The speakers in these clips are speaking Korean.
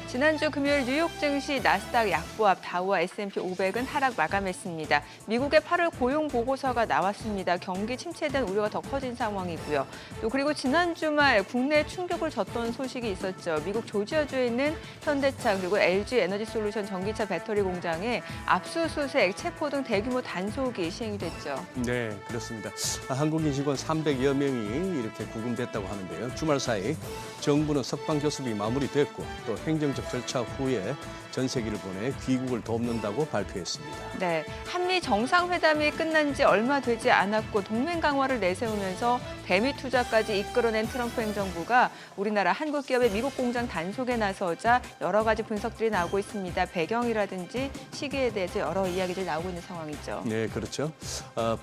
지난주 금요일 뉴욕 증시 나스닥 약보합 다우와 S&P 500은 하락 마감했습니다. 미국의 8월 고용 보고서가 나왔습니다. 경기 침체에 대한 우려가 더 커진 상황이고요. 또 그리고 지난 주말 국내 충격을 줬던 소식이 있었죠. 미국 조지아주에 있는 현대차 그리고 LG 에너지솔루션 전기차 배터리 공장에 압수수색, 체포 등 대규모 단속이 시행이 됐죠. 네, 그렇습니다. 한국인 직원 300여 명이 이렇게 구금됐다고 하는데요. 주말 사이 정부는 석방 교섭이 마무리됐고 또 행정적 절차 후에 전세기를 보내 귀국을 돕는다고 발표했습니다. 네, 한미 정상회담이 끝난 지 얼마 되지 않았고 동맹 강화를 내세우면서 대미 투자까지 이끌어낸 트럼프 행정부가 우리나라 한국 기업의 미국 공장 단속에 나서자 여러 가지 분석들이 나오고 있습니다. 배경이라든지 시기에 대해서 여러 이야기들이 나오고 있는 상황이죠. 네, 그렇죠.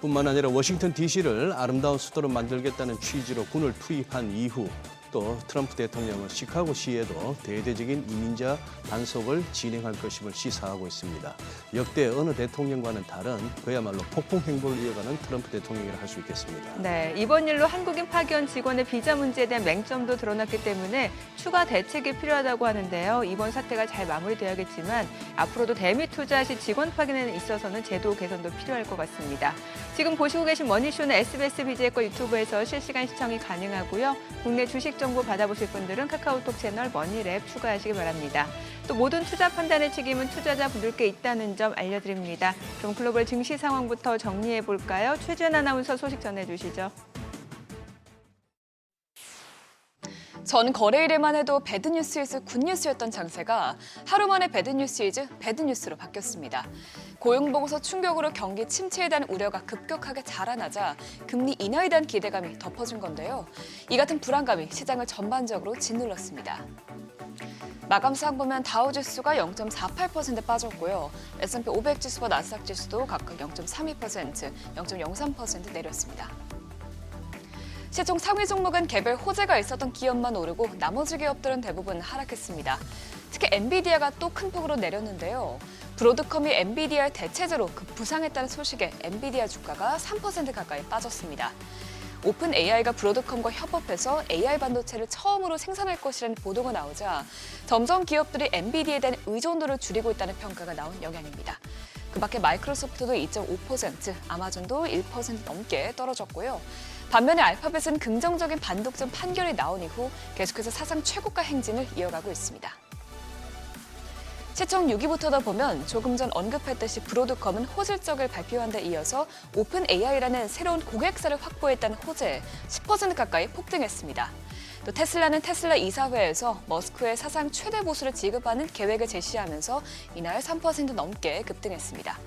뿐만 아니라 워싱턴 DC를 아름다운 수도로 만들겠다는 취지로 군을 투입한 이후 또 트럼프 대통령은 시카고시에도 대대적인 이민자 단속을 진행할 것임을 시사하고 있습니다. 역대 어느 대통령과는 다른 그야말로 폭풍 행보를 이어가는 트럼프 대통령이라 할 수 있겠습니다. 네, 이번 일로 한국인 파견 직원의 비자 문제에 대한 맹점도 드러났기 때문에 추가 대책이 필요하다고 하는데요. 이번 사태가 잘 마무리되어야겠지만 앞으로도 대미 투자 시 직원 파견에 있어서는 제도 개선도 필요할 것 같습니다. 지금 보시고 계신 머니쇼는 SBS BJ과 유튜브에서 실시간 시청이 가능하고요. 국내 주식 정보 받아보실 분들은 카카오톡 채널 머니랩 추가하시기 바랍니다. 또 모든 투자 판단의 책임은 투자자분들께 있다는 점 알려드립니다. 그럼 글로벌 증시 상황부터 정리해 볼까요? 최지연 아나운서 소식 전해주시죠. 전 거래일에만 해도 배드뉴스에서 굿뉴스였던 장세가 하루 만에 배드뉴스이즈 배드뉴스로 바뀌었습니다. 고용보고서 충격으로 경기 침체에 대한 우려가 급격하게 자라나자 금리 인하에 대한 기대감이 덮어진 건데요. 이 같은 불안감이 시장을 전반적으로 짓눌렀습니다. 마감상 보면 다우지수가 0.48% 빠졌고요. S&P 500 지수와 나스닥 지수도 각각 0.32%, 0.03% 내렸습니다. 시총 상위 종목은 개별 호재가 있었던 기업만 오르고 나머지 기업들은 대부분 하락했습니다. 특히 엔비디아가 또 큰 폭으로 내렸는데요. 브로드컴이 엔비디아를 대체제로 급부상했다는 소식에 엔비디아 주가가 3% 가까이 빠졌습니다. 오픈 AI가 브로드컴과 협업해서 AI 반도체를 처음으로 생산할 것이라는 보도가 나오자 점점 기업들이 엔비디아에 대한 의존도를 줄이고 있다는 평가가 나온 영향입니다. 그 밖에 마이크로소프트도 2.5%, 아마존도 1% 넘게 떨어졌고요. 반면에 알파벳은 긍정적인 반독점 판결이 나온 이후 계속해서 사상 최고가 행진을 이어가고 있습니다. 시총 6위부터다 보면 조금 전 언급했듯이 브로드컴은 호질적을 발표한 데 이어서 오픈 AI라는 새로운 고객사를 확보했다는 호재에 10% 가까이 폭등했습니다. 또 테슬라는 테슬라 이사회에서 머스크의 사상 최대 보수를 지급하는 계획을 제시하면서 이날 3% 넘게 급등했습니다.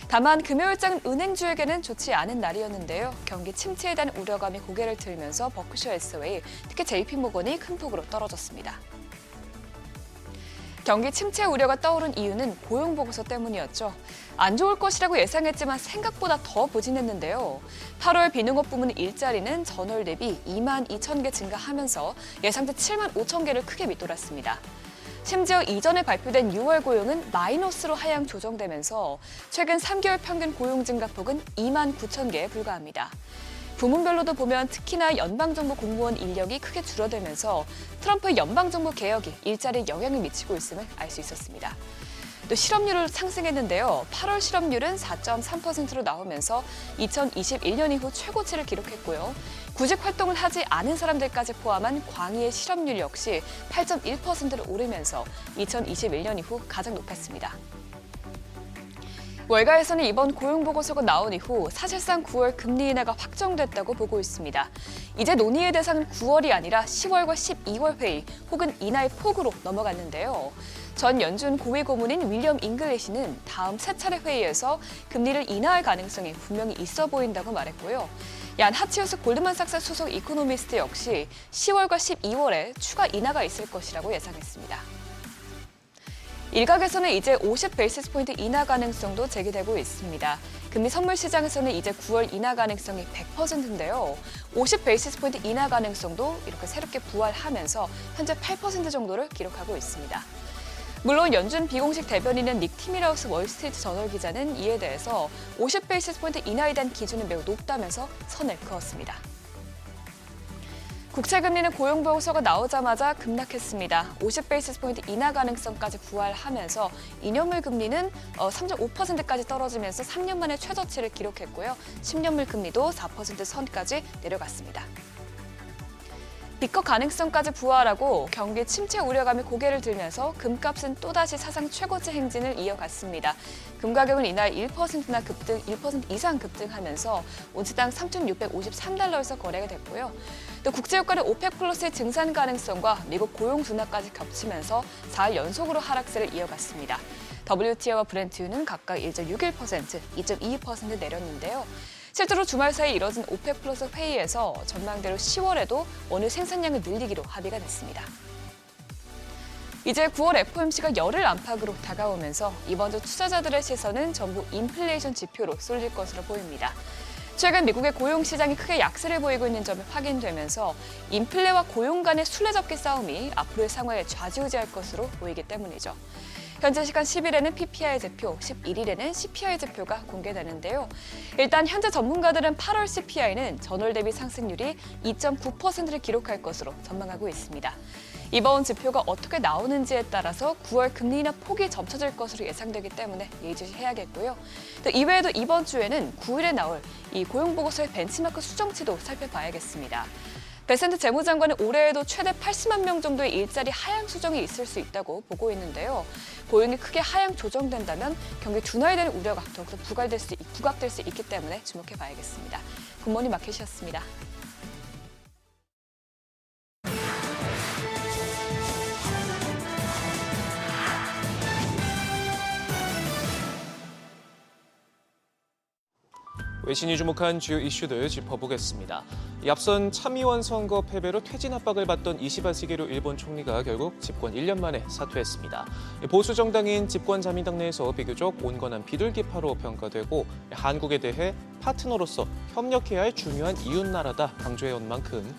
다만 금요일장은 은행주에게는 좋지 않은 날이었는데요. 경기 침체에 대한 우려감이 고개를 들면서 버크셔 해서웨이, 특히 JP모건이 큰 폭으로 떨어졌습니다. 경기 침체 우려가 떠오른 이유는 고용보고서 때문이었죠. 안 좋을 것이라고 예상했지만 생각보다 더 부진했는데요. 8월 비농업 부문 일자리는 전월 대비 2만 2천 개 증가하면서 예상치 7만 5천 개를 크게 밑돌았습니다. 심지어 이전에 발표된 6월 고용은 마이너스로 하향 조정되면서 최근 3개월 평균 고용 증가폭은 2만 9천 개에 불과합니다. 부문별로도 보면 특히나 연방정부 공무원 인력이 크게 줄어들면서 트럼프의 연방정부 개혁이 일자리에 영향을 미치고 있음을 알 수 있었습니다. 또 실업률을 상승했는데요. 8월 실업률은 4.3%로 나오면서 2021년 이후 최고치를 기록했고요. 구직 활동을 하지 않은 사람들까지 포함한 광의의 실업률 역시 8.1%로 오르면서 2021년 이후 가장 높았습니다. 월가에서는 이번 고용보고서가 나온 이후 사실상 9월 금리 인하가 확정됐다고 보고 있습니다. 이제 논의의 대상은 9월이 아니라 10월과 12월 회의 혹은 인하의 폭으로 넘어갔는데요. 전 연준 고위 고문인 윌리엄 잉글리시는 다음 세 차례 회의에서 금리를 인하할 가능성이 분명히 있어 보인다고 말했고요. 얀 하치우스 골드만삭스 소속 이코노미스트 역시 10월과 12월에 추가 인하가 있을 것이라고 예상했습니다. 일각에서는 이제 50베이시스 포인트 인하 가능성도 제기되고 있습니다. 금리 선물 시장에서는 이제 9월 인하 가능성이 100%인데요. 50베이시스 포인트 인하 가능성도 이렇게 새롭게 부활하면서 현재 8% 정도를 기록하고 있습니다. 물론 연준 비공식 대변인은 닉 티밀하우스 월스트리트 저널 기자는 이에 대해서 50베이시스 포인트 인하에 대한 기준은 매우 높다면서 선을 그었습니다. 국채금리는 고용보고서가 나오자마자 급락했습니다. 50베이시스포인트 인하 가능성까지 부활하면서 2년물 금리는 3.5%까지 떨어지면서 3년 만에 최저치를 기록했고요. 10년물 금리도 4% 선까지 내려갔습니다. 비커 가능성까지 부활하고 경기 침체 우려감이 고개를 들면서 금값은 또다시 사상 최고치 행진을 이어갔습니다. 금 가격은 이날 1%나 급등, 1% 이상 급등하면서 온스당 3,653달러에서 거래가 됐고요. 또 국제유가는 오펙 플러스의 증산 가능성과 미국 고용 둔화까지 겹치면서 4일 연속으로 하락세를 이어갔습니다. WTI와 브렌트유는 각각 1.61%, 2.22% 내렸는데요. 실제로 주말 사이 이뤄진 오펙 플러스 회의에서 전망대로 10월에도 원유 생산량을 늘리기로 합의가 됐습니다. 이제 9월 FOMC가 열흘 안팎으로 다가오면서 이번 주 투자자들의 시선은 전부 인플레이션 지표로 쏠릴 것으로 보입니다. 최근 미국의 고용 시장이 크게 약세를 보이고 있는 점이 확인되면서 인플레와 고용 간의 술래잡기 싸움이 앞으로의 상황을 좌지우지할 것으로 보이기 때문이죠. 현재 시간 10일에는 PPI 지표, 11일에는 CPI 지표가 공개되는데요. 일단 현재 전문가들은 8월 CPI는 전월 대비 상승률이 2.9%를 기록할 것으로 전망하고 있습니다. 이번 지표가 어떻게 나오는지에 따라서 9월 금리 인하 폭이 점쳐질 것으로 예상되기 때문에 예의주시해야겠고요. 또 이외에도 이번 주에는 9일에 나올 이 고용보고서의 벤치마크 수정치도 살펴봐야겠습니다. 베센트 재무장관은 올해에도 최대 80만 명 정도의 일자리 하향 수정이 있을 수 있다고 보고 있는데요. 고용이 크게 하향 조정된다면 경기 둔화에 대한 우려가 더욱더 부각될 수 있기 때문에 주목해봐야겠습니다. 굿모닝 마켓이었습니다. 외신이 주목한 주요 이슈들 짚어보겠습니다. 앞선 참의원 선거 패배로 퇴진 압박을 받던 이시바 시게루 일본 총리가 결국 집권 1년 만에 사퇴했습니다. 보수 정당인 집권자민당 내에서 비교적 온건한 비둘기파로 평가되고 한국에 대해 파트너로서 협력해야 할 중요한 이웃나라다 강조해온 만큼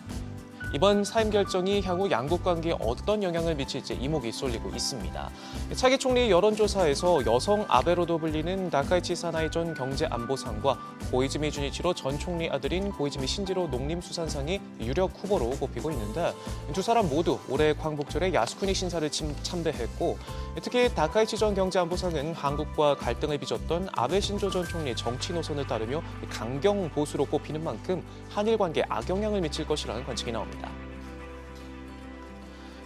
이번 사임 결정이 향후 양국 관계에 어떤 영향을 미칠지 이목이 쏠리고 있습니다. 차기 총리 여론조사에서 여성 아베로도 불리는 나카이치 사나이 전 경제안보상과 고이즈미 주니치로 전 총리 아들인 고이즈미 신지로 농림수산상이 유력 후보로 꼽히고 있는데 두 사람 모두 올해 광복절에 야스쿠니 신사를 참배했고 특히 나카이치 전 경제안보상은 한국과 갈등을 빚었던 아베 신조 전 총리의 정치 노선을 따르며 강경 보수로 꼽히는 만큼 한일 관계에 악영향을 미칠 것이라는 관측이 나옵니다.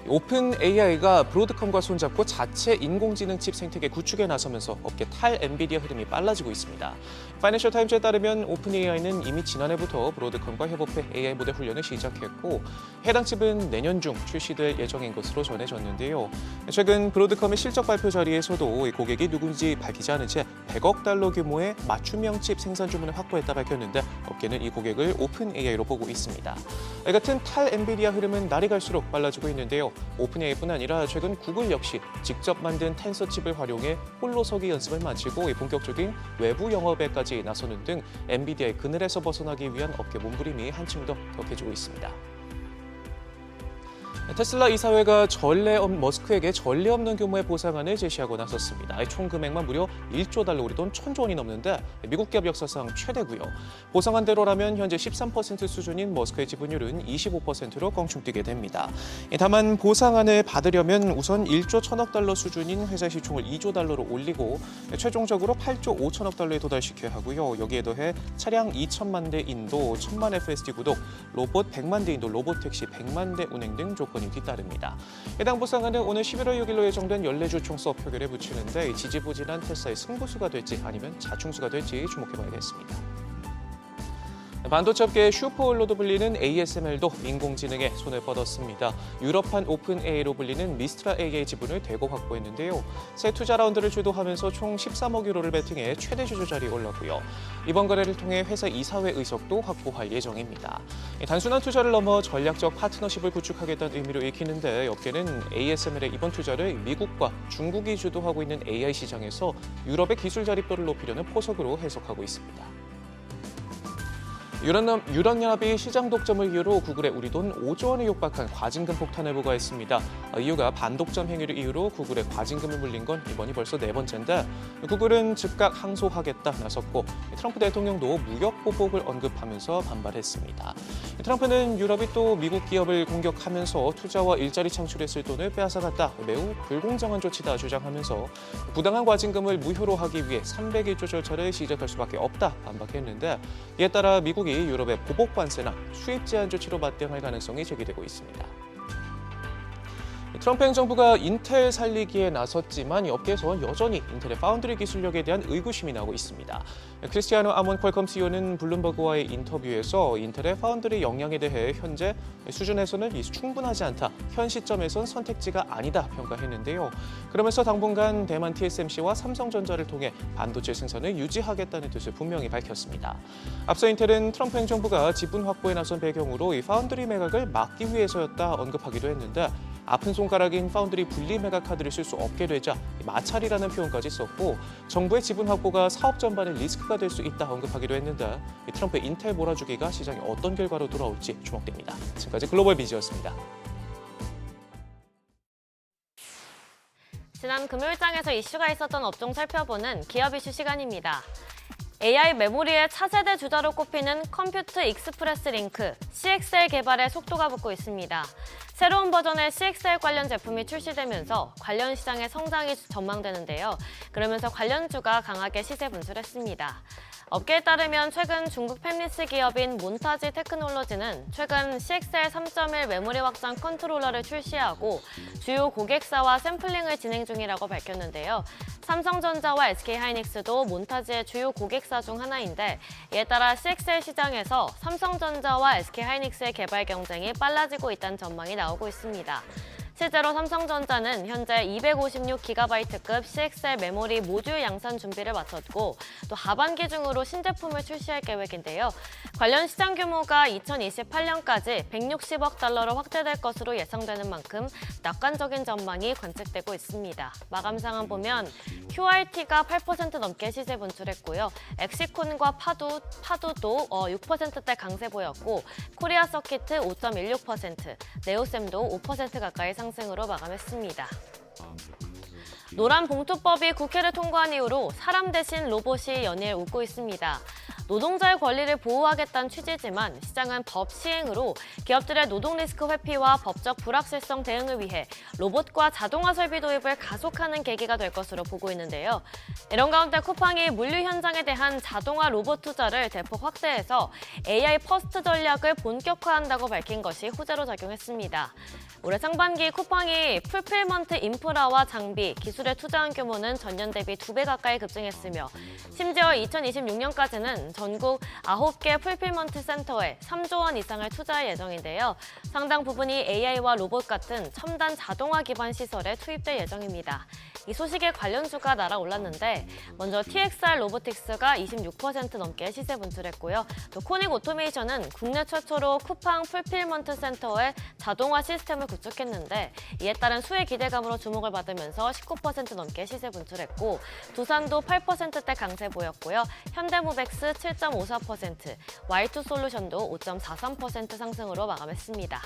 오픈 AI가 브로드컴과 손잡고 자체 인공지능 칩 생태계 구축에 나서면서 업계 탈 엔비디아 흐름이 빨라지고 있습니다. 파이낸셜 타임즈에 따르면 오픈 AI는 이미 지난해부터 브로드컴과 협업해 AI 모델 훈련을 시작했고 해당 칩은 내년 중 출시될 예정인 것으로 전해졌는데요. 최근 브로드컴의 실적 발표 자리에서도 고객이 누군지 밝히지 않은 채 100억 달러 규모의 맞춤형 칩 생산 주문을 확보했다 밝혔는데 업계는 이 고객을 오픈 AI로 보고 있습니다. 이 같은 탈 엔비디아 흐름은 날이 갈수록 빨라지고 있는데요. 오픈 AI뿐 아니라 최근 구글 역시 직접 만든 텐서 칩을 활용해 홀로서기 연습을 마치고 본격적인 외부 영업에까지 나서는 등 엔비디아의 그늘에서 벗어나기 위한 업계 몸부림이 한층 더 격해지고 있습니다. 테슬라 이사회가 머스크에게 전례 없는 규모의 보상안을 제시하고 나섰습니다. 총 금액만 무려 1조 달러, 우리 돈 1,000조 원이 넘는데 미국 기업 역사상 최대고요. 보상안대로라면 현재 13% 수준인 머스크의 지분율은 25%로 껑충뛰게 됩니다. 다만 보상안을 받으려면 우선 1조 1,000억 달러 수준인 회사 시총을 2조 달러로 올리고 최종적으로 8조 5천억 달러에 도달시켜야 하고요. 여기에 더해 차량 2천만 대 인도, 1,000만 FSD 구독, 로봇 100만 대 인도, 로봇택시 100만 대 운행 등 조건이 뒤따릅니다. 해당 보상안은 오늘 11월 6일로 예정된 14주 총수업 표결에 붙이는데 지지부진한 테슬라의 승부수가 될지 아니면 자충수가 될지 주목해봐야겠습니다. 반도체 업계의 슈퍼홀로도 불리는 ASML도 인공지능에 손을 뻗었습니다. 유럽판 오픈 AI로 불리는 미스트라 AI 지분을 대거 확보했는데요. 새 투자 라운드를 주도하면서 총 13억 유로를 베팅해 최대 주주 자리에 올랐고요. 이번 거래를 통해 회사 이사회 의석도 확보할 예정입니다. 단순한 투자를 넘어 전략적 파트너십을 구축하겠다는 의미로 읽히는데 업계는 ASML의 이번 투자를 미국과 중국이 주도하고 있는 AI 시장에서 유럽의 기술 자립도를 높이려는 포석으로 해석하고 있습니다. 유럽연합이 시장 독점을 이유로 구글에 우리 돈 5조 원에 육박한 과징금 폭탄을 부과했습니다. 이유가 반독점 행위를 이유로 구글에 과징금을 물린 건 이번이 벌써 4번째인데 구글은 즉각 항소하겠다 나섰고 트럼프 대통령도 무역 보복을 언급하면서 반발했습니다. 트럼프는 유럽이 또 미국 기업을 공격하면서 투자와 일자리 창출에 쓸 돈을 빼앗아갔다. 매우 불공정한 조치다 주장하면서 부당한 과징금을 무효로 하기 위해 301조 절차를 시작할 수밖에 없다 반박했는데 이에 따라 미국이 유럽의 보복 관세나 수입 제한 조치로 맞대응할 가능성이 제기되고 있습니다. 트럼프 행정부가 인텔 살리기에 나섰지만 이 업계에서 여전히 인텔의 파운드리 기술력에 대한 의구심이 나오고 있습니다. 크리스티아노 아몬 퀄컴 CEO는 블룸버그와의 인터뷰에서 인텔의 파운드리 역량에 대해 현재 수준에서는 충분하지 않다, 현 시점에선 선택지가 아니다 평가했는데요. 그러면서 당분간 대만 TSMC와 삼성전자를 통해 반도체 생산을 유지하겠다는 뜻을 분명히 밝혔습니다. 앞서 인텔은 트럼프 행정부가 지분 확보에 나선 배경으로 이 파운드리 매각을 막기 위해서였다 언급하기도 했는데 아픈 손가락인 파운드리 분리 매각 카드를 쓸 수 없게 되자 마찰이라는 표현까지 썼고 정부의 지분 확보가 사업 전반에 리스크가 될 수 있다 언급하기도 했는데 트럼프의 인텔 몰아주기가 시장에 어떤 결과로 돌아올지 주목됩니다. 지금까지 글로벌 비즈였습니다. 지난 금요일장에서 이슈가 있었던 업종 살펴보는 기업 이슈 시간입니다. AI 메모리의 차세대 주자로 꼽히는 컴퓨트 익스프레스 링크, CXL 개발에 속도가 붙고 있습니다. 새로운 버전의 CXL 관련 제품이 출시되면서 관련 시장의 성장이 전망되는데요. 그러면서 관련주가 강하게 시세 분출했습니다. 업계에 따르면 최근 중국 팹리스 기업인 몬타지 테크놀로지는 최근 CXL 3.1 메모리 확장 컨트롤러를 출시하고 주요 고객사와 샘플링을 진행 중이라고 밝혔는데요. 삼성전자와 SK하이닉스도 몬타지의 주요 고객사 중 하나인데 이에 따라 CXL 시장에서 삼성전자와 SK하이닉스의 개발 경쟁이 빨라지고 있다는 전망이 나오고 있습니다. 실제로 삼성전자는 현재 256GB급 CXL 메모리 모듈 양산 준비를 마쳤고 또 하반기 중으로 신제품을 출시할 계획인데요. 관련 시장 규모가 2028년까지 160억 달러로 확대될 것으로 예상되는 만큼 낙관적인 전망이 관측되고 있습니다. 마감 상황 보면 QRT가 8% 넘게 시세 분출했고요. 엑시콘과 파두도 6%대 강세 보였고 코리아 서키트 5.16%, 네오셈도 5% 가까이 상승으로 마감했습니다. 노란 봉투법이 국회를 통과한 이후로 사람 대신 로봇이 연일 웃고 있습니다. 노동자의 권리를 보호하겠다는 취지지만 시장은 법 시행으로 기업들의 노동 리스크 회피와 법적 불확실성 대응을 위해 로봇과 자동화 설비 도입을 가속하는 계기가 될 것으로 보고 있는데요. 이런 가운데 쿠팡이 물류 현장에 대한 자동화 로봇 투자를 대폭 확대해서 AI 퍼스트 전략을 본격화한다고 밝힌 것이 호재로 작용했습니다. 올해 상반기 쿠팡이 풀필먼트 인프라와 장비, 기술에 투자한 규모는 전년 대비 2배 가까이 급증했으며 심지어 2026년까지는 전국 9개 풀필먼트 센터에 3조 원 이상을 투자할 예정인데요. 상당 부분이 AI와 로봇 같은 첨단 자동화 기반 시설에 투입될 예정입니다. 이 소식에 관련주가 날아올랐는데 먼저 TXR 로보틱스가 26% 넘게 시세 분출했고요. 또 코닉 오토메이션은 국내 최초로 쿠팡 풀필먼트 센터에 자동화 시스템을 구축했는데 이에 따른 수혜 기대감으로 주목을 받으면서 19% 넘게 시세 분출했고 두산도 8%대 강세 보였고요. 현대모백스 7.54%, Y2솔루션도 5.43% 상승으로 마감했습니다.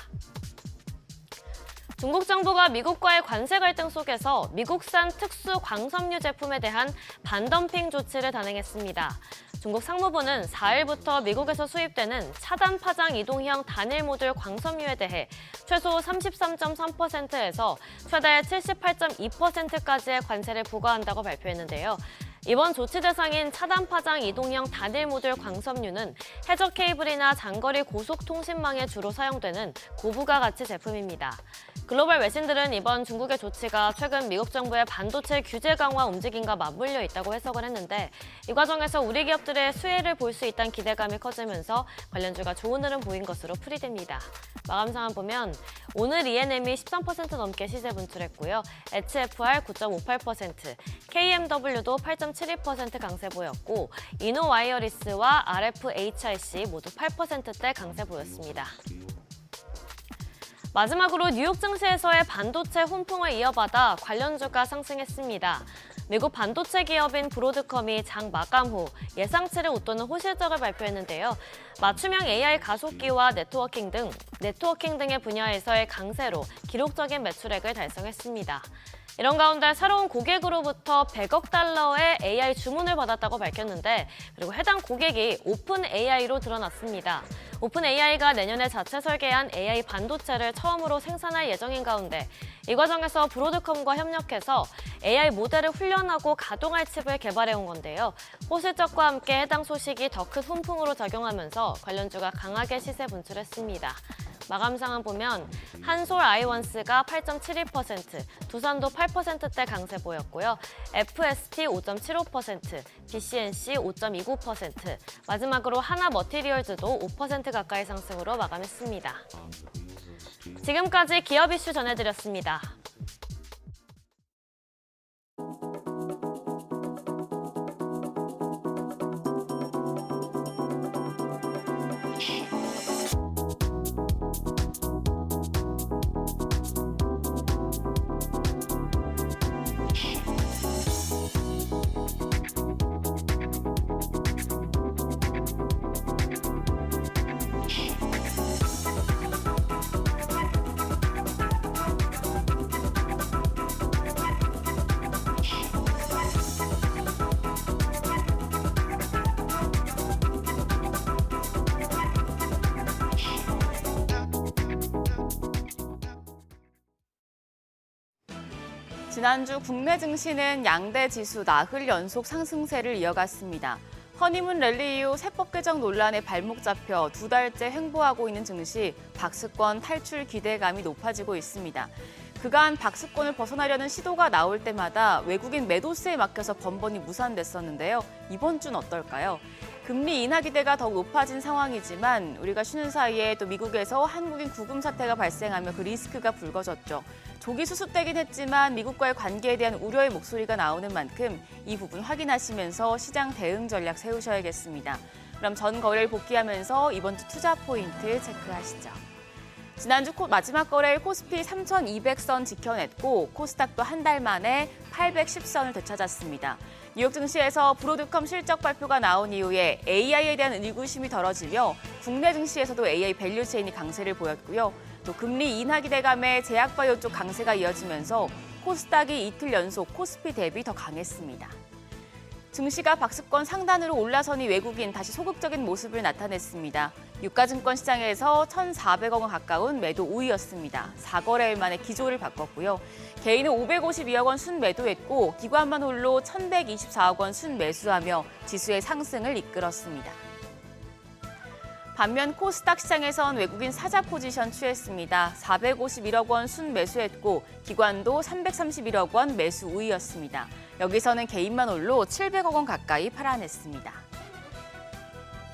중국 정부가 미국과의 관세 갈등 속에서 미국산 특수 광섬유 제품에 대한 반덤핑 조치를 단행했습니다. 중국 상무부는 4일부터 미국에서 수입되는 차단 파장 이동형 단일 모듈 광섬유에 대해 최소 33.3%에서 최대 78.2%까지의 관세를 부과한다고 발표했는데요. 이번 조치 대상인 차단 파장 이동형 단일 모듈 광섬유는 해저 케이블이나 장거리 고속통신망에 주로 사용되는 고부가 가치 제품입니다. 글로벌 외신들은 이번 중국의 조치가 최근 미국 정부의 반도체 규제 강화 움직임과 맞물려 있다고 해석을 했는데 이 과정에서 우리 기업들의 수혜를 볼 수 있다는 기대감이 커지면서 관련주가 좋은 흐름 보인 것으로 풀이됩니다. 마감 상황 보면 오늘 ENM이 13% 넘게 시세 분출했고요. HFR 9.58%, KMW도 8.72% 강세 보였고 이노와이어리스와 RFHIC 모두 8%대 강세 보였습니다. 마지막으로 뉴욕 증시에서의 반도체 훈풍을 이어받아 관련주가 상승했습니다. 미국 반도체 기업인 브로드컴이 장 마감 후 예상치를 웃도는 호실적을 발표했는데요. 맞춤형 AI 가속기와 네트워킹 등의 분야에서의 강세로 기록적인 매출액을 달성했습니다. 이런 가운데 새로운 고객으로부터 100억 달러의 AI 주문을 받았다고 밝혔는데, 그리고 해당 고객이 오픈 AI로 드러났습니다. 오픈 AI가 내년에 자체 설계한 AI 반도체를 처음으로 생산할 예정인 가운데, 이 과정에서 브로드컴과 협력해서 AI 모델을 훈련하고 가동할 칩을 개발해온 건데요. 호실적과 함께 해당 소식이 더 큰 훈풍으로 작용하면서 관련주가 강하게 시세 분출했습니다. 마감 상황 보면 한솔 아이원스가 8.72%, 두산도 8%대 강세 보였고요. FST 5.75%, BCNC 5.29%, 마지막으로 하나머티리얼즈도 5% 가까이 상승으로 마감했습니다. 지금까지 기업 이슈 전해드렸습니다. 지난주 국내 증시는 양대 지수 나흘 연속 상승세를 이어갔습니다. 허니문 랠리 이후 세법 개정 논란에 발목 잡혀 2달째 횡보하고 있는 증시, 박스권 탈출 기대감이 높아지고 있습니다. 그간 박스권을 벗어나려는 시도가 나올 때마다 외국인 매도세에 막혀서 번번이 무산됐었는데요. 이번 주는 어떨까요? 금리 인하 기대가 더욱 높아진 상황이지만 우리가 쉬는 사이에 또 미국에서 한국인 구금 사태가 발생하며 그 리스크가 불거졌죠. 조기 수습되긴 했지만 미국과의 관계에 대한 우려의 목소리가 나오는 만큼 이 부분 확인하시면서 시장 대응 전략 세우셔야겠습니다. 그럼 전 거래를 복귀하면서 이번 주 투자 포인트 체크하시죠. 지난주 마지막 거래일 코스피 3,200선 지켜냈고 코스닥도 한 달 만에 810선을 되찾았습니다. 뉴욕 증시에서 브로드컴 실적 발표가 나온 이후에 AI에 대한 의구심이 덜어지며 국내 증시에서도 AI 밸류체인이 강세를 보였고요. 또 금리 인하 기대감에 제약바이오 쪽 강세가 이어지면서 코스닥이 이틀 연속 코스피 대비 더 강했습니다. 증시가 박스권 상단으로 올라서니 외국인 다시 소극적인 모습을 나타냈습니다. 유가증권 시장에서 1,400억 원 가까운 매도 우위였습니다. 4거래일 만에 기조를 바꿨고요. 개인은 552억 원 순매도했고 기관만 홀로 1,124억 원 순매수하며 지수의 상승을 이끌었습니다. 반면 코스닥 시장에선 외국인 사자 포지션 취했습니다. 451억 원 순매수했고 기관도 331억 원 매수 우위였습니다. 여기서는 개인만 홀로 700억 원 가까이 팔아냈습니다.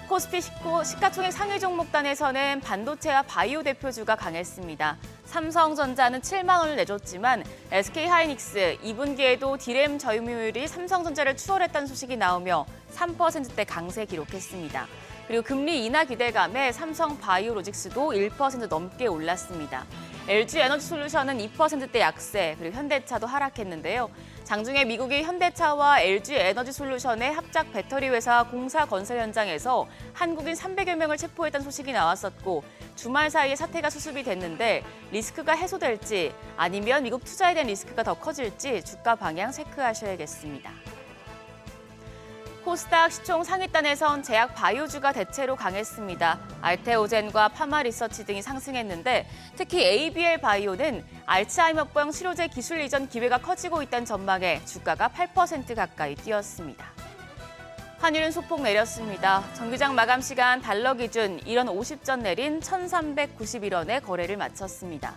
코스피 시가총액 상위 종목단에서는 반도체와 바이오 대표주가 강했습니다. 삼성전자는 7만 원을 내줬지만 SK하이닉스 2분기에도 디램 점유율이 삼성전자를 추월했다는 소식이 나오며 3%대 강세 기록했습니다. 그리고 금리 인하 기대감에 삼성 바이오로직스도 1% 넘게 올랐습니다. LG 에너지솔루션은 2%대 약세, 그리고 현대차도 하락했는데요. 장중에 미국이 현대차와 LG 에너지솔루션의 합작 배터리 회사 공사 건설 현장에서 한국인 300여 명을 체포했다는 소식이 나왔었고 주말 사이에 사태가 수습이 됐는데 리스크가 해소될지 아니면 미국 투자에 대한 리스크가 더 커질지 주가 방향 체크하셔야겠습니다. 코스닥 시총 상위단에선 제약 바이오주가 대체로 강했습니다. 알테오젠과 파마리서치 등이 상승했는데 특히 ABL 바이오는 알츠하이머병 치료제 기술 이전 기회가 커지고 있다는 전망에 주가가 8% 가까이 뛰었습니다. 환율은 소폭 내렸습니다. 정규장 마감 시간 달러 기준 1원 50전 내린 1,391원에 거래를 마쳤습니다.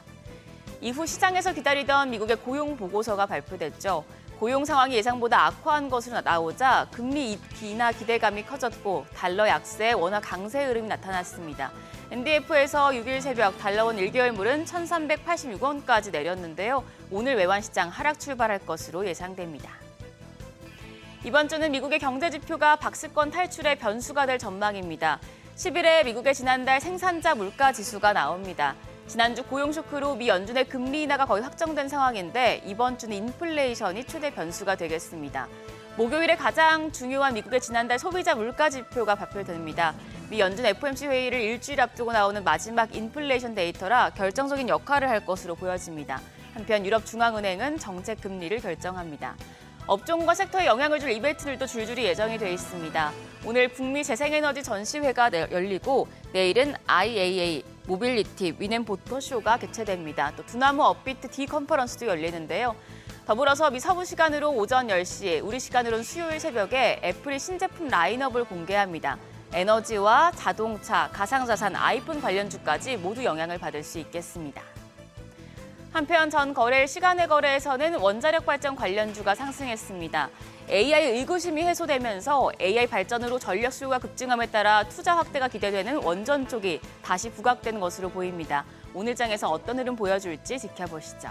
이후 시장에서 기다리던 미국의 고용 보고서가 발표됐죠. 고용 상황이 예상보다 악화한 것으로 나오자 금리 인하 기대감이 커졌고 달러 약세에 원화 강세 흐름이 나타났습니다. NDF에서 6일 새벽 달러원 1개월물은 1,386원까지 내렸는데요. 오늘 외환시장 하락 출발할 것으로 예상됩니다. 이번 주는 미국의 경제지표가 박스권 탈출의 변수가 될 전망입니다. 10일에 미국의 지난달 생산자 물가지수가 나옵니다. 지난주 고용 쇼크로 미 연준의 금리 인하가 거의 확정된 상황인데 이번 주는 인플레이션이 최대 변수가 되겠습니다. 목요일에 가장 중요한 미국의 지난달 소비자 물가 지표가 발표됩니다. 미 연준 FOMC 회의를 일주일 앞두고 나오는 마지막 인플레이션 데이터라 결정적인 역할을 할 것으로 보여집니다. 한편 유럽중앙은행은 정책 금리를 결정합니다. 업종과 섹터에 영향을 줄 이벤트들도 줄줄이 예정이 돼 있습니다. 오늘 북미 재생에너지 전시회가 열리고 내일은 IAA, 모빌리티, 위넨보터 쇼가 개최됩니다. 또 두나무 업비트 D 컨퍼런스도 열리는데요. 더불어서 미 서부 시간으로 오전 10시, 우리 시간으로는 수요일 새벽에 애플이 신제품 라인업을 공개합니다. 에너지와 자동차, 가상자산, 아이폰 관련주까지 모두 영향을 받을 수 있겠습니다. 한편 전 거래일 시간외 거래에서는 원자력 발전 관련주가 상승했습니다. AI 의구심이 해소되면서 AI 발전으로 전력 수요가 급증함에 따라 투자 확대가 기대되는 원전 쪽이 다시 부각되는 것으로 보입니다. 오늘 장에서 어떤 흐름 보여줄지 지켜보시죠.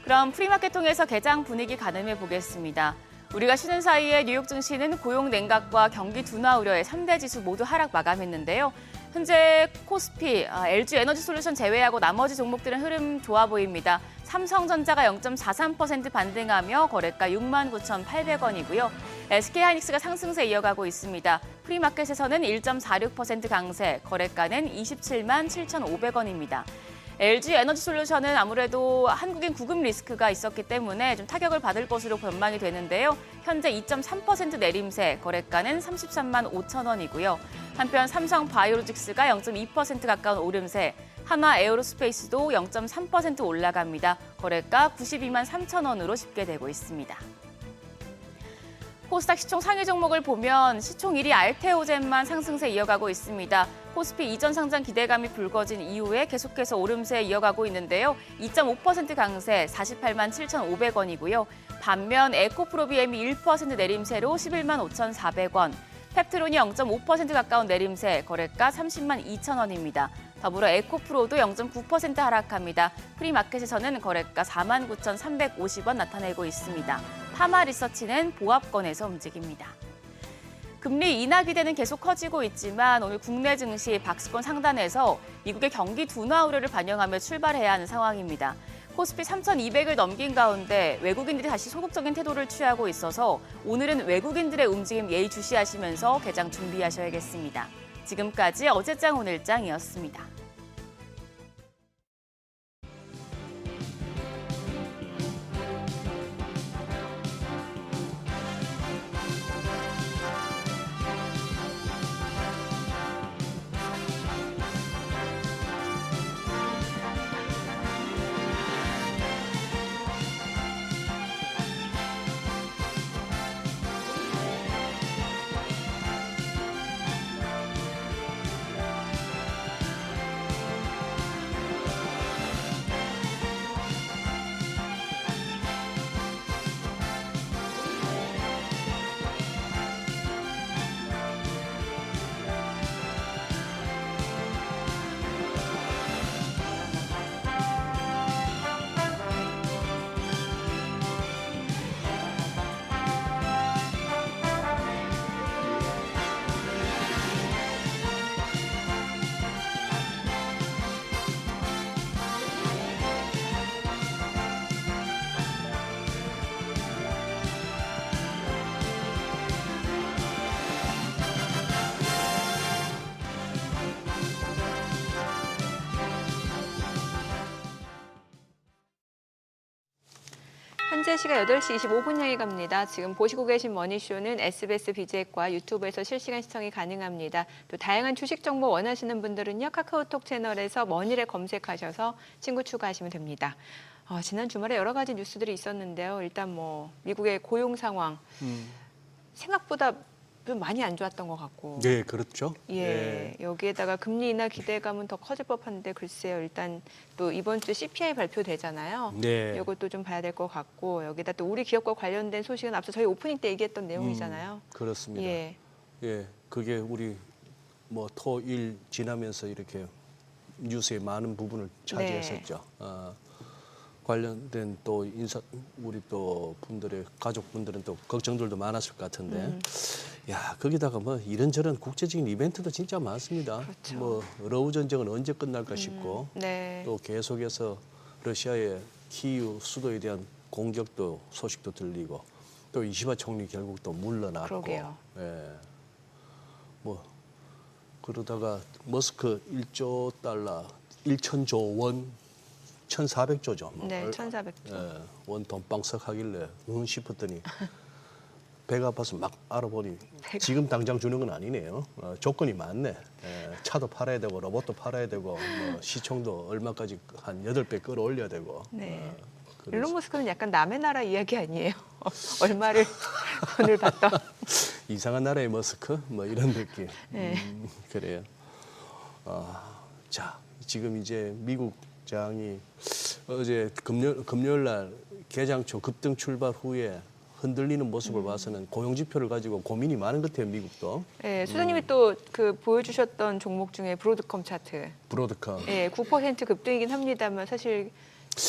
그럼 프리마켓 통해서 개장 분위기 가늠해 보겠습니다. 우리가 쉬는 사이에 뉴욕 증시는 고용 냉각과 경기 둔화 우려에 3대 지수 모두 하락 마감했는데요. 현재 코스피, LG 에너지 솔루션 제외하고 나머지 종목들은 흐름 좋아 보입니다. 삼성전자가 0.43% 반등하며 거래가 69,800원이고요. SK하이닉스가 상승세 이어가고 있습니다. 프리마켓에서는 1.46% 강세, 거래가는 277,500원입니다. LG 에너지 솔루션은 아무래도 한국인 구급 리스크가 있었기 때문에 좀 타격을 받을 것으로 전망이 되는데요. 현재 2.3% 내림세, 거래가는 33,500원이고요. 한편 삼성 바이오로직스가 0.2% 가까운 오름세, 한화 에어로스페이스도 0.3% 올라갑니다. 거래가 923,000원으로 집계되고 있습니다. 코스닥 시총 상위 종목을 보면 시총 1위 알테오젠만 상승세 이어가고 있습니다. 코스피 이전 상장 기대감이 불거진 이후에 계속해서 오름세 이어가고 있는데요. 2.5% 강세 487,500원이고요. 반면 에코프로비엠이 1% 내림세로 115,400원, 펩트론이 0.5% 가까운 내림세, 거래가 302,000원입니다. 더불어 에코프로도 0.9% 하락합니다. 프리마켓에서는 거래가 49,350원 나타내고 있습니다. 파마리서치는 보합권에서 움직입니다. 금리 인하 기대는 계속 커지고 있지만 오늘 국내 증시 박스권 상단에서 미국의 경기 둔화 우려를 반영하며 출발해야 하는 상황입니다. 코스피 3,200을 넘긴 가운데 외국인들이 다시 소극적인 태도를 취하고 있어서 오늘은 외국인들의 움직임 예의주시하시면서 개장 준비하셔야겠습니다. 지금까지 어제장 오늘장이었습니다. 현재 시각 8시 25분 향해 갑니다. 지금 보시고 계신 머니쇼는 SBS BJ과 유튜브에서 실시간 시청이 가능합니다. 또 다양한 주식 정보 원하시는 분들은요. 카카오톡 채널에서 머니를 검색하셔서 친구 추가하시면 됩니다. 지난 주말에 여러 가지 뉴스들이 있었는데요. 일단 미국의 고용 상황 생각보다 좀 많이 안 좋았던 것 같고. 네, 그렇죠. 예, 여기에다가 금리 인하 기대감은 더 커질 법한데 글쎄요. 일단 또 이번 주 CPI 발표되잖아요. 네. 이것도 좀 봐야 될 것 같고 여기다 또 우리 기업과 관련된 소식은 앞서 저희 오프닝 때 얘기했던 내용이잖아요. 그렇습니다. 예. 예, 그게 우리 토일 지나면서 이렇게 뉴스의 많은 부분을 차지했었죠. 관련된 또 우리 또 분들의 가족분들은 또 걱정들도 많았을 것 같은데, 야 거기다가 뭐 이런저런 국제적인 이벤트도 진짜 많습니다. 그렇죠. 뭐 러우 전쟁은 언제 끝날까 싶고, 네. 또 계속해서 러시아의 키이우 수도에 대한 공격도 소식도 들리고, 또 이시바 총리 결국 또 물러났고, 그러게요. 예. 뭐 그러다가 머스크 1조 달러, 1,000조 원, 1,400조죠. 뭐. 네, 1,400조. 예, 원 돈방석 하길래 싶었더니 배가 아파서 막 알아보니 지금 당장 주는 건 아니네요. 조건이 많네. 예, 차도 팔아야 되고 로봇도 팔아야 되고 뭐 시총도 얼마까지 한 8배 끌어올려야 되고. 네. 그래서 일론 머스크는 약간 남의 나라 이야기 아니에요. 얼마를 돈을 받던. 이상한 나라의 머스크 뭐 이런 느낌. 네. 그래요. 자, 지금 이제 미국장이 어제 금요일 날 개장 초 급등 출발 후에 흔들리는 모습을 봐서는 고용 지표를 가지고 고민이 많은 것 같아요, 미국도. 네, 수장님이 또 그 보여주셨던 종목 중에 브로드컴 차트. 브로드컴. 네, 9% 급등이긴 합니다만 사실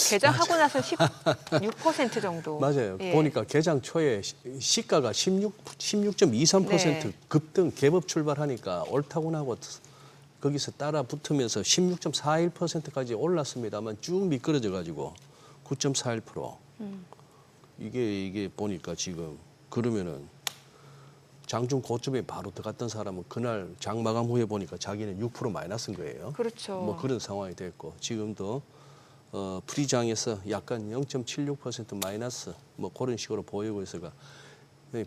개장하고 나서 16% 정도. 맞아요. 예. 보니까 개장 초에 시가가 16.23% 네. 급등 개법 출발하니까 옳다고 나고 거기서 따라 붙으면서 16.41%까지 올랐습니다만 쭉 미끄러져 가지고 9.41%. 이게 보니까 지금 그러면은 장중 고점에 바로 들어갔던 사람은 그날 장 마감 후에 보니까 자기는 6% 마이너스인 거예요. 그렇죠. 뭐 그런 상황이 됐고 지금도 프리장에서 약간 0.76% 마이너스 뭐 그런 식으로 보이고 있어가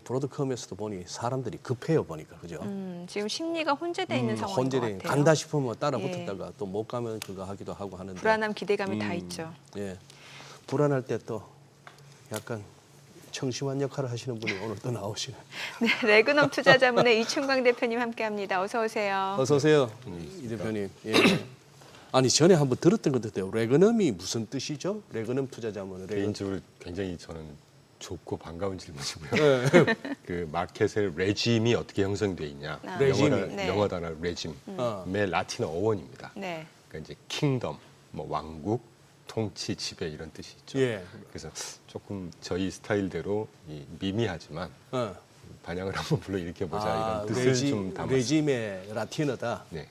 브로드컴에서도 보니 사람들이 급해요 보니까 그죠? 지금 심리가 혼재돼 있는 상황인 것 혼재돼 같아요. 간다 싶으면 따라 예. 붙었다가 또 못 가면 그거 하기도 하고 하는데 불안함, 기대감이 다 있죠. 예, 불안할 때 또 약간 청심환 역할을 하시는 분이 오늘 또 나오시네. 네, 레그넘 투자자문의 이춘광 대표님 함께합니다. 어서 오세요. 어서 오세요, 이 대표님. 예. 아니 전에 한번 들었던 것 같아요. 레그넘이 무슨 뜻이죠? 레그넘 투자자문. 개인적으로 굉장히 저는 좋고 반가운 질문이고요. 네. 그 마켓의 레짐이 어떻게 형성돼 있냐. 레짐이. 네. 영어 단어 레짐의 라틴어 어원입니다. 네. 그러니까 이제 킹덤, 뭐 왕국, 통치, 지배 이런 뜻이 있죠. 예. 그래서 조금 저희 스타일대로 미미하지만 반향을 한번 불러일으켜 보자 이런 뜻을 좀 담았습니다. 레짐의 라틴어다. 네.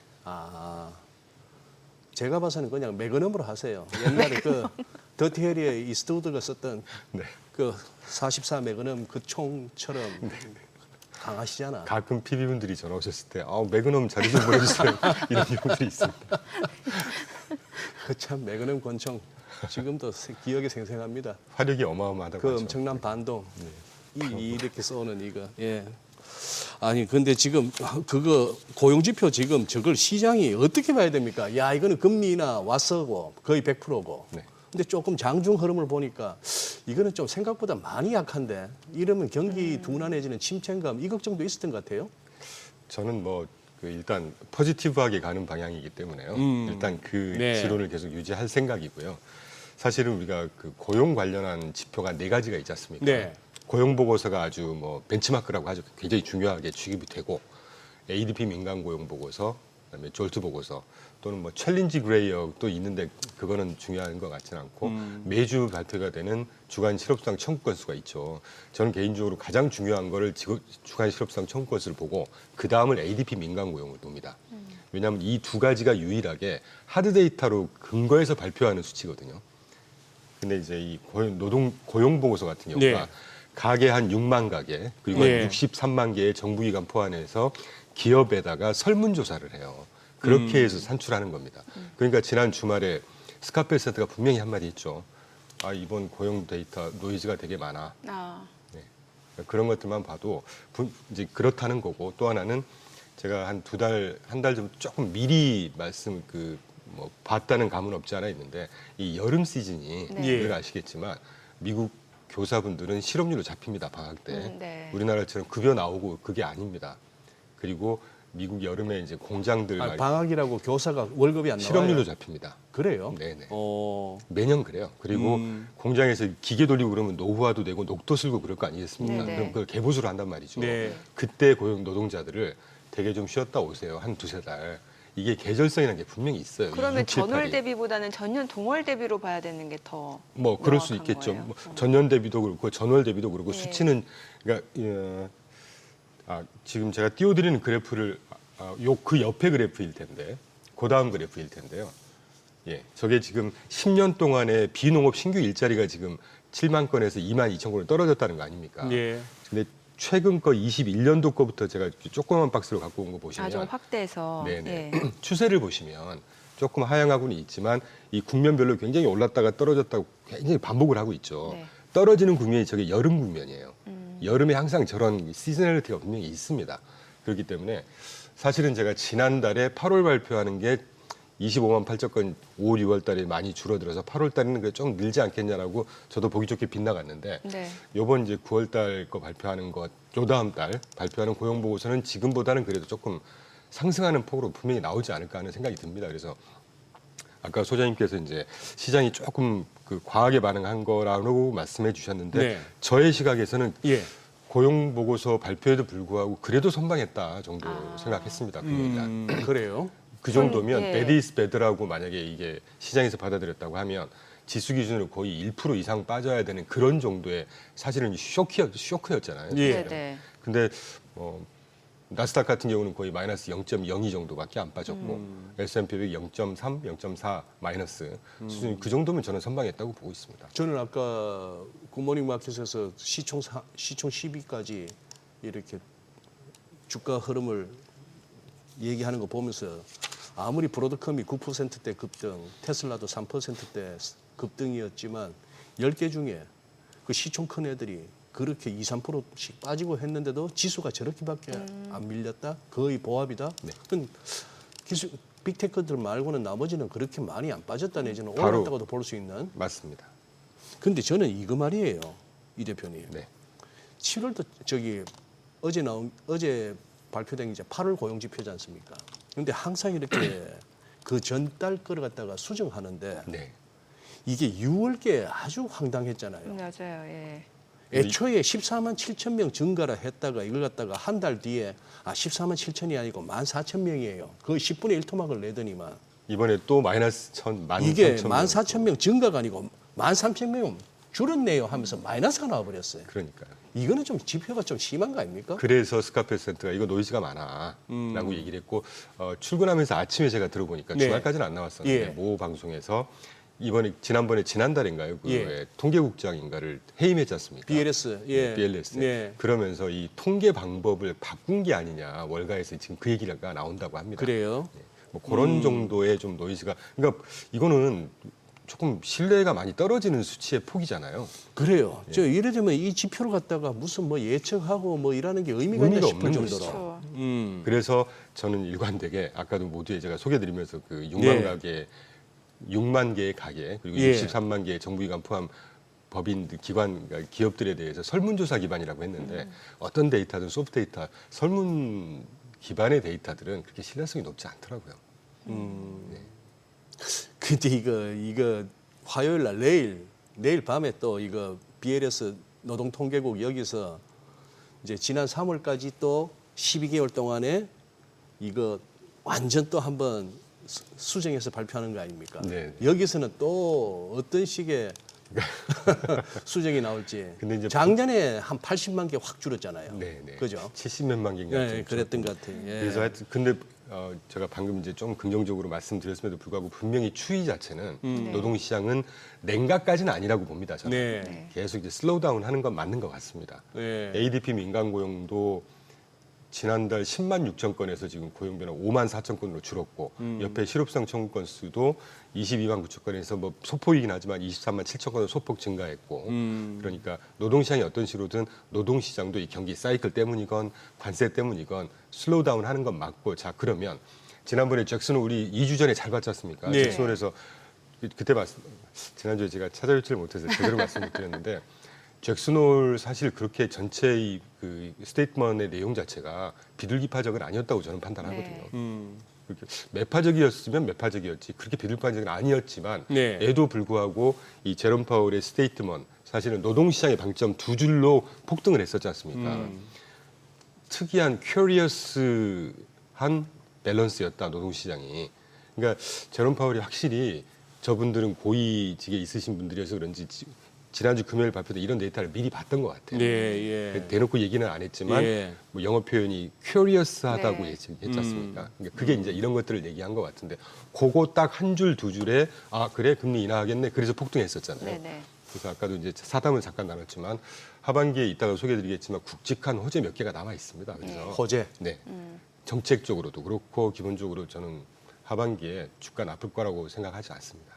제가 봐서는 그냥 매그넘으로 하세요. 옛날에 그 더티 해리의 이스트우드가 썼던 네. 그 44 매그넘 그 총처럼 강하시잖아. 가끔 PB분들이 전화 오셨을 때 매그넘 자리 좀 보내주세요. 이런 경우들이 있습니다. 그 참 매그넘 권총 지금도 기억에 생생합니다. 화력이 어마어마하다고 그 하죠. 엄청난 반동 이렇게 쏘는 이거. 예. 아니 근데 지금 그거 고용지표 지금 저걸 시장이 어떻게 봐야 됩니까? 야 이거는 금리 인하 왔어고 거의 100%고. 네. 근데 조금 장중 흐름을 보니까 이거는 좀 생각보다 많이 약한데 이러면 경기 둔화내지는 침체감 이 걱정도 있었던 것 같아요. 저는 뭐 일단 포지티브하게 가는 방향이기 때문에요. 일단 그 네. 지론을 계속 유지할 생각이고요. 사실은 우리가 그 고용 관련한 지표가 4가지가 있지 않습니까? 네. 고용 보고서가 아주 뭐 벤치마크라고 하죠. 굉장히 중요하게 취급이 되고 ADP 민간 고용 보고서, 그다음에 졸트 보고서 또는 뭐 챌린지 그레이어도 있는데 그거는 중요한 것 같지는 않고 매주 발표가 되는 주간 실업수당 청구 건수가 있죠. 저는 개인적으로 가장 중요한 거를 주간 실업수당 청구 건수를 보고 그 다음을 ADP 민간 고용을 봅니다. 왜냐하면 이 2가지가 유일하게 하드 데이터로 근거해서 발표하는 수치거든요. 근데 이제 이 고용 보고서 같은 경우가 네. 가계 한 6만 가계 그리고 네. 한 63만 개의 정부기관 포함해서 기업에다가 설문조사를 해요. 그렇게 해서 산출하는 겁니다. 그러니까 지난 주말에 스카펠 센터가 분명히 한마디 했죠. 이번 고용 데이터 노이즈가 되게 많아. 네. 그런 것들만 봐도 이제 그렇다는 거고 또 하나는 제가 한 달 좀 조금 미리 뭐 봤다는 감은 없지 않아 있는데 이 여름 시즌이 네. 늘 아시겠지만 미국 교사분들은 실업률로 잡힙니다. 방학 때. 네. 우리나라처럼 급여 나오고 그게 아닙니다. 그리고 미국 여름에 이제 공장들 방학이라고 교사가 월급이 안 나와요. 실업률로 잡힙니다. 그래요? 네네. 매년 그래요. 그리고 공장에서 기계 돌리고 그러면 노후화도 되고 녹도 슬고 그럴 거 아니겠습니까? 네네. 그럼 그걸 개보수로 한단 말이죠. 네. 그때 고용 노동자들을 되게 좀 쉬었다 오세요. 한 2-3달. 이게 계절성이라는 게 분명히 있어요. 그러면 6, 7, 8이. 전월 대비보다는 전년 동월 대비로 봐야 되는 게 더 뭐 그럴 수 명확한 있겠죠. 거예요. 뭐 전년 대비도 그렇고 전월 대비도 그렇고 예. 수치는 그러니까 지금 제가 띄워드리는 그래프를 그 옆에 그래프일 텐데 그 다음 그래프일 텐데요. 예, 저게 지금 10년 동안의 비농업 신규 일자리가 지금 7만 건에서 2만 2천 건으로 떨어졌다는 거 아닙니까? 예. 근데 최근 거 21년도 거부터 제가 조그만 박스로 갖고 온 거 보시면 좀 확대해서 네네. 예. 추세를 보시면 조금 하향하고는 있지만 이 국면별로 굉장히 올랐다가 떨어졌다고 굉장히 반복을 하고 있죠. 네. 떨어지는 국면이 저게 여름 국면이에요. 여름에 항상 저런 시즈널리티가 분명히 있습니다. 그렇기 때문에 사실은 제가 지난달에 8월 발표하는 게 25만 8천 건 5, 6월 달에 많이 줄어들어서 8월 달에는 좀 늘지 않겠냐라고 저도 보기 좋게 빗나갔는데 네. 요번 이제 9월 달 거 발표하는 것, 요 다음 달 발표하는 고용 보고서는 지금보다는 그래도 조금 상승하는 폭으로 분명히 나오지 않을까 하는 생각이 듭니다. 그래서 아까 소장님께서 이제 시장이 조금 그 과하게 반응한 거라고 말씀해 주셨는데 네. 저의 시각에서는 예. 고용 보고서 발표에도 불구하고 그래도 선방했다 정도 생각했습니다. 그래요. 그 정도면 예. bad is bad라고 만약에 이게 시장에서 받아들였다고 하면 지수 기준으로 거의 1% 이상 빠져야 되는 그런 정도의 사실은 쇼크였잖아요. 예. 네. 근데 나스닥 같은 경우는 거의 마이너스 0.02 정도밖에 안 빠졌고 S&P 500 0.3, 0.4 마이너스 수준 그 정도면 저는 선방했다고 보고 있습니다. 저는 아까 굿모닝 마켓에서 시총 10위까지 이렇게 주가 흐름을 얘기하는 거 보면서 아무리 브로드컴이 9%대 급등, 테슬라도 3%대 급등이었지만 10개 중에 그 시총 큰 애들이 그렇게 2, 3%씩 빠지고 했는데도 지수가 저렇게밖에 안 밀렸다? 거의 보합이다? 네. 그건 기술 빅테크들 말고는 나머지는 그렇게 많이 안 빠졌다 내지는 바로 올랐다고도 볼 수 있는. 맞습니다. 근데 저는 이거 말이에요, 이 대표님. 네. 7월도 어제 발표된 게 이제 8월 고용 지표지 않습니까? 근데 항상 이렇게 그 전달 거를 갖다가 수정하는데 네. 이게 6월께 아주 황당했잖아요. 맞아요. 예. 애초에 14만 7천 명 증가를 했다가 이걸 갖다가 한 달 뒤에 14만 7천이 아니고 14,000명이에요. 거의 10분의 1 토막을 내더니만 이번에 또 마이너스 1,000, 이게 13,000명. 14,000명 증가가 아니고 13,000명 줄었네요 하면서 마이너스가 나와버렸어요. 그러니까요. 이거는 좀 지표가 좀 심한 거 아닙니까? 그래서 스카페스 센터가 이거 노이즈가 많아라고 얘기를 했고 출근하면서 아침에 제가 들어보니까 네. 주말까지는 안 나왔었는데 예. 모 방송에서 지난달인가요? 그 예. 통계국장인가를 해임했지 않습니까? BLS, 예. BLS. 네. 그러면서 이 통계 방법을 바꾼 게 아니냐 월가에서 지금 그 얘기가 나온다고 합니다. 그래요. 뭐 그런 정도의 좀 노이즈가 그러니까 이거는 조금 신뢰가 많이 떨어지는 수치의 폭이잖아요. 그래요. 예. 저 이래 되면 이 지표를 갖다가 무슨 뭐 예측하고 뭐 이라는 게 의미가 있나 의미가 싶을 없는 정도로. 그렇죠. 그래서 저는 일관되게 아까도 모두에 제가 소개드리면서 그 6만 예. 가게 6만 개의 가게 그리고 예. 63만 개의 정부기관 포함 법인 기관 그러니까 기업들에 대해서 설문조사 기반이라고 했는데 어떤 데이터든 소프트 데이터 설문 기반의 데이터들은 그렇게 신뢰성이 높지 않더라고요. 근데 이거 화요일 날 내일 밤에 또 이거 BLS 노동통계국 여기서 이제 지난 3월까지 또 12개월 동안에 이거 완전 또 한번 수정해서 발표하는 거 아닙니까? 네. 여기서는 또 어떤 식의 수정이 나올지. 근데 이제 작년에 한 80만 개 확 줄었잖아요. 네네. 그죠? 70몇만 개인가. 네, 그랬던 것 같아요. 예. 그래서 하여튼 근데 제가 방금 이제 좀 긍정적으로 말씀드렸음에도 불구하고 분명히 추이 자체는 노동시장은 냉각까지는 아니라고 봅니다. 저는 네. 계속 이제 슬로우 다운 하는 건 맞는 것 같습니다. 네. ADP 민간 고용도 지난달 10만 6천 건에서 지금 고용 변화 5만 4천 건으로 줄었고 옆에 실업상 청구 건수도 22만 9천 건에서 뭐 소폭이긴 하지만 23만 7천 건으로 소폭 증가했고 그러니까 노동시장이 어떤 식으로든 노동시장도 이 경기 사이클 때문이건 관세 때문이건 슬로우 다운 하는 건 맞고 자 그러면 지난번에 잭슨홀 우리 2주 전에 잘 봤지 않습니까? 네. 잭슨홀에서 그때 지난주에 제가 찾아뵙지를 못해서 제대로 말씀 못 드렸는데 잭슨홀 사실 그렇게 전체의 그 스테이트먼의 내용 자체가 비둘기파적은 아니었다고 저는 판단하거든요. 그렇게 매파적이었으면 매파적이었지 그렇게 비둘기파적은 아니었지만 네. 에도 불구하고 이 제롬 파월의 스테이트먼 사실은 노동시장의 방점 두 줄로 폭등을 했었지 않습니까? 특이한 큐리어스한 밸런스였다 노동시장이. 그러니까 제롬 파월이 확실히 저분들은 고위직에 있으신 분들이어서 그런지 지난주 금요일 발표된 이런 데이터를 미리 봤던 것 같아요. 예. 대놓고 얘기는 안 했지만 예. 뭐 영어 표현이 curious하다고 네. 했지 않습니까? 그러니까 그게 이제 이런 것들을 얘기한 것 같은데 그거 딱 한 줄 두 줄에 아 그래 금리 인하하겠네 그래서 폭등했었잖아요. 네네. 그래서 아까도 이제 사담을 잠깐 나눴지만 하반기에 이따가 소개해드리겠지만 굵직한 호재 몇 개가 남아 있습니다. 그래서 호재. 네. 정책적으로도 그렇고 기본적으로 저는 하반기에 주가 나쁠 거라고 생각하지 않습니다.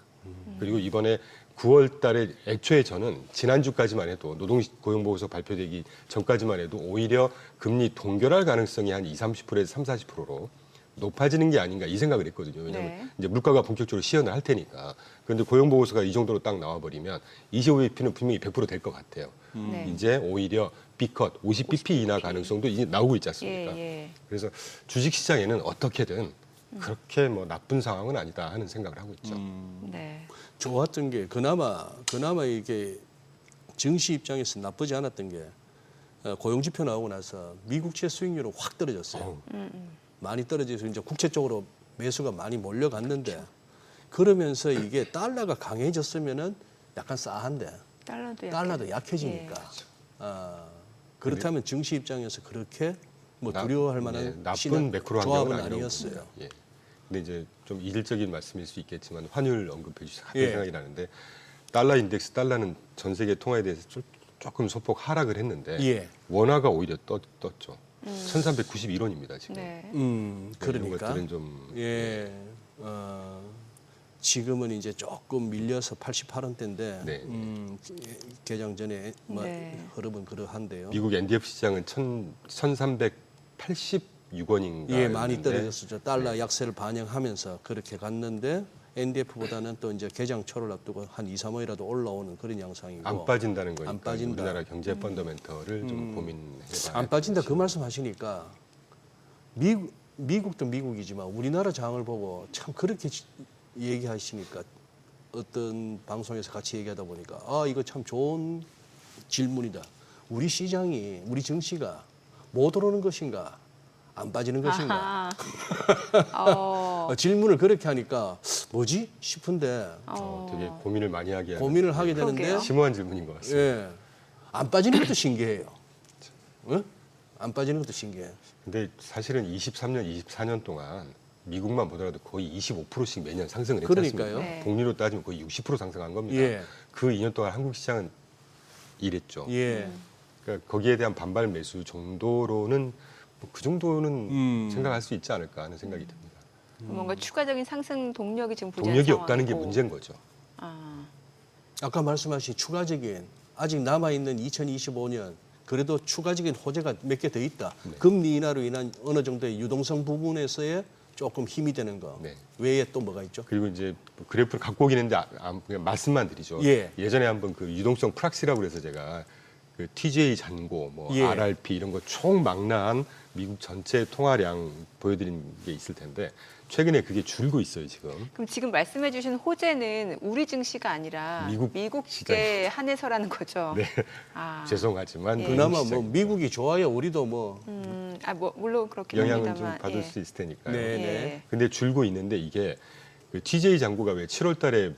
그리고 이번에 9월 달에 애초에 저는 지난주까지만 해도 노동 고용보고서 발표되기 전까지만 해도 오히려 금리 동결할 가능성이 한 20, 30%에서 30, 40%로 높아지는 게 아닌가 이 생각을 했거든요. 왜냐하면 네. 이제 물가가 본격적으로 시연을 할 테니까. 그런데 고용보고서가 이 정도로 딱 나와버리면 25bp는 분명히 100% 될 것 같아요. 네. 이제 오히려 B컷 50bp 인하 가능성도 이제 나오고 있지 않습니까? 예. 그래서 주식시장에는 어떻게든 그렇게 뭐 나쁜 상황은 아니다 하는 생각을 하고 있죠. 네. 좋았던 게 그나마 이게 증시 입장에서 나쁘지 않았던 게 고용 지표 나오고 나서 미국채 수익률은 확 떨어졌어요. 많이 떨어져서 이제 국채 쪽으로 매수가 많이 몰려갔는데 그러면서 이게 달러가 강해졌으면은 약간 싸한데 달러도 약해지니까 그렇다면 증시 입장에서 그렇게 뭐 두려워할 만한 나쁜 매크로 조합은 환경은 아니었어요. 예. 근데 이제 좀 이질적인 말씀일 수 있겠지만 환율 언급해 주셔서 예. 생각이 나는데 달러 인덱스 달러는 전 세계 통화에 대해서 조금 소폭 하락을 했는데 예. 원화가 오히려 떴죠. 1391원입니다 지금. 네. 이런 그러니까 것들은 좀 예. 지금은 이제 조금 밀려서 88원대인데 네. 개장 전에 뭐 네. 흐름은 그러한데요. 미국 NDF 시장은 1386원인가. 예, 많이 떨어졌었죠. 달러 약세를 반영하면서 그렇게 갔는데 NDF보다는 또 이제 개장 초를 앞두고 한 2, 3월이라도 올라오는 그런 양상이고 안 빠진다는 거니까 안 빠진다. 우리나라 경제 펀더멘털을 좀 고민해봐야 안 빠진다 그 말씀하시니까 미국도 미국이지만 우리나라 장을 보고 참 그렇게 얘기하시니까 어떤 방송에서 같이 얘기하다 보니까 이거 참 좋은 질문이다. 우리 시장이 우리 증시가 못 오르는 것인가 안 빠지는 것인가 질문을 그렇게 하니까 뭐지 싶은데 되게 고민을 많이 하게 하는 고민을 하게 되는데 그러게요. 심오한 질문인 것 같습니다. 예, 안 빠지는 것도 신기해요. 응? 안 빠지는 것도 신기해. 근데 사실은 23년, 24년 동안 미국만 보더라도 거의 25%씩 매년 상승을 했지 그러니까요. 않습니까? 네. 복리로 따지면 거의 60% 상승한 겁니다. 예. 그 2년 동안 한국 시장은 이랬죠. 예. 그러니까 거기에 대한 반발 매수 정도로는 그 정도는 생각할 수 있지 않을까 하는 생각이 듭니다. 뭔가 추가적인 상승 동력이 지금 보이는 동력이 없다는 게 상황이고. 문제인 거죠. 아까 말씀하신 추가적인 아직 남아 있는 2025년 그래도 추가적인 호재가 몇 개 더 있다. 네. 금리 인하로 인한 어느 정도의 유동성 부분에서의 조금 힘이 되는 거. 네. 외에 또 뭐가 있죠? 그리고 이제 그래프를 갖고 오긴 했는데 그냥 말씀만 드리죠. 예. 예전에 한번 그 유동성 프락시라고 그래서 제가 그 TJ 잔고, 뭐 예. RRP 이런 거 총망라한 미국 전체 통화량 보여드린 게 있을 텐데 최근에 그게 줄고 있어요 지금. 그럼 지금 말씀해 주신 호재는 우리 증시가 아니라 미국 미국에 한해서라는 거죠. 네. 아, 죄송하지만 예. 그나마 뭐 시장입니다. 미국이 좋아요. 우리도 뭐. 뭐 물론 그렇긴 영향은 좀 합니다만. 받을 예. 수 있을 테니까요. 네, 예. 네. 근데 줄고 있는데 이게 그 TJ 잔고가 왜 7월달에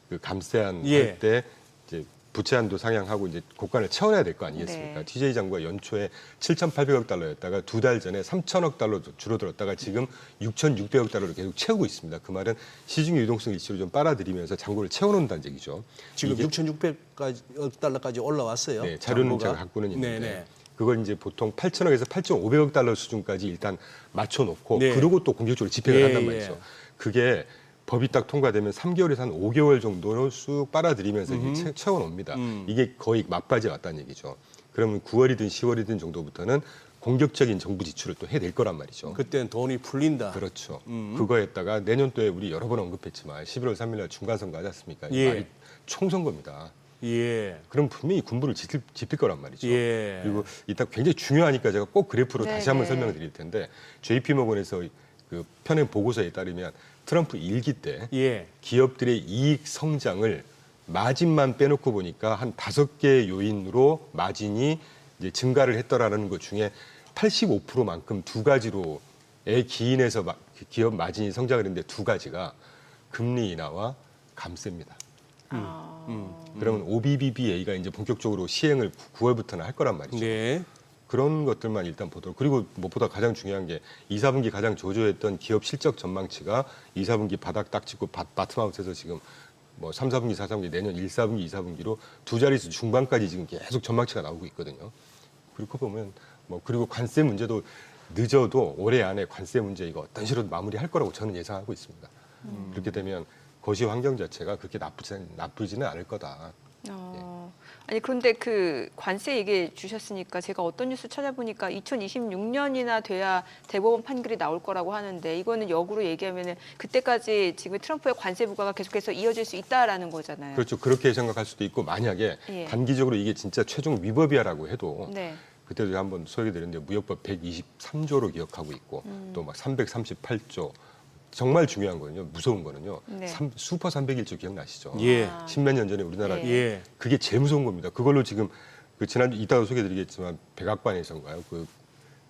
그 감세한 예. 할 때 이제 부채 한도 상향하고 이제 고관을 채워야 될 거 아니겠습니까? 네. TJ 잔고가 연초에 7,800억 달러였다가 두 달 전에 3,000억 달러 줄어들었다가 지금 6,600억 달러로 계속 채우고 있습니다. 그 말은 시중 유동성 이슈를 좀 빨아들이면서 잔고를 채워놓는다는 얘기죠. 지금 이게 6,600억 달러까지 올라왔어요. 네, 자료는 정보가. 제가 갖고는 있는데 네네. 그걸 이제 보통 8,000억에서 8,500억 달러 수준까지 일단 맞춰놓고 네. 그러고 또 공격적으로 집행을 예, 한단 말이죠. 그게 법이 딱 통과되면 3개월에서 한 5개월 정도로 쑥 빨아들이면서 이게 채워놓습니다. 이게 거의 막바지에 왔다는 얘기죠. 그러면 9월이든 10월이든 정도부터는 공격적인 정부 지출을 또 해낼 거란 말이죠. 그때는 돈이 풀린다. 그렇죠. 그거에다가 내년도에 우리 여러 번 언급했지만 11월 3일 날 중간선거 하지 않습니까? 예. 말이 총선거입니다. 예. 그럼 분명히 군부를 지필 거란 말이죠. 예. 그리고 이따 굉장히 중요하니까 제가 꼭 그래프로 다시 한번 네네. 설명을 드릴 텐데 JP모건에서 그 편의 보고서에 따르면 트럼프 1기 때 예. 기업들의 이익 성장을 마진만 빼놓고 보니까 한 5개 요인으로 마진이 이제 증가를 했더라는 것 중에 85%만큼 두 가지로에 기인해서 그 기업 마진이 성장을 했는데 두 가지가 금리 인하와 감세입니다. 그러면 OBBBA가 이제 본격적으로 시행을 9월부터는 할 거란 말이죠. 네. 그런 것들만 일단 보도록. 그리고 무엇보다 가장 중요한 게 2, 4분기 가장 저조했던 기업 실적 전망치가 2, 4분기 바닥 딱 찍고 바텀아웃해서 지금 뭐 3, 4분기, 4, 4분기 내년 1, 4분기, 2, 4분기로 두 자릿수 중반까지 지금 계속 전망치가 나오고 있거든요. 그렇게 보면 뭐 그리고 관세 문제도 늦어도 올해 안에 관세 문제 이거 어떤 식으로 마무리할 거라고 저는 예상하고 있습니다. 그렇게 되면 거시 환경 자체가 그렇게 나쁘지는 않을 거다. 아니 그런데 그 관세 얘기 주셨으니까 제가 어떤 뉴스 찾아보니까 2026년이나 돼야 대법원 판결이 나올 거라고 하는데 이거는 역으로 얘기하면은 그때까지 지금 트럼프의 관세 부과가 계속해서 이어질 수 있다라는 거잖아요. 그렇죠. 그렇게 생각할 수도 있고 만약에 예. 단기적으로 이게 진짜 최종 위법이야라고 해도 네. 그때도 한번 소개드렸는데 무역법 123조로 기억하고 있고 또 막 338조 정말 중요한 거는요. 무서운 거는요. 네. 슈퍼 301조 기억나시죠? 예. 십몇 년 전에 우리나라 예. 예. 그게 제일 무서운 겁니다. 그걸로 지금 그 지난주 이따가 소개드리겠지만 백악관에서인가요? 그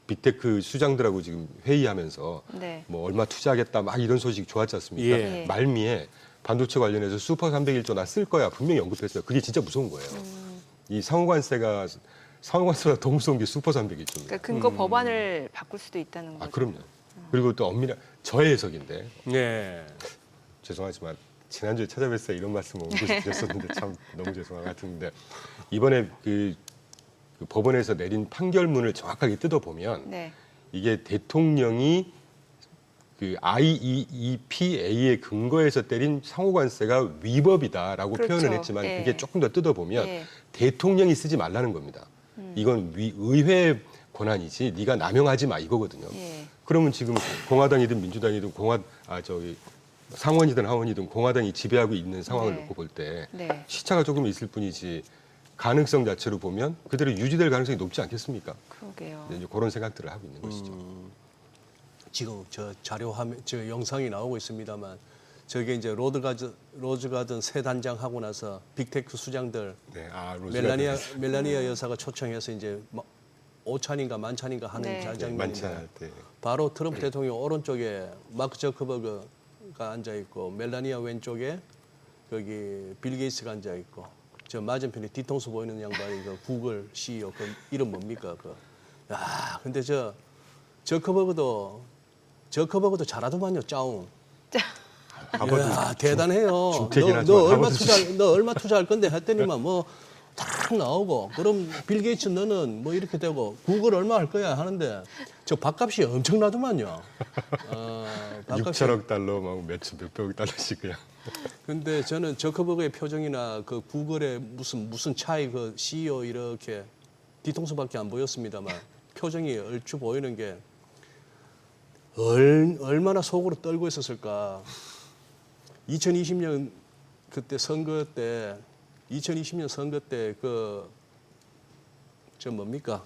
빅테크 수장들하고 지금 회의하면서 네. 뭐 얼마 투자하겠다 막 이런 소식 좋았지 않습니까? 예. 말미에 반도체 관련해서 슈퍼 301조 나 쓸 거야 분명히 언급했어요. 그게 진짜 무서운 거예요. 이 상호관세가 더 무서운 게 슈퍼 301조입니다. 그러니까 근거 법안을 바꿀 수도 있다는 거죠. 아 그럼요. 그리고 또 엄밀한 저의 해석인데 네. 죄송하지만 지난주에 찾아뵀어요 이런 말씀 드렸었는데 참 너무 죄송한 것 같은데 이번에 그 법원에서 내린 판결문을 정확하게 뜯어보면 네. 이게 대통령이 그 IEEPA의 근거에서 때린 상호관세가 위법이다라고 그렇죠. 표현을 했지만 예. 그게 조금 더 뜯어보면 예. 대통령이 쓰지 말라는 겁니다. 이건 의회 권한이지 네가 남용하지 마 이거거든요. 예. 그러면 지금 공화당이든 민주당이든 상원이든 하원이든 공화당이 지배하고 있는 상황을 네. 놓고 볼 때 네. 시차가 조금 있을 뿐이지 가능성 자체로 보면 그대로 유지될 가능성이 높지 않겠습니까? 그러게요. 이제 그런 생각들을 하고 있는 것이죠. 지금 저 자료 화면, 저 영상이 나오고 있습니다만 저게 이제 로즈가든 새 단장 하고 나서 빅테크 수장들 네, 로즈가 멜라니아 여사가 초청해서 이제 오찬인가 만찬인가 하는 네. 장면인데 만찬할 때 바로 트럼프 대통령 오른쪽에 마크 저커버그가 앉아 있고 멜라니아 왼쪽에 거기 빌 게이츠가 앉아 있고 저 맞은편에 뒤통수 보이는 양반이 그 구글 CEO 그 이름 뭡니까 그. 야 근데 저커버그도 잘하더만요 짜웅. 야, 대단해요. 중퇴긴 하지만 너 얼마 투자할 건데 했더니만 뭐 딱 나오고 그럼 빌 게이츠 너는 뭐 이렇게 되고 구글 얼마 할 거야 하는데 저 밥값이 엄청나더만요. 밥값이 6천억 달러 막 몇백억 달러씩 그냥. 근데 저는 저커버그의 표정이나 그 구글의 무슨 차이 그 CEO 이렇게 뒤통수밖에 안 보였습니다만 표정이 얼추 보이는 게 얼마나 속으로 떨고 있었을까. 2020년 그때 선거 때 2020년 선거 때 저 뭡니까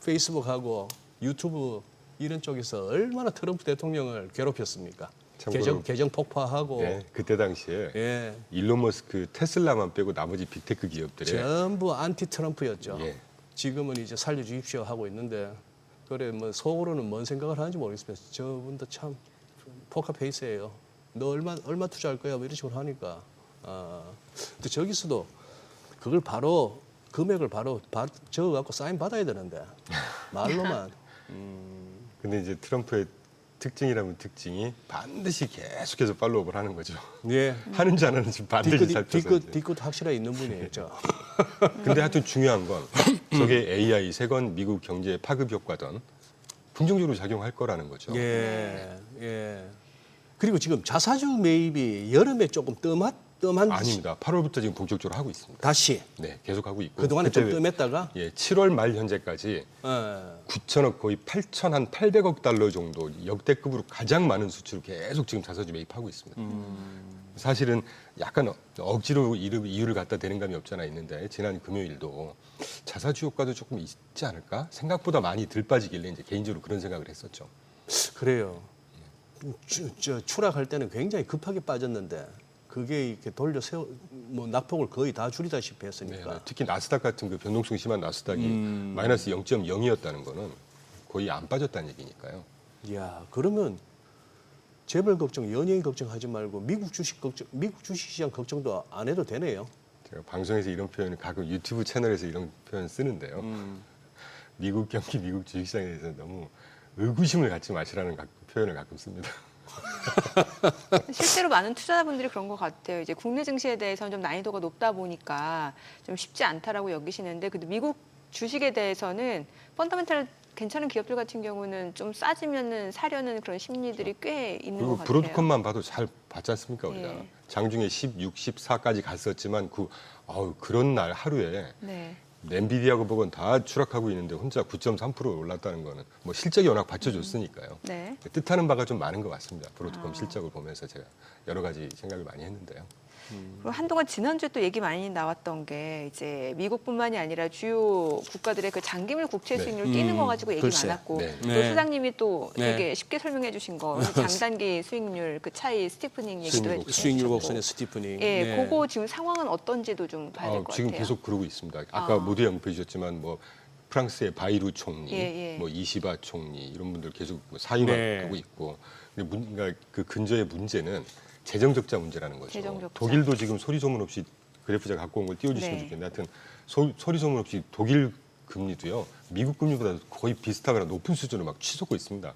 페이스북하고 유튜브 이런 쪽에서 얼마나 트럼프 대통령을 괴롭혔습니까? 참고로 계정 폭파하고 네, 그때 당시에 예. 일론 머스크 테슬라만 빼고 나머지 빅테크 기업들의 전부 안티 트럼프였죠. 예. 지금은 이제 살려주십시오 하고 있는데 그래 뭐 속으로는 뭔 생각을 하는지 모르겠습니다. 저분도 참 포커페이스예요. 너 얼마 투자할 거야? 뭐 이런 식으로 하니까. 근데 저기서도 그걸 바로 금액을 바로 적어갖고 사인 받아야 되는데 말로만. 근데 이제 트럼프의 특징이라면 특징이 반드시 계속해서 팔로우업을 하는 거죠. 예. 하는지 안 하는지 반드시 살펴서. 이제. 뒤끝 확실하게 있는 분이에요. 저. 근데 하여튼 중요한 건 저게 AI 세건 미국 경제의 파급 효과든 긍정적으로 작용할 거라는 거죠. 예. 예. 그리고 지금 자사주 매입이 여름에 조금 뜸한 아닙니다. 8월부터 지금 본격적으로 하고 있습니다. 다시 네, 계속 하고 있고. 그동안에 좀 그때 뜸했다가 예, 7월 말 현재까지 9천억 거의 8,800억 달러 정도 역대급으로 가장 많은 수치로 계속 지금 자사주 매입하고 있습니다. 사실은 약간 억지로 이유를 갖다 대는 감이 없잖아 있는데 지난 금요일도 자사주 효과도 조금 있지 않을까? 생각보다 많이 들 빠지길래 이제 개인적으로 그런 생각을 했었죠. 그래요. 추락할 때는 굉장히 급하게 빠졌는데 그게 이렇게 돌려 세워 뭐 낙폭을 거의 다 줄이다시피 했으니까. 네, 특히 나스닥 같은 그 변동성이 심한 나스닥이 마이너스 0.0이었다는 거는 거의 안 빠졌다는 얘기니까요. 이야 그러면 재벌 걱정, 연예인 걱정하지 말고 미국 주식시장 걱정도 안 해도 되네요. 제가 방송에서 이런 표현을 가끔 유튜브 채널에서 이런 표현 쓰는데요. 미국 경기, 미국 주식시장에 대해서 너무 의구심을 갖지 마시라는 표현을 가끔 씁니다. 실제로 많은 투자자분들이 그런 것 같아요. 이제 국내 증시에 대해서는 좀 난이도가 높다 보니까 좀 쉽지 않다라고 여기시는데, 근데 미국 주식에 대해서는 펀더멘탈 괜찮은 기업들 같은 경우는 좀 싸지면은 사려는 그런 심리들이 꽤 있는 것 그리고 같아요. 브로드컴만 봐도 잘 봤지 않습니까, 우리가. 예. 장중에 16, 14까지 갔었지만 그런 날 하루에 네. 엔비디아고 보건 다 추락하고 있는데 혼자 9.3% 올랐다는 거는 뭐 실적이 워낙 받쳐줬으니까요. 네. 뜻하는 바가 좀 많은 것 같습니다. 브로드컴 실적을 보면서 제가 여러 가지 생각을 많이 했는데요. 그리고 한동안 지난주에 또 얘기 많이 나왔던 게 이제 미국뿐만이 아니라 주요 국가들의 그 장기물 국채 네. 수익률 뛰는 거 가지고 얘기 글쎄. 많았고 네. 또 네. 소장님이 또 네. 되게 쉽게 설명해 주신 거 장단기 수익률 그 차이 스티프닝 얘기도 수익률 해주셨고. 수익률 곡선의 스티프닝. 예, 네. 그거 지금 상황은 어떤지도 좀 봐야 될 것 같아요. 지금 계속 그러고 있습니다. 아까 모두 언급해 주셨지만 뭐 프랑스의 바이루 총리, 예, 예. 뭐 이시바 총리 이런 분들 계속 사임하고 네. 있고, 근데 그러니까 그 근저의 문제는 재정 적자 문제라는 거죠. 재정 적자. 독일도 지금 소리 소문 없이 그래프 제가 갖고 온 걸 띄워주시면 네. 좋겠는데, 하여튼 소리 소문 없이 독일 금리도요 미국 금리보다 거의 비슷하거나 높은 수준으로 막 치솟고 있습니다.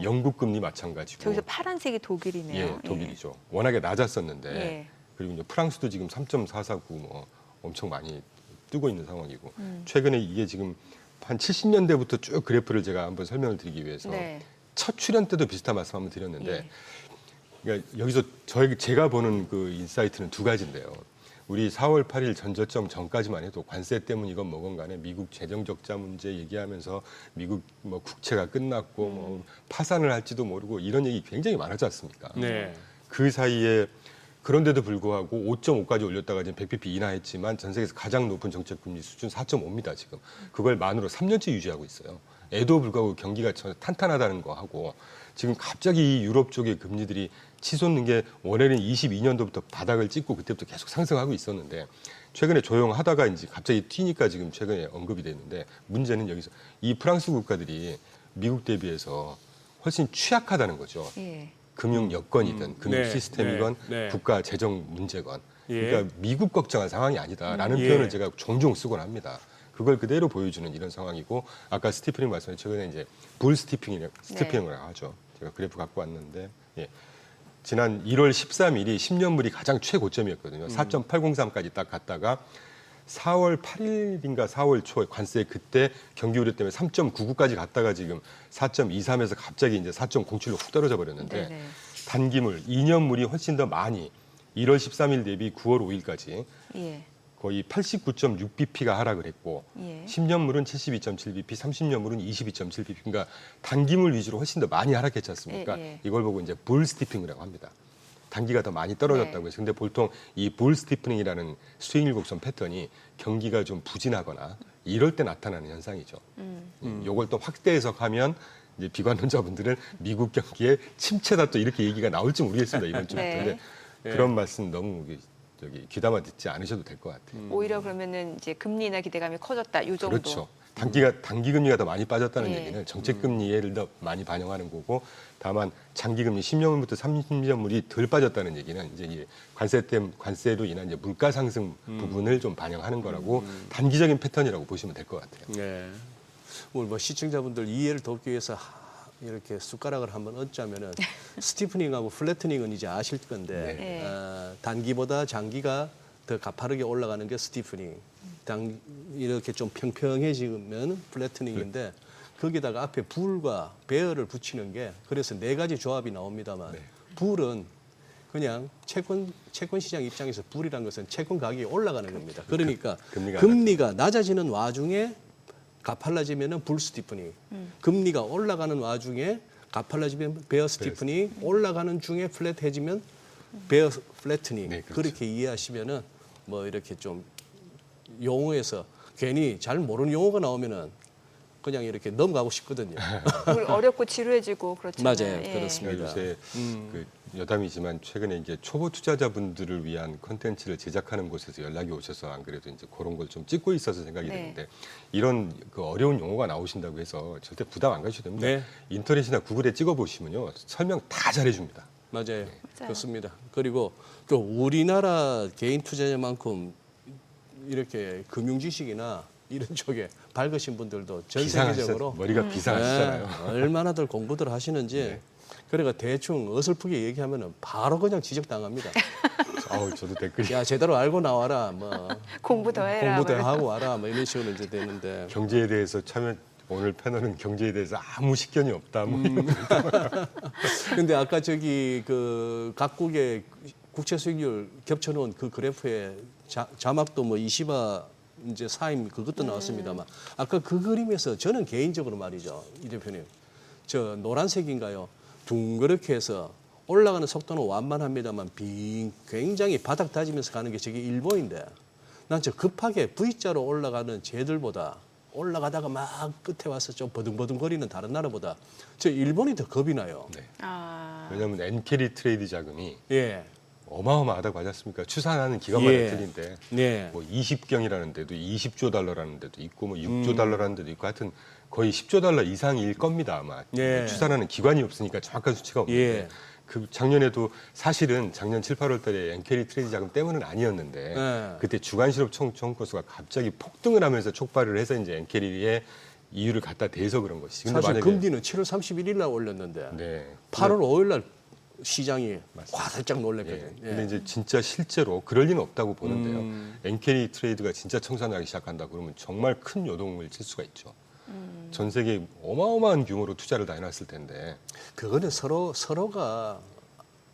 영국 금리 마찬가지고. 저기서 파란색이 독일이네요. 예, 독일이죠. 워낙에 낮았었는데, 예. 그리고 이제 프랑스도 지금 3.449 뭐 엄청 많이 뜨고 있는 상황이고, 최근에 이게 지금 한 70년대부터 쭉 그래프를 제가 한번 설명을 드리기 위해서 네. 첫 출연 때도 비슷한 말씀 한번 드렸는데, 예. 그러니까 여기서 제가 보는 그 인사이트는 두 가지인데요. 우리 4월 8일 전저점 전까지만 해도 관세 때문 이건 뭐건 간에 미국 재정 적자 문제 얘기하면서 미국 뭐 국채가 끝났고 뭐 파산을 할지도 모르고 이런 얘기 굉장히 많았지 않습니까? 네. 그 사이에 그런데도 불구하고 5.5까지 올렸다가 지금 100bp 인하했지만 전 세계에서 가장 높은 정책 금리 수준 4.5입니다, 지금. 그걸 만으로 3년째 유지하고 있어요. 에도 불구하고 경기가 탄탄하다는 거 하고, 지금 갑자기 이 유럽 쪽의 금리들이 치솟는 게 원래는 22년도부터 바닥을 찍고 그때부터 계속 상승하고 있었는데, 최근에 조용하다가 이제 갑자기 튀니까 지금 최근에 언급이 됐는데, 문제는 여기서 이 프랑스 국가들이 미국 대비해서 훨씬 취약하다는 거죠. 예. 금융 여건이든 금융 네, 시스템이건 네, 네. 국가 재정 문제건, 예. 그러니까 미국 걱정한 상황이 아니다라는 예. 표현을 제가 종종 쓰곤 합니다. 그걸 그대로 보여주는 이런 상황이고, 아까 스티프닝 말씀에 최근에 이제 불 스티핑이라고 하죠. 제가 그래프 갖고 왔는데, 예. 지난 1월 13일이 10년물이 가장 최고점이었거든요. 4.803까지 딱 갔다가 4월 8일인가 4월 초에 관세 그때 경기 우려 때문에 3.99까지 갔다가 지금 4.23에서 갑자기 이제 4.07로 훅 떨어져 버렸는데, 네네. 단기물 2년물이 훨씬 더 많이 1월 13일 대비 9월 5일까지 예. 거의 89.6bp가 하락을 했고, 예. 10년물은 72.7bp, 30년물은 22.7bp, 그러니까 단기물 위주로 훨씬 더 많이 하락했지 않습니까? 예, 예. 이걸 보고 이제 불 스티핑이라고 합니다. 단기가 더 많이 떨어졌다고 네. 해서. 근데 보통 이 불 스티프닝이라는 수익률 곡선 패턴이 경기가 좀 부진하거나 이럴 때 나타나는 현상이죠. 이걸 또 확대 해석하면 이제 비관론자분들은 미국 경기의 침체다 또 이렇게 얘기가 나올지 모르겠습니다, 이번 주부터. 네. 근데 그런 말씀 너무 귀담아 듣지 않으셔도 될 것 같아요. 오히려 그러면은 이제 금리나 기대감이 커졌다. 요 정도. 그렇죠. 단기 금리가 더 많이 빠졌다는 예. 얘기는 정책 금리를 더 많이 반영하는 거고, 다만 장기 금리 10년물부터 30년물이 덜 빠졌다는 얘기는 이제 이 관세로 인한 이제 물가 상승 부분을 좀 반영하는 거라고 단기적인 패턴이라고 보시면 될 것 같아요. 네. 오늘 뭐 시청자분들 이해를 돕기 위해서 이렇게 숟가락을 한번 얹자면은 스티프닝하고 플래트닝은 이제 아실 건데, 네. 단기보다 장기가 더 가파르게 올라가는 게 스티프닝. 이렇게 좀 평평해지면 플래트닝인데, 거기다가 앞에 불과 베어를 붙이는 게, 그래서 네 가지 조합이 나옵니다만, 네. 불은 그냥 채권 시장 입장에서 불이란 것은 채권 가격이 올라가는 겁니다. 그러니까 금리가 낮아지는 와중에 가팔라지면은 불 스티프닝, 금리가 올라가는 와중에 가팔라지면 베어 스티프닝, 올라가는 중에 플랫해지면 베어 플래트닝. 네, 그렇죠. 그렇게 이해하시면은 뭐 이렇게 좀 용어에서 괜히 잘 모르는 용어가 나오면은 그냥 이렇게 넘어가고 싶거든요. 어렵고 지루해지고 그렇잖아요. 맞아요. 예. 그렇습니다. 요새 그 여담이지만 최근에 이제 초보 투자자분들을 위한 콘텐츠를 제작하는 곳에서 연락이 오셔서 안 그래도 이제 그런 걸 좀 찍고 있어서 생각이 네. 드는데 이런 그 어려운 용어가 나오신다고 해서 절대 부담 안 가셔도 됩니다. 네. 인터넷이나 구글에 찍어 보시면요 설명 다 잘해줍니다. 맞아요. 그렇습니다. 그리고 또 우리나라 개인 투자자만큼 이렇게 금융 지식이나 이런 쪽에 밝으신 분들도 전 세계적으로 머리가 비상하시잖아요. 네, 얼마나들 공부들 하시는지 네. 그러니까 대충 어설프게 얘기하면은 바로 그냥 지적당합니다. 아우 저도 댓글이 야 제대로 알고 나와라 뭐 공부 더 해라. 공부 더 뭐 하고 와라 뭐 이런 식으로 이제 되는데 경제에 대해서 참여 오늘 패널은 경제에 대해서 아무 식견이 없다. 뭐 근데 아까 저기 그 각국의 국채 수익률 겹쳐놓은 그 그래프에 자막도 뭐 이시바 이제 사임 그것도 나왔습니다만 아까 그 그림에서 저는 개인적으로 말이죠 이 대표님 저 노란색인가요 둥그렇게 해서 올라가는 속도는 완만합니다만 굉장히 바닥 다지면서 가는 게 저게 일본인데 난 저 급하게 V자로 올라가는 쟤들보다 올라가다가 막 끝에 와서 좀 버둥버둥거리는 다른 나라보다 저 일본이 더 겁이 나요. 네. 아, 왜냐하면 엔캐리 트레이드 자금이 예. 어마어마하다고 하지 않습니까? 추산하는 기간마다 예. 틀린데 네. 뭐 20경이라는 데도 20조 달러라는 데도 있고 뭐 6조 달러라는 데도 있고 하여튼 거의 10조 달러 이상일 겁니다 아마. 예. 추산하는 기관이 없으니까 정확한 수치가 없는데 예. 그 작년에도 사실은 작년 7, 8월 달에 엔캐리 트레이드 자금 때문은 아니었는데 예. 그때 주간 실업 청구수가 갑자기 폭등을 하면서 촉발을 해서 이제 엔캐리의 이유를 갖다 대서 그런 것이지. 근데 사실 만약에 금리는 7월 31일 날 올렸는데 네. 8월 5일 날 시장이 맞습니다. 화들짝 놀랐거든요. 예. 예. 근데 이제 진짜 실제로 그럴 리는 없다고 보는데요. 음. 엔캐리 트레이드가 진짜 청산하기 시작한다 그러면 정말 큰 요동을 칠 수가 있죠. 전 세계 어마어마한 규모로 투자를 다 해놨을 텐데 그거는 서로가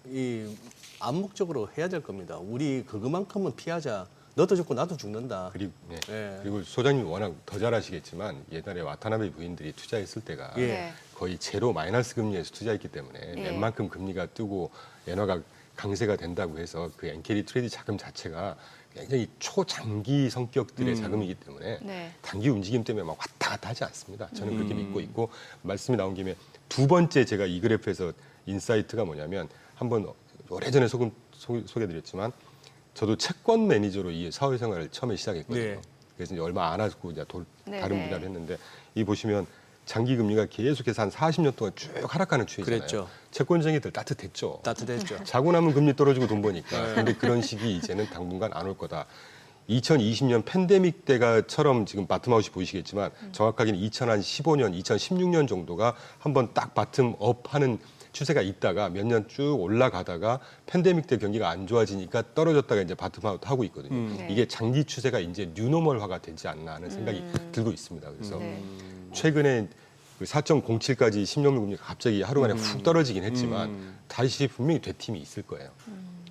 이 암묵적으로 해야 될 겁니다. 우리 그만큼은 피하자. 너도 죽고 나도 죽는다. 그리고, 네. 예. 그리고 소장님이 워낙 더 잘 아시겠지만 옛날에 와타나베 부인들이 투자했을 때가 예. 네. 거의 제로 마이너스 금리에서 투자했기 때문에 예. 웬만큼 금리가 뜨고 엔화가 강세가 된다고 해서 그 엔캐리 트레이드 자금 자체가 굉장히 초장기 성격들의 자금이기 때문에 네. 단기 움직임 때문에 막 왔다 갔다 하지 않습니다. 저는 그렇게 믿고 있고 말씀이 나온 김에 두 번째 제가 이 그래프에서 인사이트가 뭐냐면 한번 오래전에 소개드렸지만 저도 채권 매니저로 이 사회생활을 처음에 시작했거든요. 네. 그래서 이제 얼마 안 하고 이제 네, 다른 네. 분야를 했는데 이 보시면 장기 금리가 계속해서 한 40년 동안 쭉 하락하는 추이잖아요. 그랬죠. 채권쟁이들 따뜻했죠. 따뜻했죠. 자고 나면 금리 떨어지고 돈 버니까. 근데 그런 시기 이제는 당분간 안 올 거다. 2020년 팬데믹 때가처럼 지금 바텀아웃이 보이시겠지만 정확하게는 2015년, 2016년 정도가 한번 딱 바텀업 하는 추세가 있다가 몇 년 쭉 올라가다가 팬데믹 때 경기가 안 좋아지니까 떨어졌다가 이제 바텀아웃 하고 있거든요. 네. 이게 장기 추세가 이제 뉴노멀화가 되지 않나 하는 생각이 들고 있습니다. 그래서 네. 최근에 4.07까지 10년물 금리가 갑자기 하루 만에 훅 떨어지긴 했지만 다시 분명히 되팀이 있을 거예요.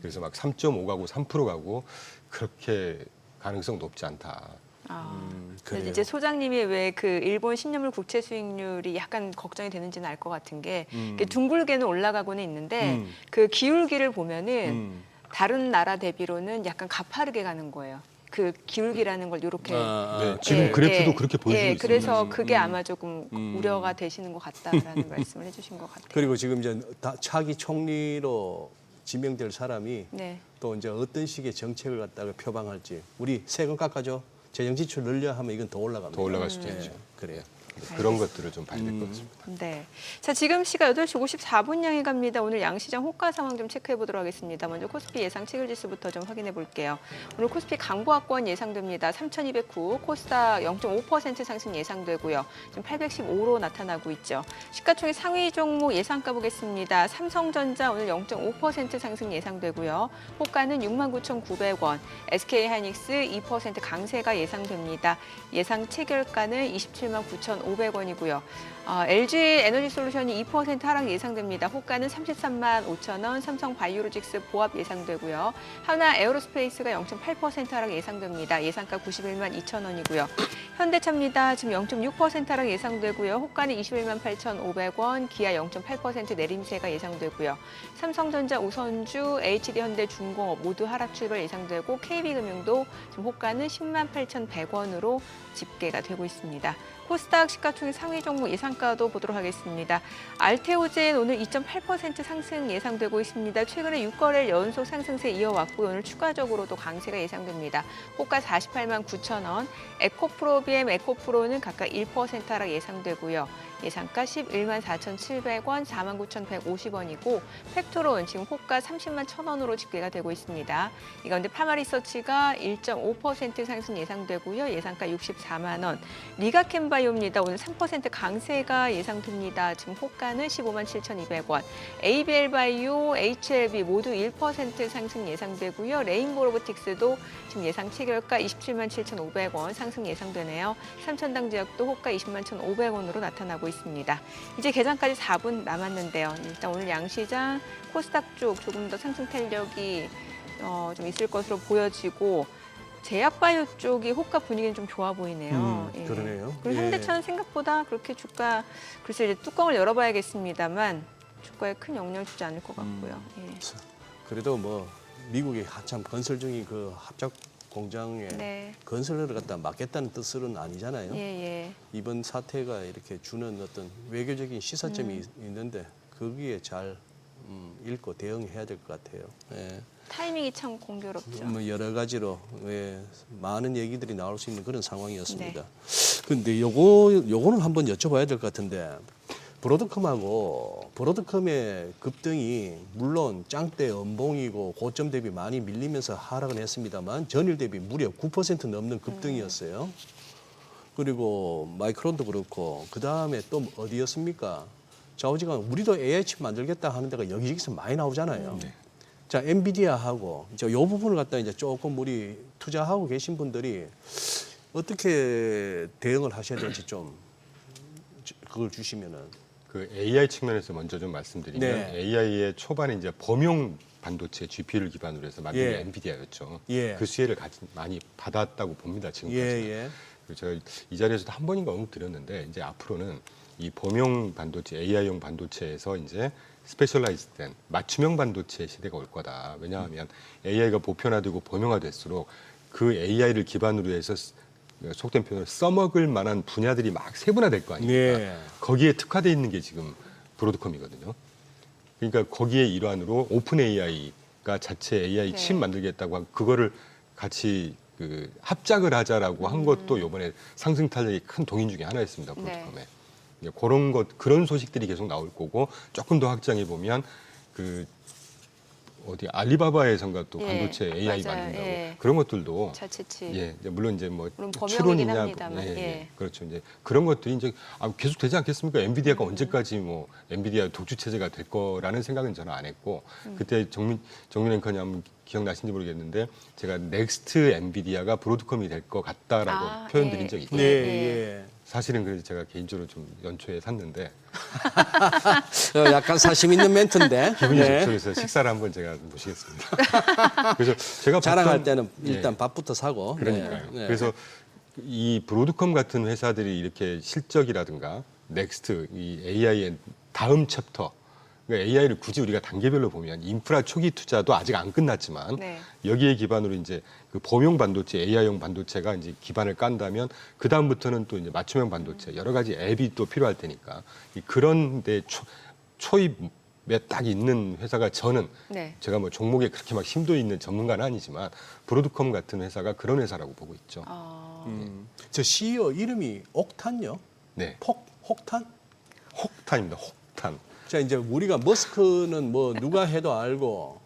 그래서 막 3.5 가고 3% 가고 그렇게 가능성 높지 않다. 그래서 그래요. 이제 소장님이 왜 그 일본 10년물 국채 수익률이 약간 걱정이 되는지는 알 것 같은 게 이게 둥글게는 올라가고는 있는데 그 기울기를 보면은 다른 나라 대비로는 약간 가파르게 가는 거예요. 그 기울기라는 걸 이렇게 네, 지금 그래프도 그렇게 보여주고 있습니다. 그래서 그게 아마 조금 우려가 되시는 것 같다라는 말씀을 해주신 것 같아요. 그리고 지금 이제 차기 총리로 지명될 사람이 네. 또 이제 어떤 식의 정책을 갖다가 표방할지 우리 세금 깎아줘 재정 지출 늘려 하면 이건 더 올라갑니다. 더 올라갈 수도 예, 있죠. 그래요. 그런 것들을 좀 봐야 될 것 같습니다. 네. 자, 지금 시각 8시 54분 향해 갑니다. 오늘 양시장 호가 상황 좀 체크해 보도록 하겠습니다. 먼저 코스피 예상 체결지수부터 좀 확인해 볼게요. 오늘 코스피 강보합권 예상됩니다. 3,209, 코스닥 0.5% 상승 예상되고요. 지금 815로 나타나고 있죠. 시가총액 상위 종목 예상가 보겠습니다. 삼성전자 오늘 0.5% 상승 예상되고요. 호가는 69,900원, SK하이닉스 2% 강세가 예상됩니다. 예상 체결가는 279,500원이고요. LG 에너지솔루션이 2% 하락 예상됩니다. 호가는 33만 5천 원, 삼성 바이오로직스 보합 예상되고요. 하나 에어로스페이스가 0.8% 하락 예상됩니다. 예상가 91만 2천 원이고요. 현대차입니다. 지금 0.6% 하락 예상되고요. 호가는 21만 8,500원, 기아 0.8% 내림세가 예상되고요. 삼성전자, 우선주, HD현대중공업 모두 하락 출발 예상되고 KB금융도 지금 호가는 10만 8,100원으로 집계가 되고 있습니다. 코스닥 시가총액 상위 종목 예상가도 보도록 하겠습니다. 알테오젠 오늘 2.8% 상승 예상되고 있습니다. 최근에 6거래일 연속 상승세 이어왔고 오늘 추가적으로도 강세가 예상됩니다. 호가 48만 9천 원, 에코프로비엠, 에코프로는 각각 1% 하락 예상되고요. 예상가 11만 4,700원, 4만 9,150원이고 팩토론 지금 호가 30만 1,000원으로 집계가 되고 있습니다. 이 가운데 파마리서치가 1.5% 상승 예상되고요. 예상가 64만 원. 리가캠바이오입니다. 오늘 3% 강세가 예상됩니다. 지금 호가는 15만 7,200원. ABL바이오, HLB 모두 1% 상승 예상되고요. 레인보로보틱스도 지금 예상 체결가 27만 7,500원 상승 예상되네요. 삼천당제약도 호가 20만 1,500원으로 나타나고 있습니다. 이제 개장까지 4분 남았는데요. 일단 오늘 양시장 코스닥 쪽 조금 더 상승 탄력이 좀 있을 것으로 보여지고 제약바이오 쪽이 호가 분위기는 좀 좋아 보이네요. 예. 그러네요. 그리고 예. 현대차는 생각보다 그렇게 주가 글쎄 이제 뚜껑을 열어봐야겠습니다만 주가에 큰 영향을 주지 않을 것 같고요. 예. 그래도 뭐 미국이 한참 건설 중인 그 합작 공장에 네. 건설을 갖다 막겠다는 뜻은 아니잖아요. 예, 예. 이번 사태가 이렇게 주는 어떤 외교적인 시사점이 있는데 거기에 잘 읽고 대응해야 될 것 같아요. 예. 타이밍이 참 공교롭죠. 뭐 여러 가지로 많은 얘기들이 나올 수 있는 그런 상황이었습니다. 네. 근데 요거는 한번 여쭤봐야 될 것 같은데 브로드컴의 급등이 물론 짱대 연봉이고 고점 대비 많이 밀리면서 하락은 했습니다만 전일 대비 무려 9% 넘는 급등이었어요. 그리고 마이크론도 그렇고 그 다음에 또 어디였습니까? 좌우지간 우리도 AI칩 만들겠다 하는 데가 여기저기서 많이 나오잖아요. 자, 엔비디아하고 이 부분을 갖다 이제 조금 우리 투자하고 계신 분들이 어떻게 대응을 하셔야 될지 좀 그걸 주시면은. 그 AI 측면에서 먼저 좀 말씀드리면 네. AI의 초반에 이제 범용 반도체 GPU를 기반으로 해서 만든 게 예. 엔비디아였죠. 예. 그 수혜를 많이 받았다고 봅니다. 지금까지. 예. 그리고 제가 이 자리에서도 한 번인가 언급드렸는데 이제 앞으로는 이 범용 반도체, AI용 반도체에서 이제 스페셜라이즈된 맞춤형 반도체 시대가 올 거다. 왜냐하면 AI가 보편화되고 범용화될수록 그 AI를 기반으로 해서 속된 표현으로 써먹을 만한 분야들이 막 세분화될 거 아닙니까? 네. 거기에 특화되어 있는 게 지금 브로드컴이거든요. 그러니까 거기에 일환으로 오픈 AI가 자체 AI 칩 만들겠다고 한 그거를 같이 그 합작을 하자라고 한 것도 이번에 상승 탄력이 큰 동인 중에 하나였습니다. 브로드컴에. 그런 소식들이 계속 나올 거고 조금 더 확장해 보면 그 어디 알리바바에선가 또 반도체 AI 맞아요. 만든다고 예. 그런 것들도 자체치. 예, 이제 물론 이제 뭐 물론 범용이긴 추론이냐, 합니다만, 예. 그렇죠. 이제 그런 것들이 이제 계속 되지 않겠습니까? 엔비디아가 언제까지 뭐 엔비디아 독주 체제가 될 거라는 생각은 저는 안 했고 그때 정민 앵커님 한번 기억나신지 모르겠는데 제가 넥스트 엔비디아가 브로드컴이 될 것 같다라고 표현 드린 적이 있거든요. 예. 사실은 그래서 제가 개인적으로 좀 연초에 샀는데 약간 사심 있는 멘트인데. 기분이 좋죠. 그래서 식사를 한번 제가 모시겠습니다. 그래서 제가 자랑할 봤던- 때는 예. 일단 밥부터 사고. 그러니까요. 네. 그래서 이 브로드컴 같은 회사들이 이렇게 실적이라든가 넥스트, 이 AI의 다음 챕터, 그러니까 AI를 굳이 우리가 단계별로 보면 인프라 초기 투자도 아직 안 끝났지만 네. 여기에 여기에 기반으로 이제 그 범용 반도체, AI용 반도체가 이제 기반을 깐다면 그 다음부터는 또 이제 맞춤형 반도체 여러 가지 앱이 또 필요할 테니까 그런데 초입에 딱 있는 회사가 저는 네. 제가 뭐 종목에 그렇게 막 심도 있는 전문가는 아니지만 브로드컴 같은 회사가 그런 회사라고 보고 있죠. 저 CEO 이름이 옥탄요? 네, 혹탄? 혹탄입니다. 혹탄. 자, 이제 우리가 머스크는 뭐 누가 해도 알고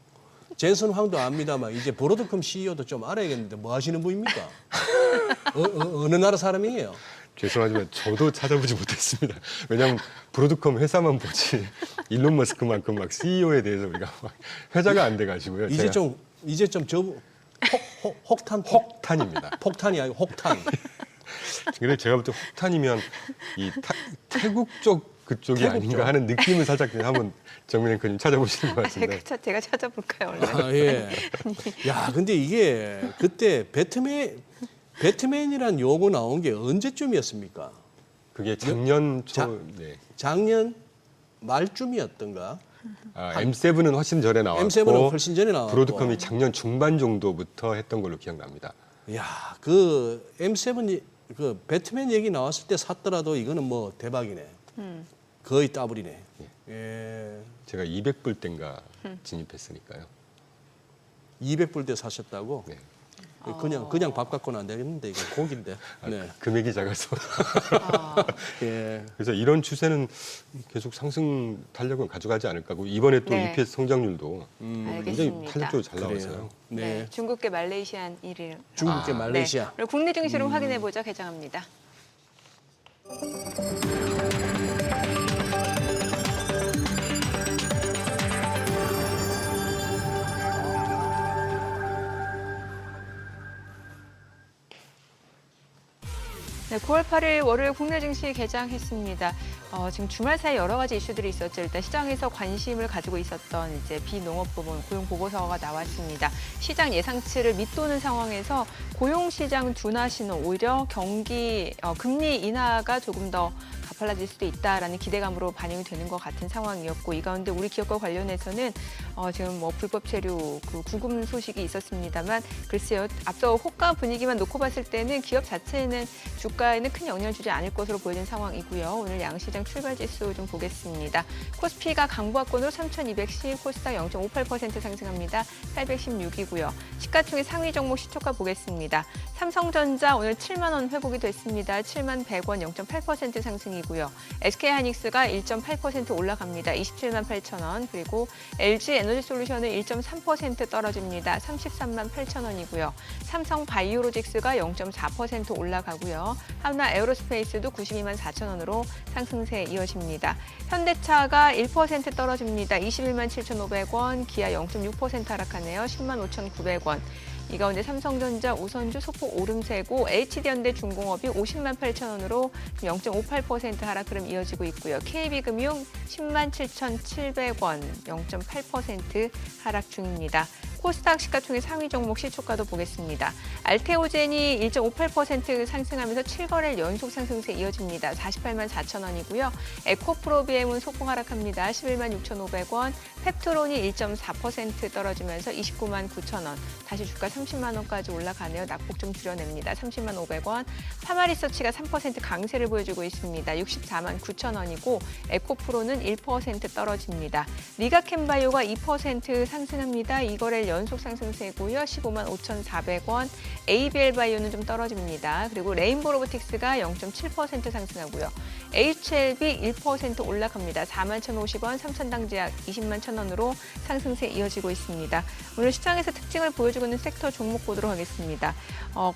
젠슨 황도 압니다만 이제 브로드컴 CEO도 좀 알아야겠는데 뭐 하시는 분입니까? 어느 나라 사람이에요? 죄송하지만 저도 찾아보지 못했습니다. 왜냐하면 브로드컴 회사만 보지 일론 머스크만큼 막 CEO에 대해서 우리가 막 회자가 안 돼가지고요. 이제 좀 저 혹탄 혹탄입니다. 폭탄이 아니고 혹탄. 그래 제가 볼 때 혹탄이면 이 태국 쪽 그쪽이 태국 아닌가 쪽. 하는 느낌을 살짝 한번 정민 앵커님 찾아보시는 것 같은데. 제가 찾아볼까요, 얼른? 아, 예. 야, 근데 이게 그때 배트맨이란 용어 나온 게 언제쯤이었습니까? 그게 작년 자- 초. 네. 작년 말쯤이었던가? M7은 훨씬 전에 나왔고 M7은 훨씬 전에 나왔고. 브로드컴이 작년 중반 정도부터 했던 걸로 기억납니다. 야, 그 M7이 그 배트맨 얘기 나왔을 때 샀더라도 이거는 뭐 대박이네. 거의 더블이네. 예. 제가 200불 땐가 진입했으니까요. 200불 때 사셨다고? 네. 그냥 밥 갖고는 안 되겠는데 이거 고기인데. 네. 금액이 작아서. 예. 그래서 이런 추세는 계속 상승 탄력은 가져가지 않을까 하고 이번에 또 네. EPS 성장률도 굉장히 알겠습니다. 탄력적으로 잘 그래요. 나와서요. 네. 중국계 말레이시안 1위. 중국계 말레이시아. 오늘 국내 증시로 확인해 보자 개장합니다. 네, 9월 8일 월요일 국내 증시 개장했습니다. 지금 주말 사이 여러 가지 이슈들이 있었죠. 일단 시장에서 관심을 가지고 있었던 이제 비농업 부문 고용 보고서가 나왔습니다. 시장 예상치를 밑도는 상황에서 고용 시장 둔화 신호, 오히려 경기 금리 인하가 조금 더 가팔라질 수도 있다라는 기대감으로 반영이 되는 것 같은 상황이었고, 이 가운데 우리 기업과 관련해서는 지금 뭐 불법 체류 그 구금 소식이 있었습니다만, 글쎄요, 앞서 호가 분위기만 놓고 봤을 때는 기업 자체는 주가에는 큰 영향을 주지 않을 것으로 보이는 상황이고요. 오늘 양시장 출발 지수 좀 보겠습니다. 코스피가 강보합권으로 3,210, 코스닥 0.58% 상승합니다. 816이고요. 시가총액 상위 종목 시초가 보겠습니다. 삼성전자 오늘 7만 원 회복이 됐습니다. 7만 100원 0.8% 상승이고요. SK하이닉스가 1.8% 올라갑니다. 27만 8천 원. 그리고 LG에너지솔루션은 1.3% 떨어집니다. 33만 8천 원이고요. 삼성바이오로직스가 0.4% 올라가고요. 하나에어로스페이스도 92만 4천 원으로 상승세 이어집니다. 현대차가 1% 떨어집니다. 21만 7,500원. 기아 0.6% 하락하네요. 10만 5,900원. 이 가운데 삼성전자, 우선주 소폭 오름세고 HD현대 중공업이 50만 8천 원으로 0.58% 하락 흐름 이어지고 있고요. KB금융 10만 7,700원 0.8% 하락 중입니다. 코스닥 시가총액 상위 종목 시초가도 보겠습니다. 알테오젠이 1.58% 상승하면서 7거래일 연속 상승세 이어집니다. 48만 4천 원이고요. 에코프로비엠은 소폭 하락합니다. 11만 6,500원. 펩트론이 1.4% 떨어지면서 29만 9천 원. 다시 주가 30만 원까지 올라가네요. 낙폭 좀 줄여냅니다. 30만 500원. 파마리서치가 3% 강세를 보여주고 있습니다. 64만 9천 원이고 에코프로는 1% 떨어집니다. 리가캠바이오가 2% 상승합니다. 2거래일 연속 상승세고요. 15만 5,400원. ABL바이오는 좀 떨어집니다. 그리고 레인보로보틱스가 0.7% 상승하고요. HLB 1% 올라갑니다. 4만 1,050원. 삼천당제약 20만 1,000원으로 상승세 이어지고 있습니다. 오늘 시장에서 특징을 보여주고 있는 섹터 종목 보도록 하겠습니다.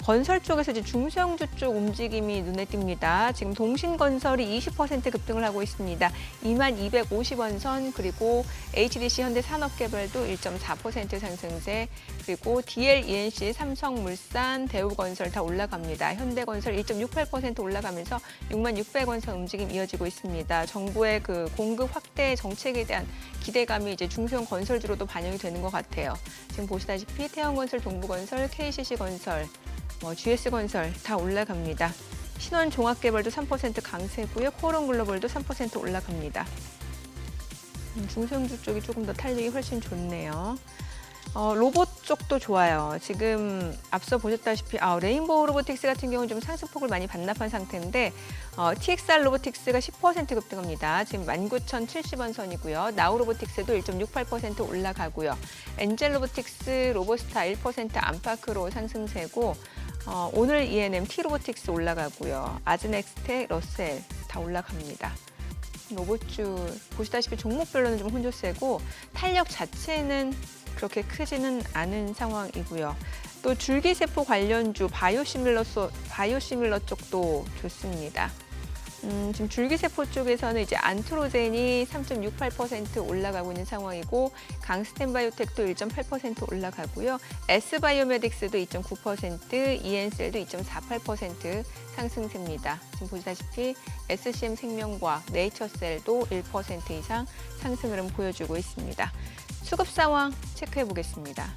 건설 쪽에서 이제 중소형주 쪽 움직임이 눈에 띕니다. 지금 동신건설이 20% 급등을 하고 있습니다. 2만 250원 선. 그리고 HDC 현대산업개발도 1.4% 상승세. 그리고 DLENC, 삼성물산, 대우건설 다 올라갑니다. 현대건설 1.68% 올라가면서 6만 600원 선 움직임 이어지고 있습니다. 정부의 그 공급 확대 정책에 대한 기대감이 이제 중소형 건설주로도 반영이 되는 것 같아요. 지금 보시다시피 태영건설, 동부건설, KCC건설, GS건설 다 올라갑니다. 신원종합개발도 3% 강세고요. 코오롱글로벌도 3% 올라갑니다. 중소형주 쪽이 조금 더 탄력이 훨씬 좋네요. 로봇 쪽도 좋아요. 지금 앞서 보셨다시피 레인보우 로보틱스 같은 경우는 좀 상승폭을 많이 반납한 상태인데 TXR 로보틱스가 10% 급등합니다. 지금 19,070원 선이고요. 나우 로보틱스도 1.68% 올라가고요. 엔젤 로보틱스, 로보스타 1% 안팎으로 상승세고 오늘 ENM, T 로보틱스 올라가고요. 아즈넥스텍, 러셀 다 올라갑니다. 로봇주 보시다시피 종목별로는 좀 혼조세고 탄력 자체는 그렇게 크지는 않은 상황이고요. 또 줄기세포 관련주 바이오시밀러 쪽도 좋습니다. 지금 줄기세포 쪽에서는 이제 안트로젠이 3.68% 올라가고 있는 상황이고 강스텐바이오텍도 1.8% 올라가고요. S바이오메딕스도 2.9%, 이엔셀도 2.48% 상승세입니다. 지금 보시다시피 SCM생명과학, 네이처셀도 1% 이상 상승 흐름 보여주고 있습니다. 수급 상황 체크해 보겠습니다.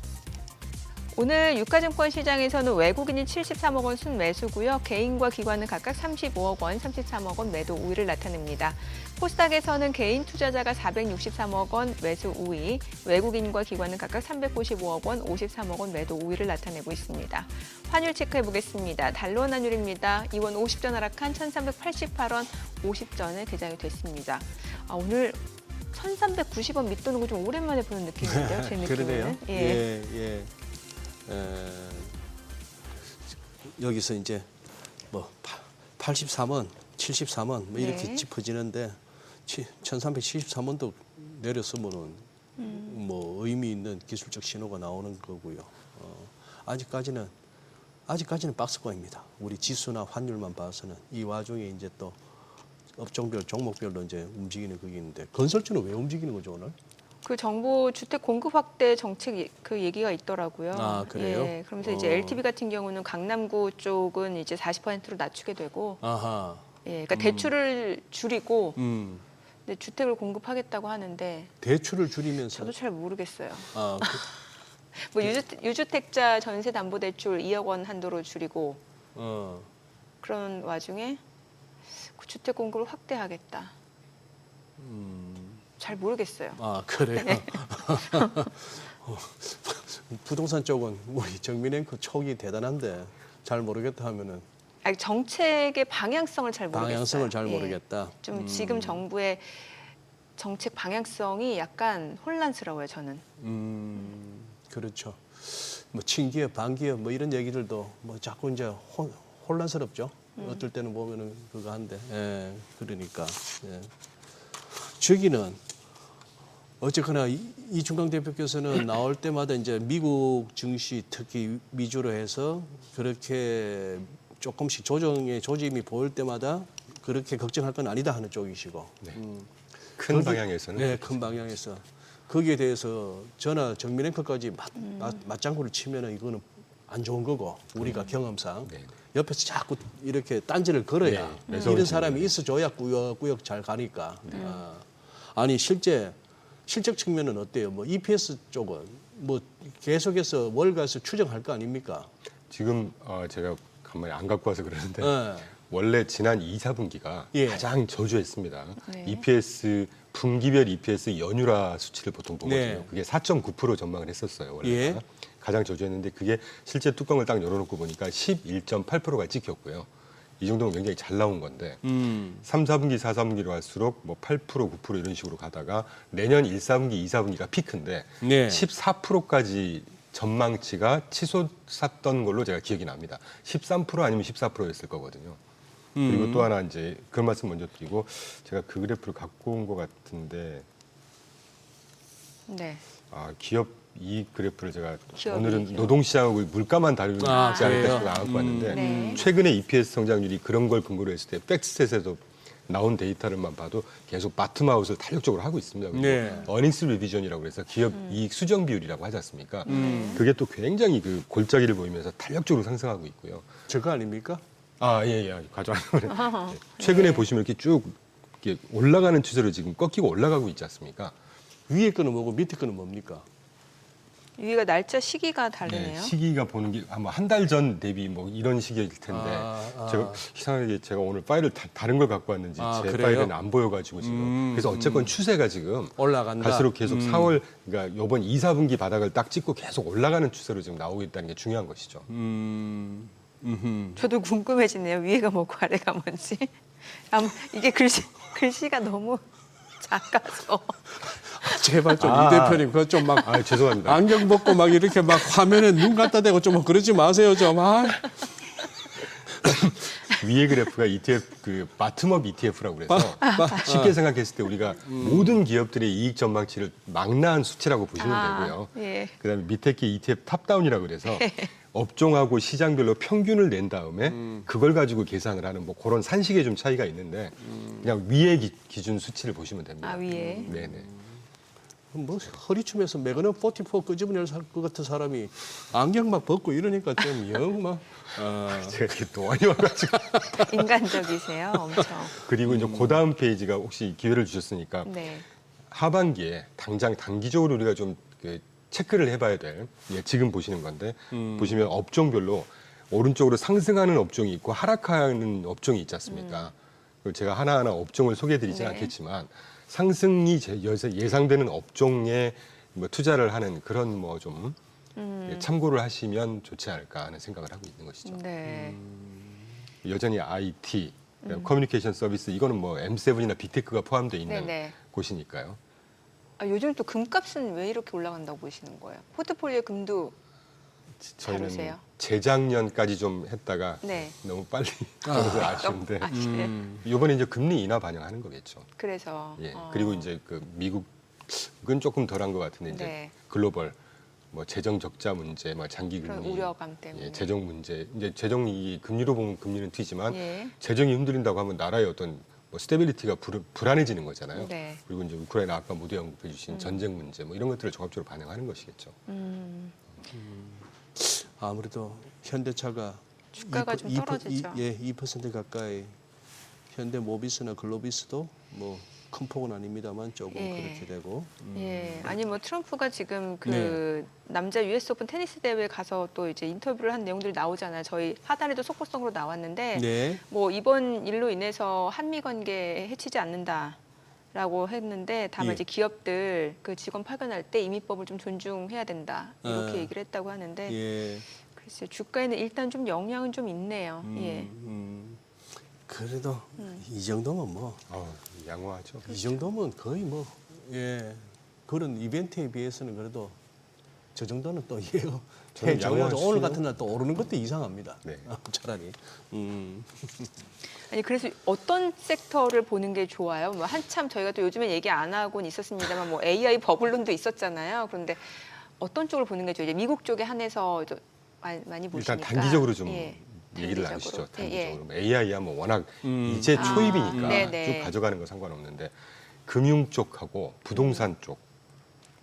오늘 유가증권 시장에서는 외국인이 73억 원 순매수고요. 개인과 기관은 각각 35억 원, 33억 원 매도 우위를 나타냅니다. 코스닥에서는 개인 투자자가 463억 원 매수 우위, 외국인과 기관은 각각 395억 원, 53억 원 매도 우위를 나타내고 있습니다. 환율 체크해 보겠습니다. 달러 환율입니다. 이원 50전 하락한 1388원 50전에 개장이 됐습니다. 오늘 1390원 밑도는 거 좀 오랜만에 보는 느낌인데요. 제 느낌에는. 그러네요. 예. 예. 여기서 이제 뭐 83원, 73원 뭐 이렇게 네. 짚어지는데 1373원도 내렸으면은 뭐 의미 있는 기술적 신호가 나오는 거고요. 아직까지는 박스권입니다. 우리 지수나 환율만 봐서는 이 와중에 이제 또 업종별, 종목별로 이제 움직이는 그게 있는데 건설주는 왜 움직이는 거죠 오늘? 그 정부 주택 공급 확대 정책 그 얘기가 있더라고요. 아, 그래요? 예, 그러면서 이제 LTV 같은 경우는 강남구 쪽은 이제 40%로 낮추게 되고, 아하. 예, 그러니까 대출을 줄이고, 음. 근데 주택을 공급하겠다고 하는데 대출을 줄이면서 저도 잘 모르겠어요. 그, 뭐 유주택자 전세담보대출 2억 원 한도로 줄이고 그런 와중에 그 주택 공급을 확대하겠다. 잘 모르겠어요. 그래요? 부동산 쪽은 우리 정민앵커 촉이 대단한데 잘 모르겠다 하면은 아니, 정책의 방향성을 잘 모르겠어요. 방향성을 잘 예. 모르겠다. 좀 지금 정부의 정책 방향성이 약간 혼란스러워요, 저는. 그렇죠. 뭐 친기업, 반기업 뭐 이런 얘기들도 뭐 자꾸 이제 혼란스럽죠. 어떨 때는 보면은 그거 한데, 그러니까. 예. 저기는 어쨌거나 이중강 대표께서는 나올 때마다 이제 미국 증시 특히 위주로 해서 그렇게 조금씩 조정의 조짐이 보일 때마다 그렇게 걱정할 건 아니다 하는 쪽이시고. 네. 큰 거기- 방향에서는 네, 큰 방향에서 거기에 대해서 저나 정민앵커까지 맞장구를 치면은 이거는 안 좋은 거고 우리가 경험상 네. 옆에서 자꾸 이렇게 딴지를 걸어야 네, 이런 매서운 사람이 친구들. 있어줘야 꾸역꾸역 잘 가니까. 아니 실적 측면은 어때요? 뭐 EPS 쪽은 뭐 계속해서 월가에서 추정할 거 아닙니까? 지금 제가 간만에 안 갖고 와서 그러는데 네. 원래 지난 2, 4분기가 예. 가장 저조했습니다. 네. EPS 분기별 EPS 연율화 수치를 보통 보거든요. 네. 그게 4.9% 전망을 했었어요. 원래 예. 가장 저조했는데 그게 실제 뚜껑을 딱 열어놓고 보니까 11.8%가 찍혔고요. 이 정도면 굉장히 잘 나온 건데 3, 4분기, 4, 4분기로 갈수록 뭐 8%, 9% 이런 식으로 가다가 내년 1, 4분기, 2, 4분기가 피크인데 네. 14%까지 전망치가 치솟았던 걸로 제가 기억이 납니다. 13% 아니면 14%였을 거거든요. 그리고 또 하나 이제 그 말씀 먼저 드리고 제가 그 그래프를 갖고 온 것 같은데 네. 기업 이익 그래프를 제가 기업 오늘은 이익이요. 노동시장하고 물가만 다루지 않을까 그래요? 싶어서 안 갖고 왔는데 네. 최근에 EPS 성장률이 그런 걸 근거로 했을 때 팩스셋에서 나온 데이터를만 봐도 계속 바텀아웃을 탄력적으로 하고 있습니다. 그리고 네. 어닝스 리비전이라고 해서 기업 이익 수정 비율이라고 하지 않습니까? 그게 또 굉장히 그 골짜기를 보이면서 탄력적으로 상승하고 있고요. 저거 아닙니까? 예. 가져왔는데 최근에 보시면 이렇게 쭉 이렇게 올라가는 추세로 지금 꺾이고 올라가고 있지 않습니까? 위에 거는 뭐고 밑에 거는 뭡니까? 위가 날짜 시기가 다르네요. 시기가 보는 게 아마 한 달 전 대비 뭐 이런 시기일 텐데 제가 이상하게 제가 오늘 파일을 다른 걸 갖고 왔는지 제 그래요? 파일에는 안 보여가지고 지금 그래서 어쨌건 추세가 지금 올라간다. 갈수록 계속 4월 그러니까 이번 2, 4분기 바닥을 딱 찍고 계속 올라가는 추세로 지금 나오고 있다는 게 중요한 것이죠. 저도 궁금해지네요. 위에가 뭐고 아래가 뭔지. 이게 글씨가 너무 작아서. 제발 좀 이 대표님 그거 좀 막 죄송합니다. 안경 벗고 막 이렇게 막 화면에 눈 갖다 대고 좀 그러지 마세요 좀. 위에 그래프가 ETF 그 바텀업 ETF라고 그래서 쉽게 생각했을 때 우리가 모든 기업들의 이익 전망치를 망라한 수치라고 보시면 되고요. 예. 그다음에 밑에 게 ETF 탑다운이라고 그래서 업종하고 시장별로 평균을 낸 다음에 그걸 가지고 계산을 하는 뭐 그런 산식의 좀 차이가 있는데 그냥 위의 기준 수치를 보시면 됩니다. 아, 위에. 네네. 뭐 허리춤에서 매그넘 44 끄집어낼 것 같은 사람이 안경 막 벗고 이러니까 좀 영 막. 제가 이렇게 노안이 와가지고. 인간적이세요, 엄청. 그리고 이제 그 다음 페이지가 혹시 기회를 주셨으니까 네. 하반기에 당장 단기적으로 우리가 좀 체크를 해봐야 될 지금 보시는 건데 보시면 업종별로 오른쪽으로 상승하는 업종이 있고 하락하는 업종이 있지 않습니까? 그리고 제가 하나하나 업종을 소개해드리지는 네. 않겠지만 상승이 예상되는 업종에 뭐 투자를 하는 그런 뭐 좀 참고를 하시면 좋지 않을까 하는 생각을 하고 있는 것이죠. 네. 여전히 IT, 커뮤니케이션 서비스 이거는 뭐 M7이나 빅테크가 포함되어 있는 네네. 곳이니까요. 아, 요즘 또 금값은 왜 이렇게 올라간다고 보시는 거예요? 포트폴리오 금도 저희는 다루세요? 재작년까지 좀 했다가 네. 너무 빨리 떨어져 아쉬운데 네. 이번에 이제 금리 인하 반영하는 거겠죠. 그래서. 예. 그리고 이제 그 미국은 조금 덜한 것 같은데 이제 네. 글로벌 뭐 재정 적자 문제, 뭐 장기 그런 금리, 우려감 때문에. 예, 재정 문제, 이제 재정이 금리로 보면 금리는 튀지만 예. 재정이 흔들린다고 하면 나라의 어떤 뭐 스테빌리티가 불안해지는 거잖아요. 네. 그리고 이제 우크라이나 아까 모두 언급해 주신 전쟁 문제 뭐 이런 것들을 종합적으로 반영하는 것이겠죠. 아무래도 현대차가 주가가 좀 떨어지죠. 2% 가까이 현대 모비스나 글로비스도 뭐 큰 폭은 아닙니다만 조금 예. 그렇게 되고. 예, 아니 뭐 트럼프가 지금 그 네. 남자 US 오픈 테니스 대회 가서 또 이제 인터뷰를 한 내용들이 나오잖아요. 저희 하단에도 속보성으로 나왔는데 네. 뭐 이번 일로 인해서 한미 관계 해치지 않는다라고 했는데 다만 예. 이제 기업들 그 직원 파견할 때 임의법을 좀 존중해야 된다 이렇게 아. 얘기를 했다고 하는데 예. 글쎄 주가에는 일단 좀 영향은 좀 있네요. 예. 그래도 이 정도면 뭐 양호하죠. 이 정도면 거의 뭐 예. 그런 이벤트에 비해서는 그래도 저 정도는 또 이해요. 저는 양호할 오늘 수는- 같은 날 또 오르는 것도 이상합니다. 네. 차라리. 아니 그래서 어떤 섹터를 보는 게 좋아요? 뭐 한참 저희가 또 요즘에 얘기 안 하고는 있었습니다만 뭐 AI 버블론도 있었잖아요. 그런데 어떤 쪽을 보는 게 좋아요? 이제 미국 쪽에 한해서 좀 많이 보시니까 일단 단기적으로 좀 예. 얘기를 단기적으로. 나누시죠. 예, 단기적으로. AI야 뭐 워낙 이제 초입이니까 네네. 쭉 가져가는 건 상관없는데 금융 쪽하고 부동산 쪽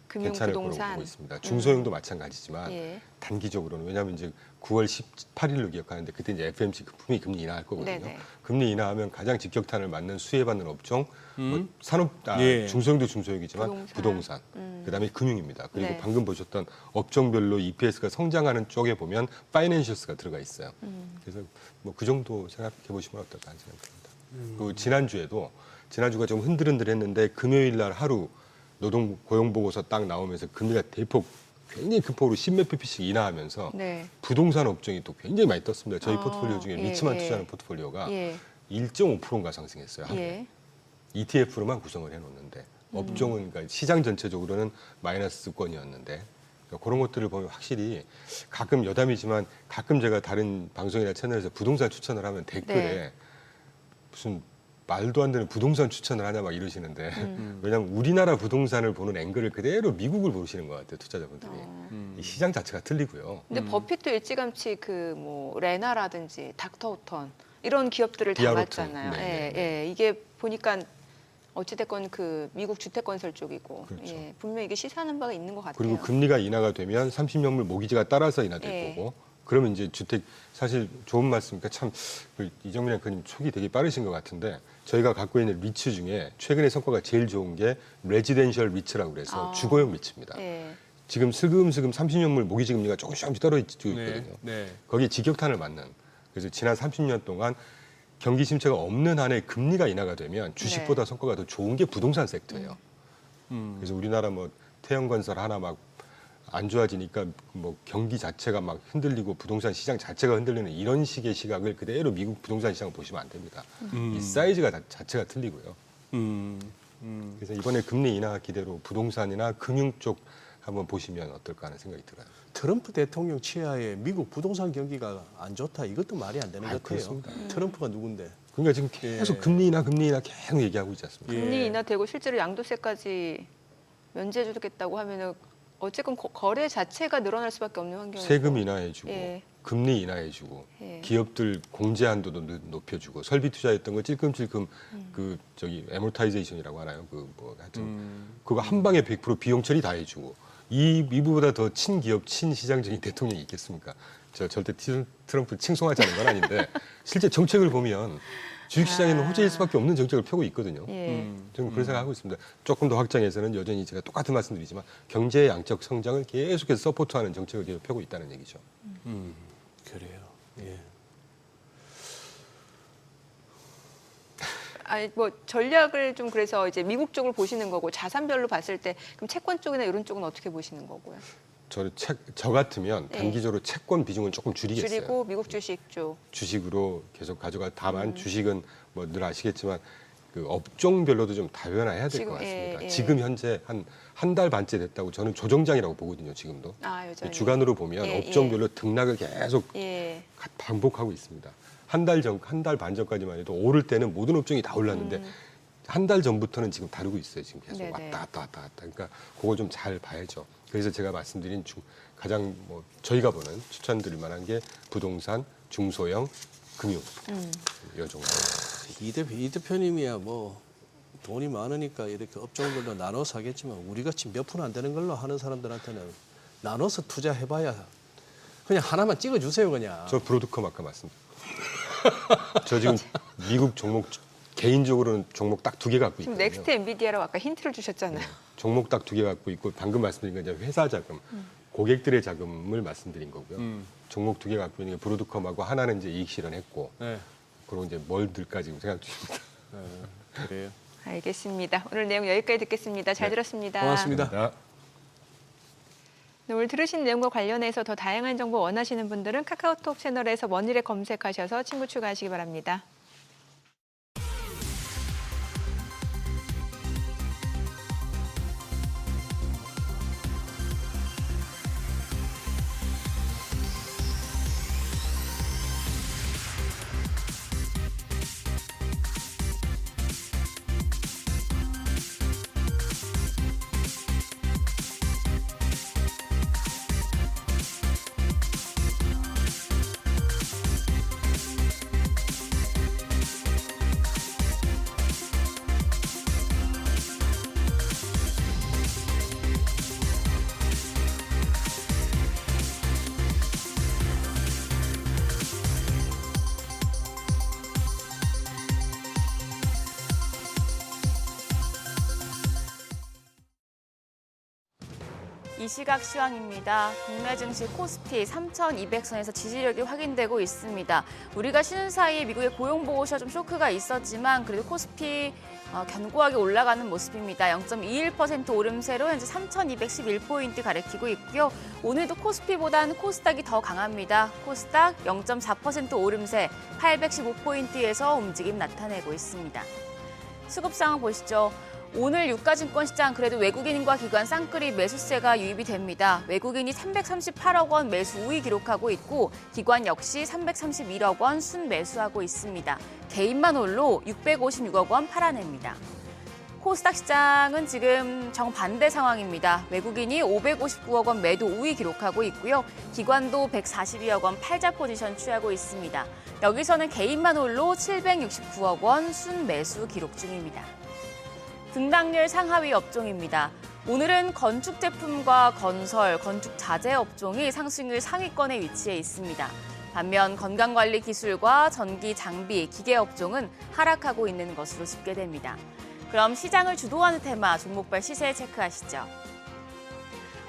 금융 괜찮을 거라고 부동산. 보고 있습니다. 중소형도 마찬가지지만 예. 단기적으로는 왜냐하면 이제 9월 18일로 기억하는데 그때 이제 FMC 분명히 금리 인하할 거거든요. 네네. 금리 인하하면 가장 직격탄을 맞는 수혜받는 업종 뭐 예. 중소형도 중소형이지만 부동산. 그다음에 금융입니다. 그리고 네. 방금 보셨던 업종별로 EPS가 성장하는 쪽에 보면 파이낸셜스가 들어가 있어요. 그래서 뭐 그 정도 생각해 보시면 어떨까 하는 생각입니다. 그 지난주가 좀 흔들흔들했는데 금요일 날 하루 노동 고용 보고서 딱 나오면서 금리가 대폭 굉장히 큰 폭으로 10몇 pp씩 인하하면서 네. 부동산 업종이 또 굉장히 많이 떴습니다. 저희 아, 포트폴리오 중에 예, 리츠만 예. 투자하는 포트폴리오가 예. 1.5%인가 상승했어요. 하루에. 예. ETF로만 구성을 해놓는데 업종은 그러니까 시장 전체적으로는 마이너스권이었는데 그러니까 그런 것들을 보면 확실히 가끔 여담이지만 가끔 제가 다른 방송이나 채널에서 부동산 추천을 하면 댓글에 네. 무슨 말도 안 되는 부동산 추천을 하냐 막 이러시는데 왜냐하면 우리나라 부동산을 보는 앵글을 그대로 미국을 보시는 것 같아요 투자자분들이 이 시장 자체가 틀리고요. 근데 버핏도 일찌감치 그 뭐 레나라든지 닥터우턴 이런 기업들을 디아로톤. 담았잖아요. 네, 예, 예. 이게 보니까 어찌됐건 그 미국 주택건설 쪽이고 그렇죠. 예, 분명히 이게 시사하는 바가 있는 것 같아요. 그리고 금리가 인하가 되면 30년물 모기지가 따라서 인하될 예. 거고 그러면 이제 주택 사실 좋은 말씀이니까 참 이정민 앵커님 촉이 되게 빠르신 것 같은데 저희가 갖고 있는 리츠 중에 최근에 성과가 제일 좋은 게 레지덴셜 리츠라고 그래서 아. 주거용 리츠입니다. 예. 지금 슬금슬금 30년물 모기지 금리가 조금씩 떨어지고 있거든요. 네. 거기에 직격탄을 맞는 그래서 지난 30년 동안 경기 침체가 없는 한에 금리가 인하가 되면 주식보다 성과가 더 좋은 게 부동산 섹터예요. 그래서 우리나라 뭐 태형건설 하나 막 안 좋아지니까 뭐 경기 자체가 막 흔들리고 부동산 시장 자체가 흔들리는 이런 식의 시각을 그대로 미국 부동산 시장을 보시면 안 됩니다. 이 사이즈가 자체가 틀리고요. 그래서 이번에 금리 인하 기대로 부동산이나 금융 쪽 한번 보시면 어떨까 하는 생각이 들어요. 트럼프 대통령 치하에 미국 부동산 경기가 안 좋다 이것도 말이 안 되는 것 같아요. 그렇습니다. 트럼프가 누군데? 그러니까 지금 계속 예. 금리 인하 계속 얘기하고 있지 않습니까? 예. 금리 인하되고 실제로 양도세까지 면제해주겠다고 하면은 어쨌건 거래 자체가 늘어날 수밖에 없는 환경이고. 세금 인하해주고 예. 금리 인하해주고 예. 기업들 공제 한도도 높여주고 설비 투자했던 거 찔끔찔끔 그 저기 애모타이제이션이라고 하나요? 그 뭐 하여튼 그거 한 방에 100% 비용 처리 다 해주고 이보다 더 친기업 친시장적인 대통령이 있겠습니까? 저 절대 트럼프를 칭송하자는 건 아닌데 실제 정책을 보면 주식시장에는 호재일 수밖에 없는 정책을 펴고 있거든요. 예. 저는 그런 생각하고 있습니다. 조금 더 확장해서는 여전히 제가 똑같은 말씀드리지만 경제의 양적 성장을 계속해서 서포트하는 정책을 계속 펴고 있다는 얘기죠. 그래요. 예. 아니 뭐 전략을 좀 그래서 이제 미국 쪽을 보시는 거고 자산별로 봤을 때 그럼 채권 쪽이나 이런 쪽은 어떻게 보시는 거고요? 저 같으면 네. 단기적으로 채권 비중은 조금 줄이겠어요. 줄이고 미국 주식 쪽. 주식으로 계속 가져가. 다만 주식은 뭐 늘 아시겠지만 그 업종별로도 좀 다변화해야 될 지금, 것 같습니다. 예, 예. 지금 현재 한 달 반째 됐다고 저는 조정장이라고 보거든요. 지금도. 아 여전히. 주간으로 보면 예, 업종별로 등락을 계속 예. 반복하고 있습니다. 한 달 반 전까지만 해도 오를 때는 모든 업종이 다 올랐는데 한 달 전부터는 지금 다르고 있어요. 지금 계속 네네. 왔다 갔다. 그러니까 그걸 좀 잘 봐야죠. 그래서 제가 말씀드린 가장 뭐 저희가 보는 추천드릴 만한 게 부동산, 중소형, 금융 이 정도. 이 대표님이야 뭐 돈이 많으니까 이렇게 업종별로 나눠서 하겠지만 우리 같이 몇 푼 안 되는 걸로 하는 사람들한테는 나눠서 투자해봐야 그냥 하나만 찍어주세요 그냥. 저 브로드컴 아까 말씀드렸죠. 저 지금 미국 종목 개인적으로는 종목 딱 2개 갖고 지금 있거든요. 넥스트 엔비디아라고 아까 힌트를 주셨잖아요. 종목 딱 2개 갖고 있고 방금 말씀드린 건 이제 회사 자금, 고객들의 자금을 말씀드린 거고요. 종목 2개 갖고 있는 게 브로드컴하고 하나는 이제 이익 실현했고 네. 그리고 이제 뭘 들까 지금 생각 중입니다. 그래요. 알겠습니다. 오늘 내용 여기까지 듣겠습니다. 잘 네. 들었습니다. 고맙습니다. 네, 오늘 들으신 내용과 관련해서 더 다양한 정보 원하시는 분들은 카카오톡 채널에서 원일에 검색하셔서 친구 추가하시기 바랍니다. 이 시각 시황입니다. 국내 증시 코스피 3,200선에서 지지력이 확인되고 있습니다. 우리가 쉬는 사이에 미국의 고용보고서가 좀 쇼크가 있었지만 그래도 코스피 견고하게 올라가는 모습입니다. 0.21% 오름세로 현재 3,211포인트 가리키고 있고요. 오늘도 코스피보다는 코스닥이 더 강합니다. 코스닥 0.4% 오름세 815포인트에서 움직임 나타내고 있습니다. 수급 상황 보시죠. 오늘 유가증권 시장 그래도 외국인과 기관 쌍끌이 매수세가 유입이 됩니다. 외국인이 338억 원 매수 우위 기록하고 있고 기관 역시 331억 원 순매수하고 있습니다. 개인만 홀로 656억 원 팔아냅니다. 코스닥 시장은 지금 정반대 상황입니다. 외국인이 559억 원 매도 우위 기록하고 있고요. 기관도 142억 원 팔자 포지션 취하고 있습니다. 여기서는 개인만 홀로 769억 원 순매수 기록 중입니다. 등락률 상하위 업종입니다. 오늘은 건축 제품과 건설, 건축 자재 업종이 상승률 상위권에 위치해 있습니다. 반면 건강관리 기술과 전기, 장비, 기계 업종은 하락하고 있는 것으로 집계됩니다. 그럼 시장을 주도하는 테마 종목별 시세 체크하시죠.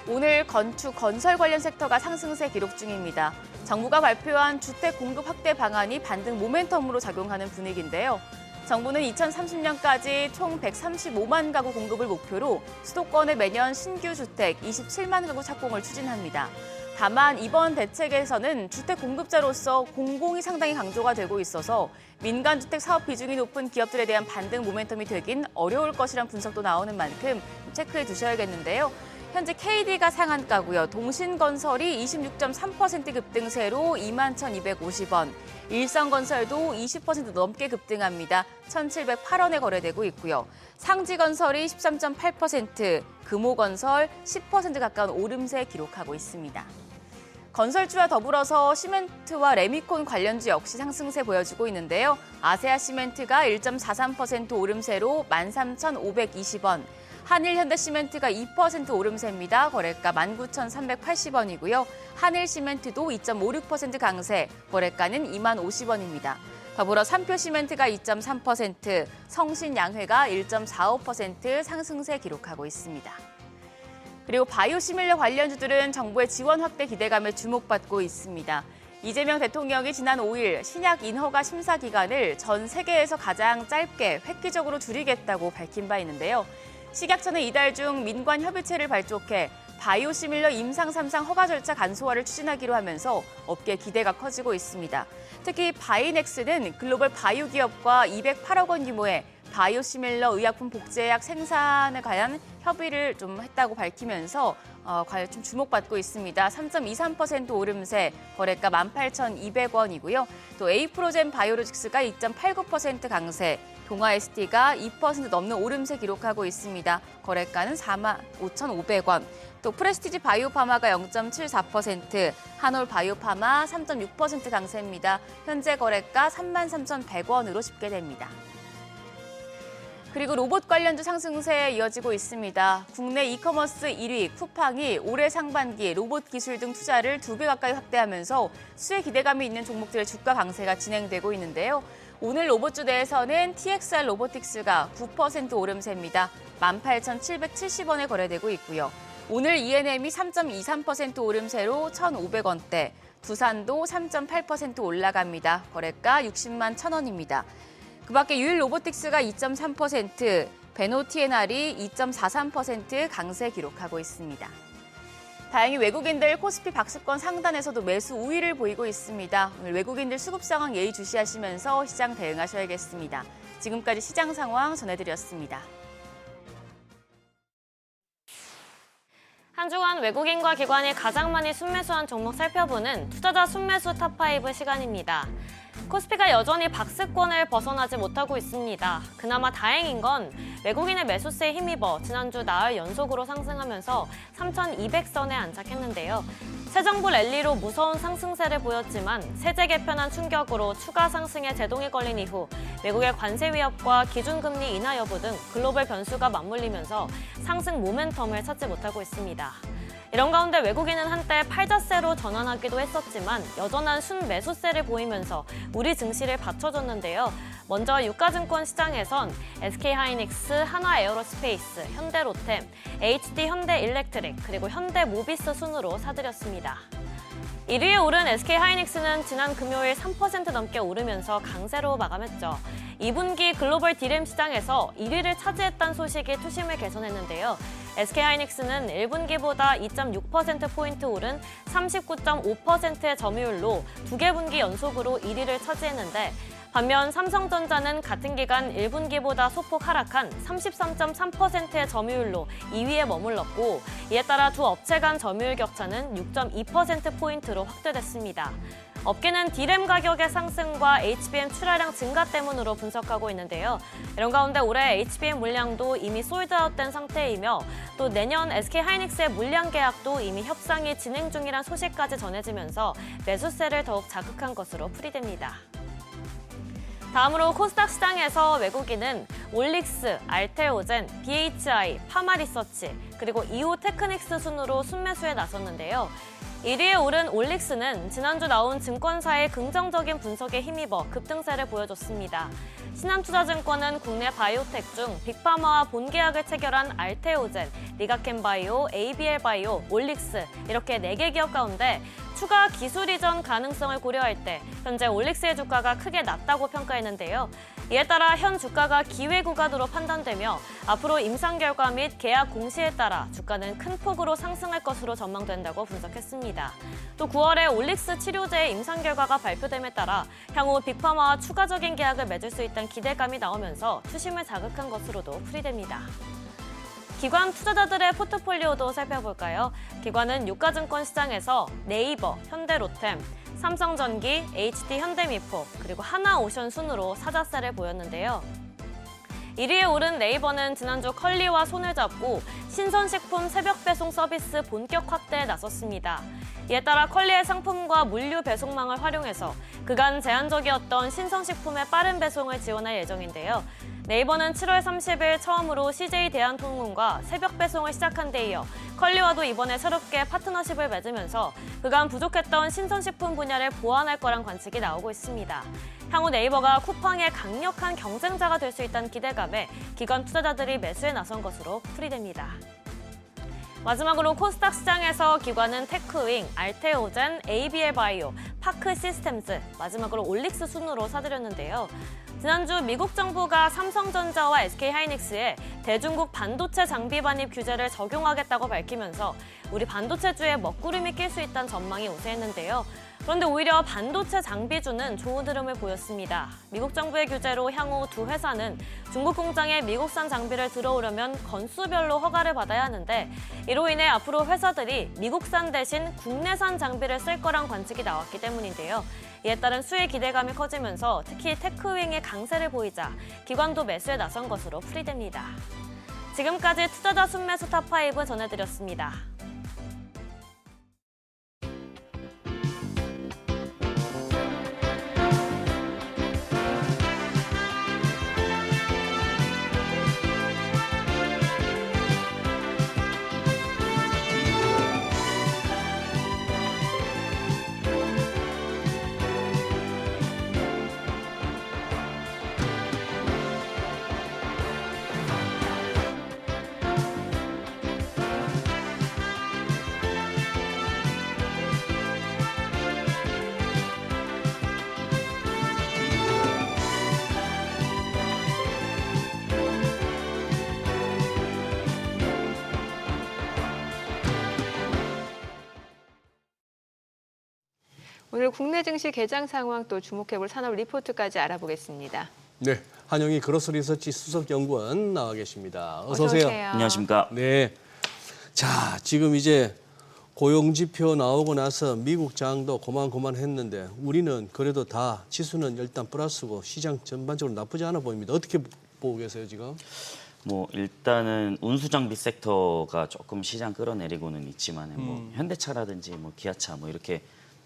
오늘 건축, 건설 관련 섹터가 상승세 기록 중입니다. 정부가 발표한 주택 공급 확대 방안이 반등 모멘텀으로 작용하는 분위기인데요. 정부는 2030년까지 총 135만 가구 공급을 목표로 수도권에 매년 신규 주택 27만 가구 착공을 추진합니다. 다만 이번 대책에서는 주택 공급자로서 공공이 상당히 강조가 되고 있어서 민간 주택 사업 비중이 높은 기업들에 대한 반등 모멘텀이 되긴 어려울 것이란 분석도 나오는 만큼 체크해 두셔야겠는데요. 현재 KD가 상한가고요. 동신건설이 26.3% 급등세로 21,250원. 일성건설도 20% 넘게 급등합니다. 1,708원에 거래되고 있고요. 상지건설이 13.8%, 금호건설 10% 가까운 오름세 기록하고 있습니다. 건설주와 더불어서 시멘트와 레미콘 관련주 역시 상승세 보여주고 있는데요. 아세아 시멘트가 1.43% 오름세로 13,520원. 한일현대시멘트가 2% 오름세입니다. 거래가 19,380원이고요. 한일시멘트도 2.56% 강세, 거래가는 20,050원입니다. 더불어 삼표시멘트가 2.3%, 성신양회가 1.45% 상승세 기록하고 있습니다. 그리고 바이오시밀러 관련주들은 정부의 지원 확대 기대감에 주목받고 있습니다. 이재명 대통령이 지난 5일 신약 인허가 심사 기간을 전 세계에서 가장 짧게 획기적으로 줄이겠다고 밝힌 바 있는데요. 식약처는 이달 중 민관 협의체를 발족해 바이오시밀러 임상 3상 허가 절차 간소화를 추진하기로 하면서 업계 기대가 커지고 있습니다. 특히 바이넥스는 글로벌 바이오 기업과 208억 원 규모의 바이오시밀러 의약품 복제약 생산에 관한 협의를 좀 했다고 밝히면서 좀 주목받고 있습니다. 3.23% 오름세, 거래가 18,200원이고요. 또 에이프로젠 바이오로직스가 2.89% 강세, 동아SD가 2% 넘는 오름세 기록하고 있습니다. 거래가는 45,500원. 또 프레스티지 바이오파마가 0.74%, 한올 바이오파마 3.6% 강세입니다. 현재 거래가 33,100원으로 집계됩니다. 그리고 로봇 관련주 상승세에 이어지고 있습니다. 국내 이커머스 1위 쿠팡이 올해 상반기에 로봇 기술 등 투자를 2배 가까이 확대하면서 수혜 기대감이 있는 종목들의 주가 강세가 진행되고 있는데요. 오늘 로봇주 내에서는 TXR 로보틱스가 9% 오름세입니다. 18,770원에 거래되고 있고요. 오늘 ENM이 3.23% 오름세로 1,500원대, 두산도 3.8% 올라갑니다. 거래가 60만 1,000원입니다. 그 밖에 유일 로보틱스가 2.3%, 베노 TNR이 2.43% 강세 기록하고 있습니다. 다행히 외국인들 코스피 박스권 상단에서도 매수 우위를 보이고 있습니다. 오늘 외국인들 수급 상황 예의주시하시면서 시장 대응하셔야겠습니다. 지금까지 시장 상황 전해드렸습니다. 한 주간 외국인과 기관이 가장 많이 순매수한 종목 살펴보는 투자자 순매수 탑5 시간입니다. 코스피가 여전히 박스권을 벗어나지 못하고 있습니다. 그나마 다행인 건 외국인의 매수세에 힘입어 지난주 나흘 연속으로 상승하면서 3,200선에 안착했는데요. 새 정부 랠리로 무서운 상승세를 보였지만 세제 개편안 충격으로 추가 상승에 제동이 걸린 이후 외국의 관세 위협과 기준금리 인하 여부 등 글로벌 변수가 맞물리면서 상승 모멘텀을 찾지 못하고 있습니다. 이런 가운데 외국인은 한때 팔자세로 전환하기도 했었지만 여전한 순매수세를 보이면서 우리 증시를 받쳐줬는데요. 먼저 유가증권 시장에선 SK하이닉스, 한화에어로스페이스, 현대로템, HD현대일렉트릭, 그리고 현대모비스 순으로 사들였습니다. 1위에 오른 SK하이닉스는 지난 금요일 3% 넘게 오르면서 강세로 마감했죠. 2분기 글로벌 디램 시장에서 1위를 차지했다는 소식이 투심을 개선했는데요. SK하이닉스는 1분기보다 2.6%포인트 오른 39.5%의 점유율로 2개 분기 연속으로 1위를 차지했는데 반면 삼성전자는 같은 기간 1분기보다 소폭 하락한 33.3%의 점유율로 2위에 머물렀고 이에 따라 두 업체 간 점유율 격차는 6.2%포인트로 확대됐습니다. 업계는 디램 가격의 상승과 HBM 출하량 증가 때문으로 분석하고 있는데요. 이런 가운데 올해 HBM 물량도 이미 솔드아웃된 상태이며 또 내년 SK하이닉스의 물량 계약도 이미 협상이 진행 중이란 소식까지 전해지면서 매수세를 더욱 자극한 것으로 풀이됩니다. 다음으로 코스닥 시장에서 외국인은 올릭스, 알테오젠, BHI, 파마리서치, 그리고 이오테크닉스 순으로 순매수에 나섰는데요. 1위에 오른 올릭스는 지난주 나온 증권사의 긍정적인 분석에 힘입어 급등세를 보여줬습니다. 신한투자증권은 국내 바이오텍 중 빅파마와 본계약을 체결한 알테오젠, 리가켄바이오, ABL바이오, 올릭스 이렇게 4개 기업 가운데 추가 기술 이전 가능성을 고려할 때 현재 올릭스의 주가가 크게 낮다고 평가했는데요. 이에 따라 현 주가가 기회 구간으로 판단되며 앞으로 임상 결과 및 계약 공시에 따라 주가는 큰 폭으로 상승할 것으로 전망된다고 분석했습니다. 또 9월에 올릭스 치료제의 임상 결과가 발표됨에 따라 향후 빅파마와 추가적인 계약을 맺을 수 있다는 기대감이 나오면서 투심을 자극한 것으로도 풀이됩니다. 기관 투자자들의 포트폴리오도 살펴볼까요? 기관은 유가증권 시장에서 네이버, 현대로템, 삼성전기, HD현대미포, 그리고 하나오션 순으로 사자세를 보였는데요. 1위에 오른 네이버는 지난주 컬리와 손을 잡고 신선식품 새벽 배송 서비스 본격 확대에 나섰습니다. 이에 따라 컬리의 상품과 물류 배송망을 활용해서 그간 제한적이었던 신선식품의 빠른 배송을 지원할 예정인데요. 네이버는 7월 30일 처음으로 CJ 대한통운과 새벽 배송을 시작한 데 이어 컬리와도 이번에 새롭게 파트너십을 맺으면서 그간 부족했던 신선식품 분야를 보완할 거란 관측이 나오고 있습니다. 향후 네이버가 쿠팡의 강력한 경쟁자가 될 수 있다는 기대감에 기관 투자자들이 매수에 나선 것으로 풀이됩니다. 마지막으로 코스닥 시장에서 기관은 테크윙, 알테오젠, ABL바이오, 파크시스템즈, 마지막으로 올릭스 순으로 사들였는데요. 지난주 미국 정부가 삼성전자와 SK하이닉스에 대중국 반도체 장비 반입 규제를 적용하겠다고 밝히면서 우리 반도체주에 먹구름이 낄 수 있다는 전망이 우세했는데요. 그런데 오히려 반도체 장비주는 좋은 흐름을 보였습니다. 미국 정부의 규제로 향후 두 회사는 중국 공장에 미국산 장비를 들어오려면 건수별로 허가를 받아야 하는데 이로 인해 앞으로 회사들이 미국산 대신 국내산 장비를 쓸 거란 관측이 나왔기 때문인데요. 이에 따른 수혜 기대감이 커지면서 특히 테크윙의 강세를 보이자 기관도 매수에 나선 것으로 풀이됩니다. 지금까지 투자자 순매수 탑5 전해드렸습니다. 오늘 국내 증시 개장 상황 또 주목해볼 산업 리포트까지 알아보겠습니다. 네, 한영희 그로스 리서치 수석 연구원 나와 계십니다. 어서 오세요. 안녕하십니까. 네. 자, 지금 이제 고용 지표 나오고 나서 미국 장도 고만고만했는데 우리는 그래도 다 지수는 일단 플러스고 시장 전반적으로 나쁘지 않아 보입니다. 어떻게 보고 계세요, 지금? 뭐 일단은 운수장비 섹터가 조금 시장 끌어내리고는 있지만 뭐 현대차라든지 뭐 기아차 뭐 이렇게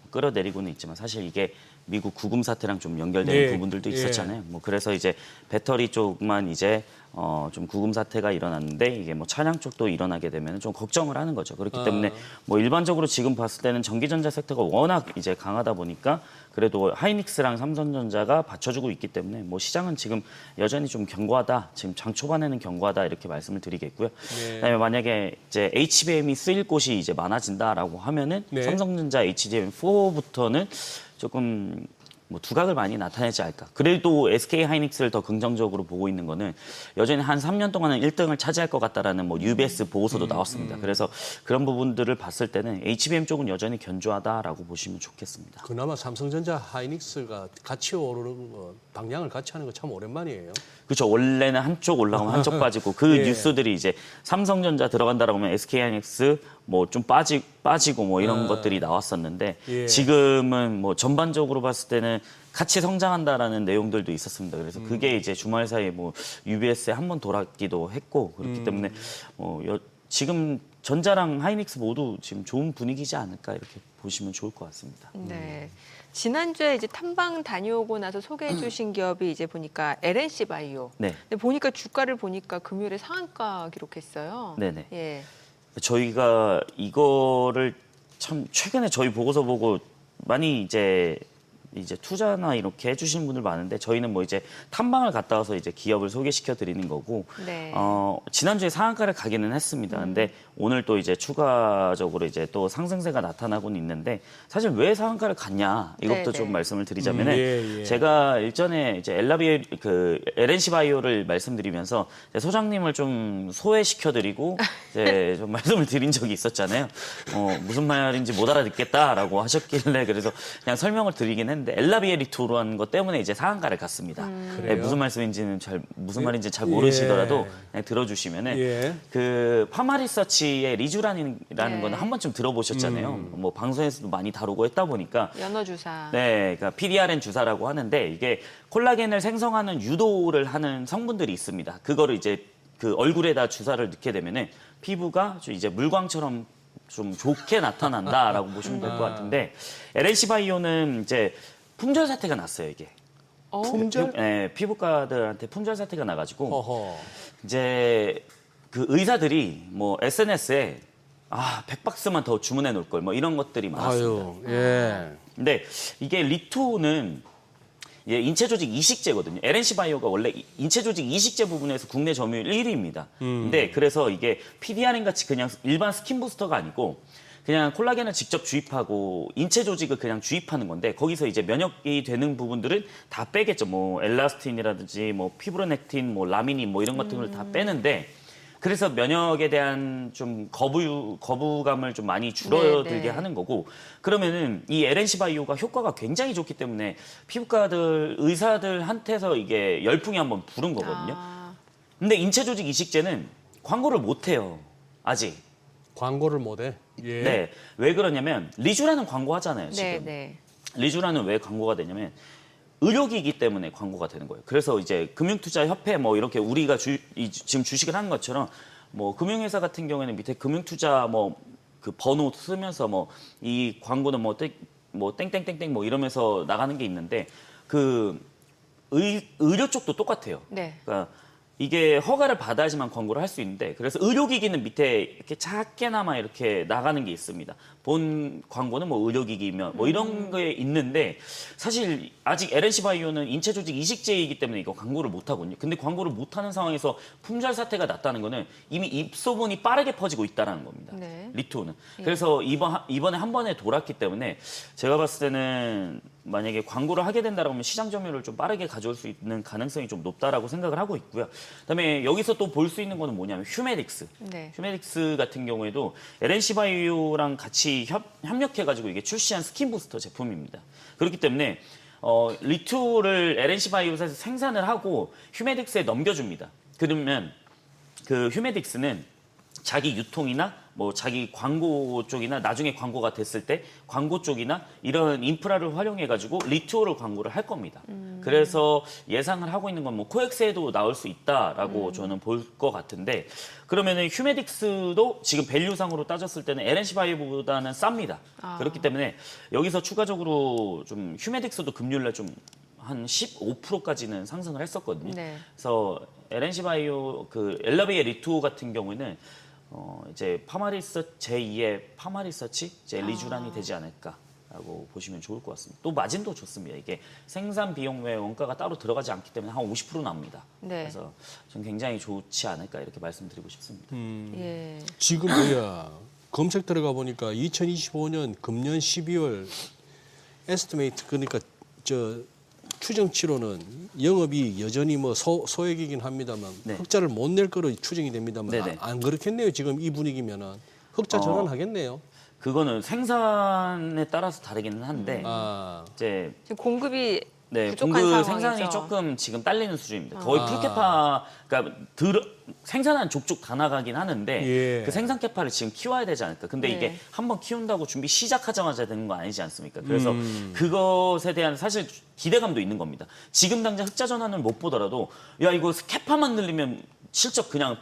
끌어내리고는 있지만 사실 이게 미국 구금 사태랑 좀 연결되는 네. 부분들도 있었잖아요. 뭐 그래서 이제 배터리 쪽만 이제 좀 구금 사태가 일어났는데 이게 뭐 차량 쪽도 일어나게 되면 좀 걱정을 하는 거죠. 그렇기 때문에 뭐 일반적으로 지금 봤을 때는 전기전자 섹터가 워낙 이제 강하다 보니까 그래도 하이닉스랑 삼성전자가 받쳐주고 있기 때문에 뭐 시장은 지금 여전히 좀 견고하다. 지금 장 초반에는 견고하다 이렇게 말씀을 드리겠고요. 네. 그다음에 만약에 이제 HBM이 쓰일 곳이 이제 많아진다라고 하면은 네. 삼성전자 HBM4부터는 조금 뭐 두각을 많이 나타내지 않을까. 그래도 SK 하이닉스를 더 긍정적으로 보고 있는 거는 여전히 한 3년 동안은 1등을 차지할 것 같다라는 뭐 UBS 보고서도 나왔습니다. 그래서 그런 부분들을 봤을 때는 HBM 쪽은 여전히 견조하다라고 보시면 좋겠습니다. 그나마 삼성전자 하이닉스가 같이 오르는 거, 방향을 같이 하는 거 참 오랜만이에요. 그렇죠. 원래는 한쪽 올라가면 한쪽 빠지고 그 예. 뉴스들이 이제 삼성전자 들어간다라고 하면 SK 하이닉스 뭐 좀 빠지고 뭐 이런 것들이 나왔었는데 예. 지금은 뭐 전반적으로 봤을 때는 같이 성장한다라는 내용들도 있었습니다. 그래서 그게 이제 주말 사이에 뭐 UBS에 한번 돌았기도 했고 그렇기 때문에 지금 전자랑 하이닉스 모두 지금 좋은 분위기지 않을까 이렇게 보시면 좋을 것 같습니다. 네. 지난주에 이제 탐방 다녀오고 나서 소개해 주신 기업이 이제 보니까 LNC 바이오. 네. 근데 보니까 주가를 보니까 금요일에 상한가 기록했어요. 네네. 예. 저희가 이거를 참 최근에 저희 보고서 보고 많이 이제 투자나 이렇게 해주시는 분들 많은데 저희는 뭐 이제 탐방을 갔다 와서 이제 기업을 소개시켜 드리는 거고 네. 지난주에 상한가를 가기는 했습니다. 근데 오늘 또 이제 추가적으로 이제 또 상승세가 나타나고는 있는데 사실 왜 상한가를 갔냐 이것도 네, 좀 네. 말씀을 드리자면은 예. 제가 일전에 이제 LNC 바이오를 말씀드리면서 소장님을 좀 소외시켜 드리고 이제 좀 말씀을 드린 적이 있었잖아요. 무슨 말인지 못 알아듣겠다라고 하셨길래 그래서 그냥 설명을 드리긴 했는데. 했는데 엘라비에 리투라는 것 때문에 이제 상한가를 갔습니다. 네, 무슨 말씀인지는 무슨 말인지 잘 모르시더라도 그냥 들어주시면은 예. 그 파마리서치의 리주란이라는 거는 한 번쯤 들어보셨잖아요. 뭐 방송에서도 많이 다루고 했다 보니까 연어 주사. 네, 그러니까 PDRN 주사라고 하는데 이게 콜라겐을 생성하는 유도를 하는 성분들이 있습니다. 그거를 이제 그 얼굴에다 주사를 넣게 되면은 피부가 좀 이제 물광처럼 좀 좋게 나타난다라고 보시면 될 것 같은데 LNC 바이오는 이제 품절 사태가 났어요, 이게. 품절? 네, 피부과들한테 품절 사태가 나가지고 허허. 이제 그 의사들이 뭐 SNS에 100박스만 더 주문해 놓을 걸 뭐 이런 것들이 많았습니다. 아유, 예. 근데 이게 리투는 인체 조직 이식제거든요. LNC 바이오가 원래 인체 조직 이식제 부분에서 국내 점유율 1위입니다. 근데 그래서 이게 PDRN 같이 그냥 일반 스킨 부스터가 아니고 그냥 콜라겐을 직접 주입하고 인체 조직을 그냥 주입하는 건데 거기서 이제 면역이 되는 부분들은 다 빼겠죠. 뭐 엘라스틴이라든지 뭐 피브로넥틴, 뭐 라미닌 뭐 이런 것들을 다 빼는데 그래서 면역에 대한 좀 거부감을 좀 많이 줄어들게 네. 하는 거고 그러면은 이 LNC 바이오가 효과가 굉장히 좋기 때문에 피부과들 의사들한테서 이게 열풍이 한번 부른 거거든요. 근데 인체 조직 이식제는 광고를 못 해요. 아직. 광고를 못해. 예. 네. 왜 그러냐면 리주라는 광고 하잖아요, 지금. 네, 네. 리주라는 왜 광고가 되냐면 의료기기 때문에 광고가 되는 거예요. 그래서 이제 금융투자협회 뭐 이렇게 우리가 지금 주식을 하는 것처럼 뭐 금융회사 같은 경우에는 밑에 금융투자 뭐 그 번호 쓰면서 뭐 이 광고는 뭐 땡땡땡땡 뭐 이러면서 나가는 게 있는데 그 의료 쪽도 똑같아요. 네. 그러니까 이게 허가를 받아야지만 광고를 할 수 있는데 그래서 의료기기는 밑에 이렇게 작게나마 이렇게 나가는 게 있습니다. 본 광고는 뭐 의료기기면 뭐 이런 게 있는데 사실 아직 LNC 바이오는 인체 조직 이식제이기 때문에 이거 광고를 못 하거든요. 근데 광고를 못 하는 상황에서 품절 사태가 났다는 거는 이미 입소문이 빠르게 퍼지고 있다는 겁니다. 네. 리투는. 그래서 이번에 한 번에 돌았기 때문에 제가 봤을 때는 만약에 광고를 하게 된다면 시장 점유율을 좀 빠르게 가져올 수 있는 가능성이 좀 높다라고 생각을 하고 있고요. 그다음에 여기서 또 볼 수 있는 거는 뭐냐면 휴메딕스. 네. 휴메딕스 같은 경우에도 LNC 바이오랑 같이 협력해가지고 이게 출시한 스킨 부스터 제품입니다. 그렇기 때문에 리투를 LNC 바이오에서 생산을 하고 휴메딕스에 넘겨줍니다. 그러면 그 휴메딕스는 자기 유통이나 뭐 자기 광고 쪽이나 나중에 광고가 됐을 때 광고 쪽이나 이런 인프라를 활용해 가지고 리투어를 광고를 할 겁니다. 그래서 예상을 하고 있는 건 뭐 코엑스에도 나올 수 있다라고 저는 볼 것 같은데 그러면은 휴메딕스도 지금 밸류상으로 따졌을 때는 LNC 바이오보다는 쌉니다. 그렇기 때문에 여기서 추가적으로 좀 휴메딕스도 금요일날 좀 한 15%까지는 상승을 했었거든요. 네. 그래서 LNC 바이오 그 엘라비에 리투 같은 경우에는 이제 제2의 파마리서치 이제 리주란이 되지 않을까라고 보시면 좋을 것 같습니다. 또 마진도 좋습니다. 이게 생산 비용 외 원가가 따로 들어가지 않기 때문에 한 50% 납니다. 네. 그래서 전 굉장히 좋지 않을까 이렇게 말씀드리고 싶습니다. 예. 지금 검색 들어가 보니까 2025년 금년 12월 에스티메이트 그러니까 추정치로는 영업이 여전히 뭐 소액이긴 합니다만 네. 흑자를 못 낼 거로 추정이 됩니다만 네네. 안 그렇겠네요. 지금 이 분위기면은 흑자 전환하겠네요. 그거는 생산에 따라서 다르기는 한데 이제 지금 공급이 네, 부족한 공급 상황이죠. 생산이 조금 지금 딸리는 수준입니다. 거의 풀캐파, 그러니까 생산한 족족 다 나가긴 하는데 예. 그 생산 캐파를 지금 키워야 되지 않을까. 근데 네. 이게 한번 키운다고 준비 시작하자마자 되는 거 아니지 않습니까? 그래서 그것에 대한 사실 기대감도 있는 겁니다. 지금 당장 흑자 전환을 못 보더라도 야 이거 캐파만 늘리면 실적 그냥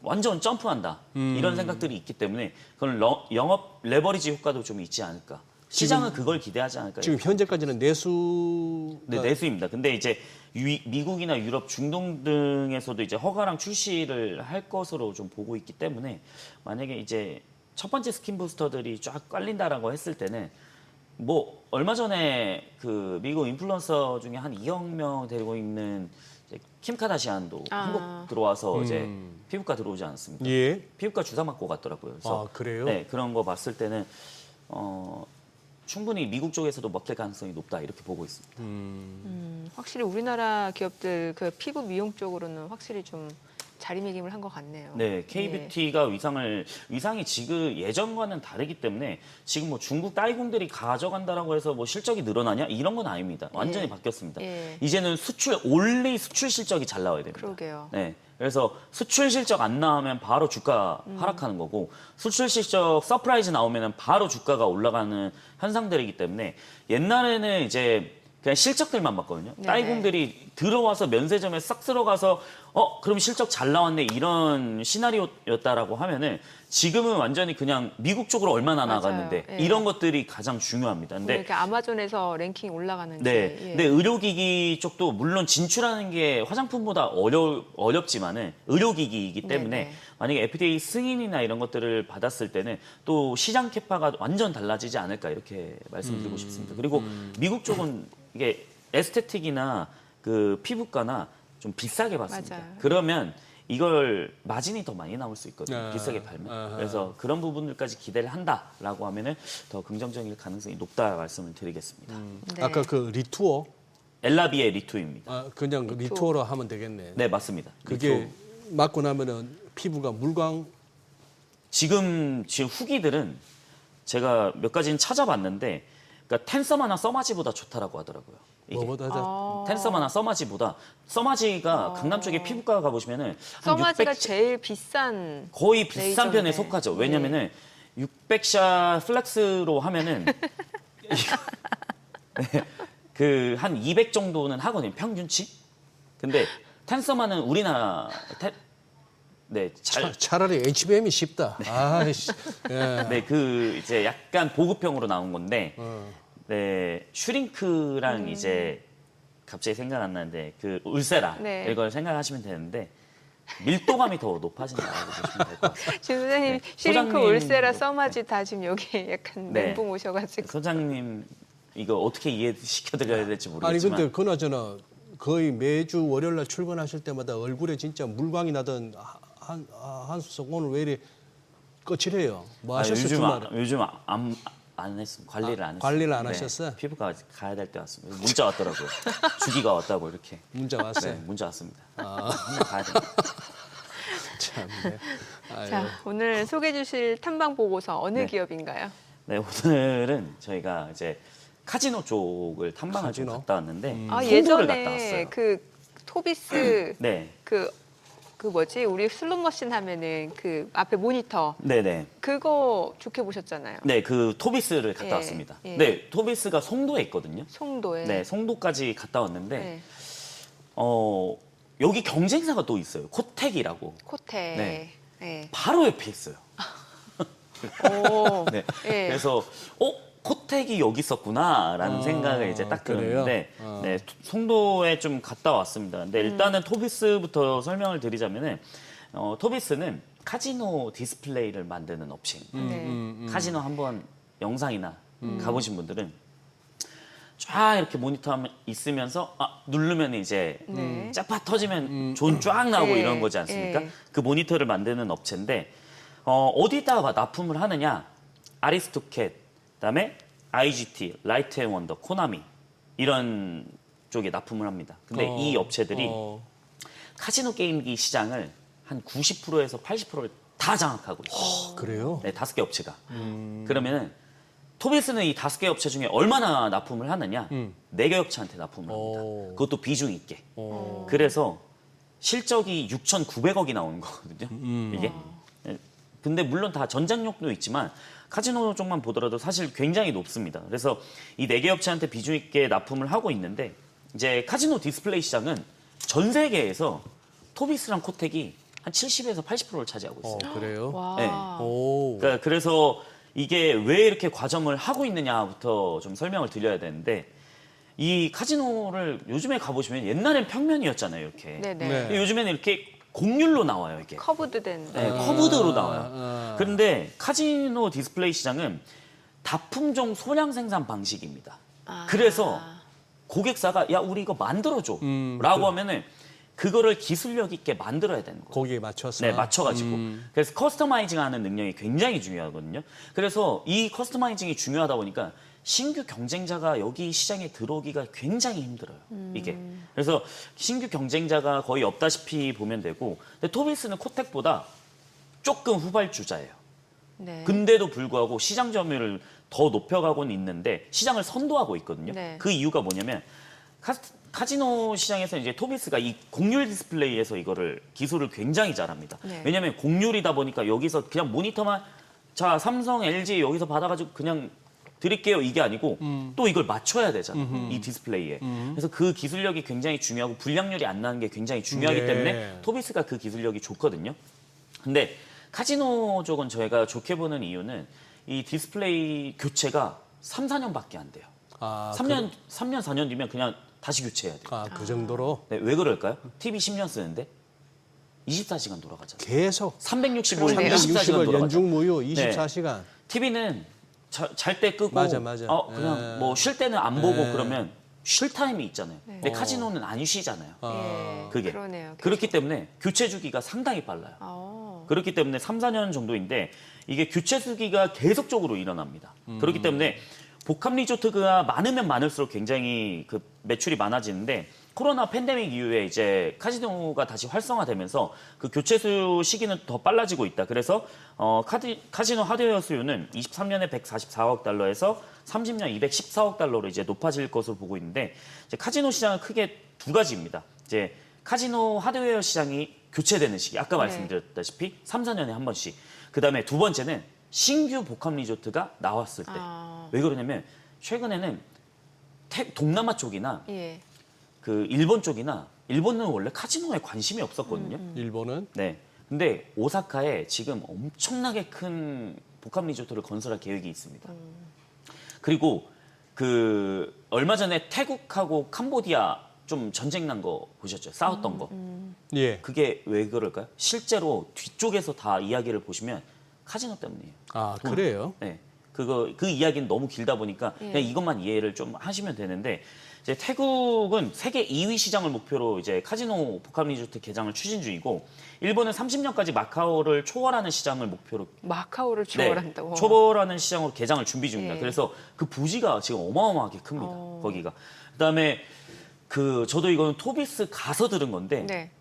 완전 점프한다. 이런 생각들이 있기 때문에 그건 영업 레버리지 효과도 좀 있지 않을까. 시장은 그걸 기대하지 않을까요? 지금 현재까지는 내수 네, 내수입니다. 근데 이제 미국이나 유럽, 중동 등에서도 이제 허가랑 출시를 할 것으로 좀 보고 있기 때문에 만약에 이제 첫 번째 스킨 부스터들이 쫙 깔린다라고 했을 때는 뭐 얼마 전에 그 미국 인플루언서 중에 한 2억 명 되고 있는 이제 킴 카다시안도 한국 들어와서 이제 피부과 들어오지 않았습니까? 예. 피부과 주사 맞고 갔더라고요. 그래서 그래요? 네, 그런 거 봤을 때는 충분히 미국 쪽에서도 먹힐 가능성이 높다 이렇게 보고 있습니다. 확실히 우리나라 기업들 그 피부 미용 쪽으로는 확실히 좀 자리매김을 한 것 같네요. 네, K뷰티가 위상이 지금 예전과는 다르기 때문에 지금 뭐 중국 따이공들이 가져간다라고 해서 뭐 실적이 늘어나냐 이런 건 아닙니다. 완전히 바뀌었습니다. 예. 이제는 올리 수출 실적이 잘 나와야 됩니다. 그러게요. 네, 그래서 수출 실적 안 나오면 바로 주가 하락하는 거고 수출 실적 서프라이즈 나오면 바로 주가가 올라가는 현상들이기 때문에 옛날에는 이제 그냥 실적들만 봤거든요. 네네. 따이공들이 들어와서 면세점에 싹 들어가서 그럼 실적 잘 나왔네 이런 시나리오였다라고 하면은 지금은 완전히 그냥 미국 쪽으로 얼마나 맞아요. 나갔는데 예. 이런 것들이 가장 중요합니다. 뭐 근데 이렇게 아마존에서 랭킹 올라가는지. 네, 예. 근데 의료기기 쪽도 물론 진출하는 게 화장품보다 어렵지만은 의료기기이기 때문에 네네. 만약에 FDA 승인이나 이런 것들을 받았을 때는 또 시장 캐파가 완전 달라지지 않을까 이렇게 말씀드리고 싶습니다. 그리고 미국 쪽은 이게 에스테틱이나 그 피부과나 좀 비싸게 받습니다. 맞아요. 그러면 이걸 마진이 더 많이 나올 수 있거든요. 아, 비싸게 팔면. 아하. 그래서 그런 부분들까지 기대를 한다라고 하면은 더 긍정적일 가능성이 높다 말씀을 드리겠습니다. 네. 아까 그 리투어 엘라비의 리투입니다. 그냥 리투어로 하면 되겠네. 네, 맞습니다. 그게 리투. 맞고 나면은 피부가 물광 지금 후기들은 제가 몇 가지는 찾아봤는데 그러니까 텐서마나 써마지보다 좋다라고 하더라고요. 이게. 뭐보다 하자. 텐서마나 써마지가 강남 쪽에 피부과 가보시면은 한 써마지가 600 제일 비싼 거의 비싼 레이저인데. 편에 속하죠. 왜냐면은 600샷 플렉스로 하면은 그 한 200 정도는 하거든요. 평균치. 근데 텐서마는 우리나라 차라리 HBM이 쉽다. 아이씨. 예. 네, 그 이제 약간 보급형으로 나온 건데 네, 슈링크랑 이제 갑자기 생각 안 나는데 그 울세라 네. 이걸 생각하시면 되는데 밀도감이 더 높아진다고 보시면 될 것 같습니다. 지금 소장님 네. 슈링크 소장님- 울세라 써마지 다 지금 여기 약간 네. 멘붕 오셔가지고. 소장님 이거 어떻게 이해시켜드려야 될지 아니 모르겠지만 근데 그나저나 거의 매주 월요일 날 출근하실 때마다 얼굴에 진짜 물광이 나던 한수석 오늘 왜 이래 거칠해요? 뭐 하셨어요 주말에? 요즘 안 했습니다. 관리를 안 했어요. 관리를 안 하셨어요? 피부과 가야 될 때 왔습니다. 문자 왔더라고요. 주기가 왔다고 이렇게. 문자 왔어요. 네, 문자 왔습니다. 한번 가야 됩니다. 참네. 아유. 자, 오늘 소개해 주실 탐방 보고서 어느 네. 기업인가요? 네, 오늘은 저희가 이제 카지노 쪽을 탐방을 좀 카지노? 갔다 왔는데 아, 송도를 갔다 예전에 왔어요. 그 토비스 네, 그 뭐지? 우리 슬롯머신 하면은 그 앞에 모니터 네. 그거 좋게 보셨잖아요. 네, 그 토비스를 갔다 예, 왔습니다. 예. 네, 토비스가 송도에 있거든요. 송도에. 네, 송도까지 갔다 왔는데 네. 여기 경쟁사가 또 있어요. 코텍이라고. 코테. 네. 네. 바로 옆에 있어요. 오. 네. 예. 그래서 코텍이 여기 있었구나라는 생각을 이제 딱 그래요? 들었는데 네, 송도에 좀 갔다 왔습니다. 근데 일단은 토비스부터 설명을 드리자면은 토비스는 카지노 디스플레이를 만드는 업체입니다. 네. 카지노 한번 영상이나 가보신 분들은 쫙 이렇게 모니터 있으면서 누르면 이제 네. 짝파 터지면 존 쫙 나오고 예, 이런 거지 않습니까? 예. 그 모니터를 만드는 업체인데 어디다가 납품을 하느냐? 아리스토켓, 그다음에 IGT, 라이트 앤 원더, 코나미 이런 쪽에 납품을 합니다. 근데 이 업체들이 카지노 게임기 시장을 한 90%에서 80%를 다 장악하고 있어요. 그래요? 네, 5개 업체가. 그러면은 토비스는 이 5개 업체 중에 얼마나 납품을 하느냐? 4개 업체한테 납품을 합니다. 오. 그것도 비중 있게. 그래서 실적이 6,900억이 나오는 거거든요. 이게. 네. 근데 물론 다 전장력도 있지만 카지노 쪽만 보더라도 사실 굉장히 높습니다. 그래서 이 4개 업체한테 비중 있게 납품을 하고 있는데 이제 카지노 디스플레이 시장은 전 세계에서 토비스랑 코텍이 한 70에서 80%를 차지하고 있어요. 그래요? 와. 네. 오. 그러니까 그래서 이게 왜 이렇게 과점을 하고 있느냐부터 좀 설명을 드려야 되는데 이 카지노를 요즘에 가보시면 옛날엔 평면이었잖아요, 이렇게. 네네. 네. 근데 요즘에는 이렇게 곡률로 나와요, 이게. 커브드 된. 네, 커브드로 나와요. 아. 그런데 카지노 디스플레이 시장은 다품종 소량 생산 방식입니다. 아. 그래서 고객사가 야 우리 이거 만들어줘 라고 하면은 그거를 기술력 있게 만들어야 되는 거예요. 거기에 맞춰서. 네, 맞춰가지고. 그래서 커스터마이징하는 능력이 굉장히 중요하거든요. 그래서 이 커스터마이징이 중요하다 보니까 신규 경쟁자가 여기 시장에 들어오기가 굉장히 힘들어요. 이게. 그래서 신규 경쟁자가 거의 없다시피 보면 되고, 근데 토비스는 코텍보다 조금 후발주자예요. 네. 근데도 불구하고 시장 점유율을 더 높여가고는 있는데 시장을 선도하고 있거든요. 네. 그 이유가 뭐냐면 카지노 시장에서 이제 토비스가 이 공률 디스플레이에서 이거를 기술을 굉장히 잘합니다. 네. 왜냐하면 공률이다 보니까 여기서 그냥 모니터만 자 삼성, LG 여기서 받아가지고 그냥 드릴게요 이게 아니고 또 이걸 맞춰야 되잖아 이 디스플레이에. 그래서 그 기술력이 굉장히 중요하고 불량률이 안 나는 게 굉장히 중요하기 네. 때문에 토비스가 그 기술력이 좋거든요. 근데 카지노 쪽은 저희가 좋게 보는 이유는 이 디스플레이 교체가 3, 4년밖에 안 돼요. 아, 3년, 4년 뒤면 그냥 다시 교체해야 돼요. 그 정도로 네, 왜 그럴까요? TV 10년 쓰는데 24시간 돌아가잖아요. 계속 365일 그러네요. 24시간 60일 돌아가죠. 연중무휴 24시간. TV는 잘 때 끄고 맞아. 그냥 예. 뭐 쉴 때는 안 보고 예. 그러면 쉴 타임이 있잖아요. 근데 카지노는 안 쉬잖아요. 예, 그게. 그러네요. 그렇기 때문에 교체 주기가 상당히 빨라요. 그렇기 때문에 3, 4년 정도인데 이게 교체 주기가 계속적으로 일어납니다. 그렇기 때문에 복합 리조트가 많으면 많을수록 굉장히 그 매출이 많아지는데 코로나 팬데믹 이후에 이제 카지노가 다시 활성화되면서 그 교체수 시기는 더 빨라지고 있다. 그래서 카지노 하드웨어 수요는 23년에 144억 달러에서 30년 214억 달러로 이제 높아질 것으로 보고 있는데 이제 카지노 시장은 크게 두 가지입니다. 이제 카지노 하드웨어 시장이 교체되는 시기, 아까 말씀드렸다시피 3, 4년에 한 번씩. 그다음에 두 번째는 신규 복합 리조트가 나왔을 때. 왜 그러냐면 최근에는 동남아 쪽이나 예. 그 일본 쪽이나 일본은 원래 카지노에 관심이 없었거든요. 일본은 네. 근데 오사카에 지금 엄청나게 큰 복합 리조트를 건설할 계획이 있습니다. 그리고 그 얼마 전에 태국하고 캄보디아 좀 전쟁 난 거 보셨죠? 싸웠던 거. 예. 그게 왜 그럴까요? 실제로 뒤쪽에서 다 이야기를 보시면 카지노 때문이에요. 아, 그래요? 네. 그 이야기는 너무 길다 보니까 그냥 이것만 이해를 좀 하시면 되는데 이제 태국은 세계 2위 시장을 목표로 이제 카지노 복합 리조트 개장을 추진 중이고 일본은 30년까지 마카오를 초월하는 시장을 목표로 마카오를 초월한다고. 초월하는 시장으로 개장을 준비 중입니다. 예. 그래서 그 부지가 지금 어마어마하게 큽니다. 거기가. 그다음에 저도 이거는 토비스 가서 들은 건데 네.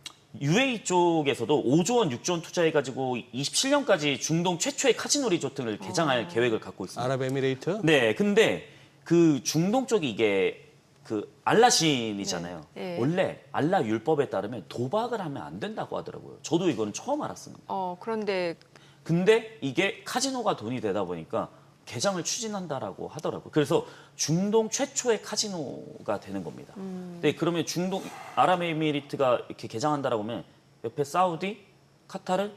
UAE 쪽에서도 5조 원, 6조 원 투자해가지고 27년까지 중동 최초의 카지노 리조트를 개장할 계획을 갖고 있습니다. 아랍에미레이트? 네, 근데 그 중동 쪽이 이게 그 알라신이잖아요. 네. 네. 원래 알라 율법에 따르면 도박을 하면 안 된다고 하더라고요. 저도 이거는 처음 알았습니다. 그런데 근데 이게 카지노가 돈이 되다 보니까 개장을 추진한다라고 하더라고요. 그래서 중동 최초의 카지노가 되는 겁니다. 근데 그러면 중동 아랍에미리트가 이렇게 개장한다라고 하면 옆에 사우디, 카타르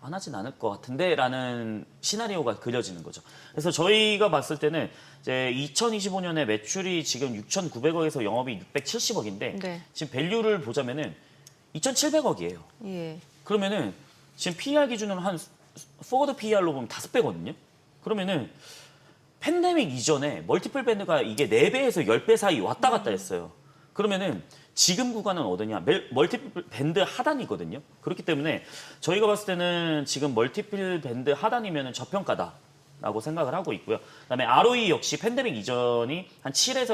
안 하진 않을 것 같은데라는 시나리오가 그려지는 거죠. 그래서 저희가 봤을 때는 이제 2025년에 매출이 지금 6,900억에서 영업이 670억인데 네. 지금 밸류를 보자면은 2,700억이에요. 예. 그러면은 지금 PER 기준으로 한 포워드 PER로 보면 5배거든요. 그러면은 팬데믹 이전에 멀티플 밴드가 이게 4배에서 10배 사이 왔다 갔다 했어요. 그러면은 지금 구간은 어디냐? 멀티플 밴드 하단이거든요. 그렇기 때문에 저희가 봤을 때는 지금 멀티플 밴드 하단이면 저평가다라고 생각을 하고 있고요. 그다음에 ROE 역시 팬데믹 이전이 한 7에서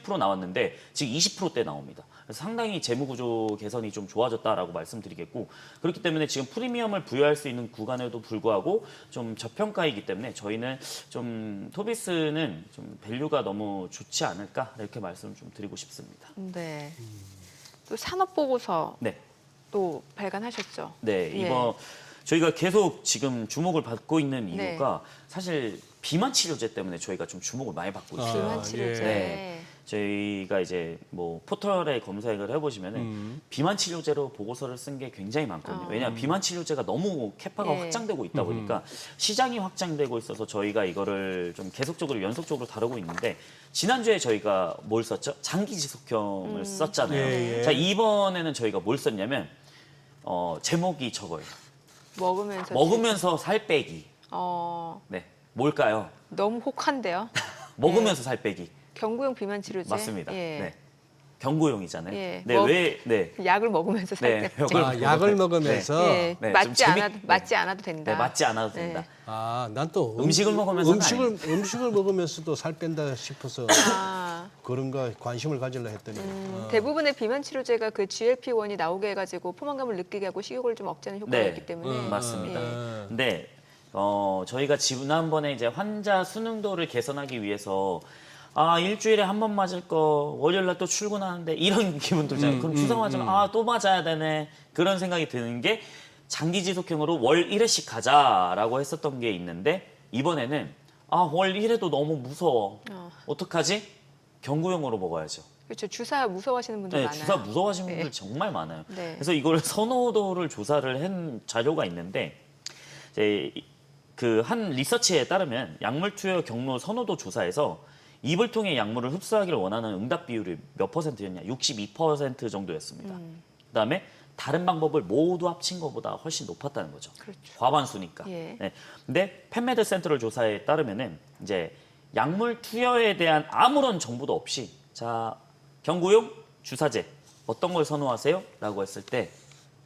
17% 나왔는데 지금 20%대 나옵니다. 그래서 상당히 재무구조 개선이 좀 좋아졌다라고 말씀드리겠고 그렇기 때문에 지금 프리미엄을 부여할 수 있는 구간에도 불구하고 좀 저평가이기 때문에 저희는 좀 토비스는 좀 밸류가 너무 좋지 않을까 이렇게 말씀을 좀 드리고 싶습니다. 네. 또 산업 보고서 네. 또 발간하셨죠. 네, 예. 이거 저희가 계속 지금 주목을 받고 있는 네. 이유가 사실 비만 치료제 때문에 저희가 좀 주목을 많이 받고 있어요. 비만 치료제. 네. 저희가 이제 뭐 포털에 검색을 해보시면은 비만 치료제로 보고서를 쓴 게 굉장히 많거든요. 왜냐하면 비만 치료제가 너무 캐파가 예. 확장되고 있다 보니까 시장이 확장되고 있어서 저희가 이거를 좀 계속적으로 연속적으로 다루고 있는데 지난주에 저희가 뭘 썼죠? 장기 지속형을 썼잖아요. 예. 자 이번에는 저희가 뭘 썼냐면 제목이 저거예요. 먹으면서 살 빼기. 네, 뭘까요? 너무 혹한데요. 먹으면서 살 빼기. 경구용 비만 치료제. 맞습니다. 예. 네. 경구용이잖아요. 예, 네, 뭐- 네. 약을 먹으면서 살 네, 때. 약을 먹으면서 예, 네, 맞지 좀 재미- 않아도 맞지 않아도 된다. 네, 맞지 않아도 된다. 난 또 음식을 먹으면서 음식을 먹으면서도 살 뺀다 싶어서 아, 그런가 관심을 가지려 했더니 대부분의 비만 치료제가 그 GLP-1이 나오게 해가지고 포만감을 느끼게 하고 식욕을 좀 억제하는 효과가 네, 있기 때문에 맞습니다. 예. 근데 저희가 지난번에 이제 환자 수능도를 개선하기 위해서 일주일에 한 번 맞을 거 월요일 날 또 출근하는데 이런 기분 들잖아요. 그럼 주사 맞으면 또 맞아야 되네. 그런 생각이 드는 게 장기 지속형으로 월 1회씩 가자라고 했었던 게 있는데 이번에는 월 1회도 너무 무서워. 어떡하지? 경구용으로 먹어야죠. 그렇죠. 주사 무서워하시는 분들 네, 많아요. 주사 무서워하시는 분들 네. 정말 많아요. 네. 그래서 이걸 선호도를 조사를 한 자료가 있는데 이제 그 한 리서치에 따르면 약물 투여 경로 선호도 조사에서 입을 통해 약물을 흡수하기를 원하는 응답 비율이 몇 %였냐? 62% 정도였습니다. 그다음에 다른 방법을 모두 합친 것보다 훨씬 높았다는 거죠. 그렇죠. 과반수니까. 예. 네. 근데 펜메드 센트럴 조사에 따르면은 이제 약물 투여에 대한 아무런 정보도 없이 자 경구용 주사제 어떤 걸 선호하세요? 라고 했을 때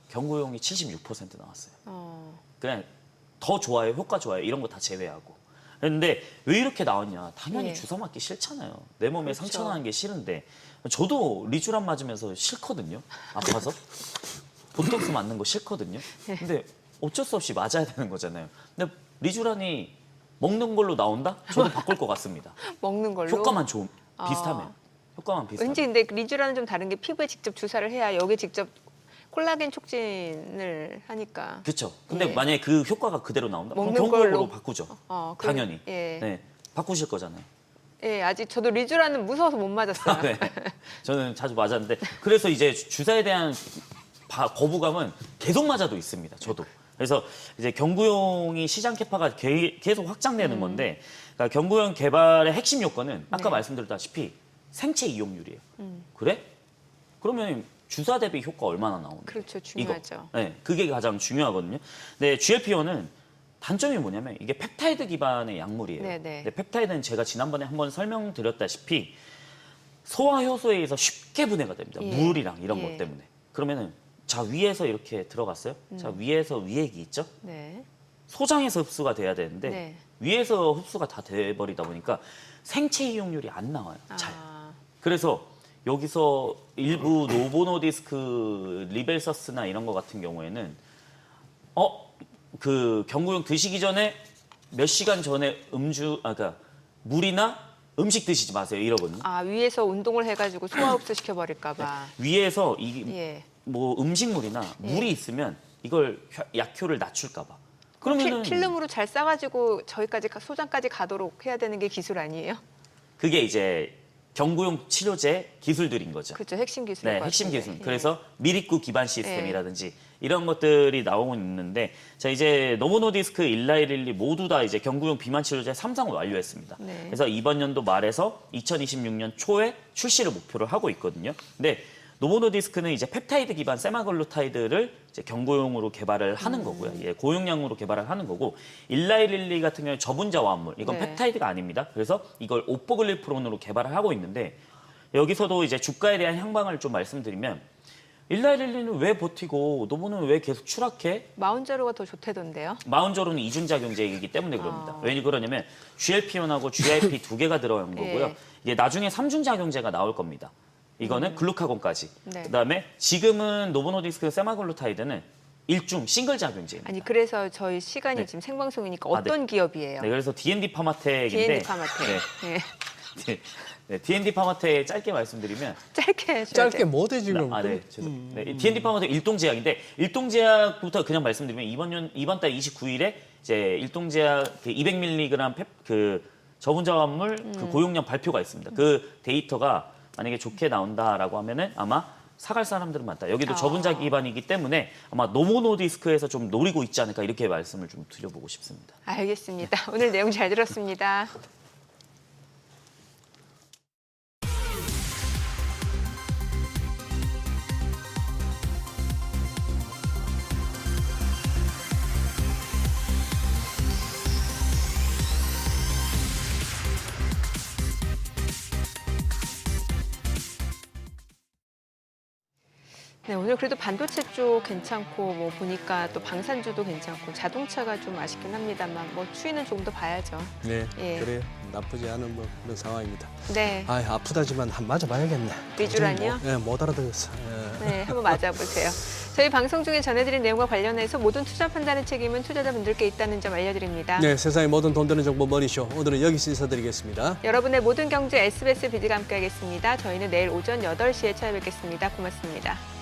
경구용이 76% 나왔어요. 그냥 더 좋아요, 효과 좋아요 이런 거 다 제외하고. 그런데 왜 이렇게 나왔냐? 당연히 예. 주사 맞기 싫잖아요. 내 몸에 그렇죠. 상처 나는 게 싫은데 저도 리쥬란 맞으면서 싫거든요. 아파서 보톡스 맞는 거 싫거든요. 근데 어쩔 수 없이 맞아야 되는 거잖아요. 근데 리쥬란이 먹는 걸로 나온다? 저도 바꿀 것 같습니다. 먹는 걸로. 효과만 좀 비슷하면. 효과만 비슷하면. 왠지 근데 리쥬라는 좀 다른 게 피부에 직접 주사를 해야 여기 직접 콜라겐 촉진을 하니까. 그렇죠. 근데 예. 만약에 그 효과가 그대로 나온다? 그럼 먹는 경구용으로 걸로. 바꾸죠. 그럼- 당연히. 예. 네, 바꾸실 거잖아요. 예, 아직 저도 리쥬라는 무서워서 못 맞았어요. 네. 저는 자주 맞았는데 그래서 이제 주사에 대한 거부감은 계속 맞아도 있습니다. 저도. 그래서 이제 경구용이 시장 캐파가 계속 확장되는 건데 그러니까 경구용 개발의 핵심 요건은 아까 네. 말씀드렸다시피 생체 이용률이에요. 그래? 그러면 주사 대비 효과 얼마나 나오는데? 그렇죠, 중요하죠. 이거. 네, 그게 가장 중요하거든요. 근데 GLP-1은 단점이 뭐냐면 이게 펩타이드 기반의 약물이에요. 네네. 근데 펩타이드는 제가 지난번에 한번 설명드렸다시피 소화 효소에 의해서 쉽게 분해가 됩니다. 예. 물이랑 이런 예. 것 때문에. 그러면은 자 위에서 이렇게 들어갔어요. 자 위에서 위액이 있죠. 네. 소장에서 흡수가 돼야 되는데 네. 위에서 흡수가 다 돼버리다 보니까 생체 이용률이 안 나와요. 잘. 그래서 여기서 일부 노보노디스크 리벨서스나 이런 거 같은 경우에는 그 경구용 드시기 전에 몇 시간 전에 그러니까 물이나 음식 드시지 마세요 이러거든요. 위에서 운동을 해가지고 소화 흡수 시켜버릴까봐. 위에서 이 예. 뭐 음식물이나 물이 있으면 이걸 약효를 낮출까봐. 그러면은 필름으로 잘 싸가지고 저희까지 소장까지 가도록 해야 되는 게 기술 아니에요? 그게 이제 경구용 치료제 기술들인 거죠. 그렇죠, 핵심 기술. 네, 핵심 기술. 그래서 미립구 기반 시스템이라든지 이런 것들이 나오고 있는데 자 이제 노보노디스크, 일라이릴리 모두 다 이제 경구용 비만 치료제 3상을 완료했습니다. 네. 그래서 이번 연도 말에서 2026년 초에 출시를 목표로 하고 있거든요. 근데 노보노디스크는 이제 펩타이드 기반 세마글루타이드를 이제 경구용으로 개발을 하는 거고요. 예, 고용량으로 개발을 하는 거고 일라이릴리 같은 경우는 저분자 화합물. 이건 네. 펩타이드가 아닙니다. 그래서 이걸 오포글리프론으로 개발을 하고 있는데 여기서도 이제 주가에 대한 향방을 좀 말씀드리면 일라이릴리는 왜 버티고 노보는 왜 계속 추락해? 마운자로가 더 좋대던데요. 마운저로는 이중작용제이기 때문에 그럽니다. 왜 그러냐면 GLP-1하고 GIP 두 개가 들어간 거고요. 예. 이게 나중에 3중작용제가 나올 겁니다. 이거는 글루카곤까지. 네. 그다음에 지금은 노보노디스크 세마글루타이드는 일중 싱글 작용제입니다. 아니 그래서 저희 시간이 네. 지금 생방송이니까 네. 어떤 기업이에요? 네, 그래서 D&D 파마텍인데 D&D 파마텍. 네. 네. 네, D&D 파마텍 짧게 말씀드리면 짧게 해줘야 짧게 돼요. 못해 지금. 네, 죄송. 네, D&D 파마텍 일동제약인데 일동제약부터 그냥 말씀드리면 이번 달 29일에 이제 일동제약 200mg 그 저분자 화합물 그 고용량 발표가 있습니다. 그 데이터가 만약에 좋게 나온다라고 하면은 아마 사갈 사람들은 많다. 여기도 저분자 기반이기 때문에 아마 노모노디스크에서 좀 노리고 있지 않을까 이렇게 말씀을 좀 드려보고 싶습니다. 알겠습니다. 오늘 내용 잘 들었습니다. 네, 오늘 그래도 반도체 쪽 괜찮고 뭐 보니까 또 방산주도 괜찮고 자동차가 좀 아쉽긴 합니다만 뭐 추이는 조금 더 봐야죠. 네, 예. 그래요. 나쁘지 않은 뭐 그런 상황입니다. 네, 아, 아프다지만 한 맞아봐야겠네. 리쥬란이요? 네, 못 알아듣었어. 예. 네, 한번 맞아보세요. 저희 방송 중에 전해드린 내용과 관련해서 모든 투자 판단의 책임은 투자자분들께 있다는 점 알려드립니다. 네, 세상의 모든 돈 되는 정보 머니쇼. 오늘은 여기서 인사드리겠습니다. 여러분의 모든 경제 SBS BD가 함께하겠습니다. 저희는 내일 오전 8시에 찾아뵙겠습니다. 고맙습니다.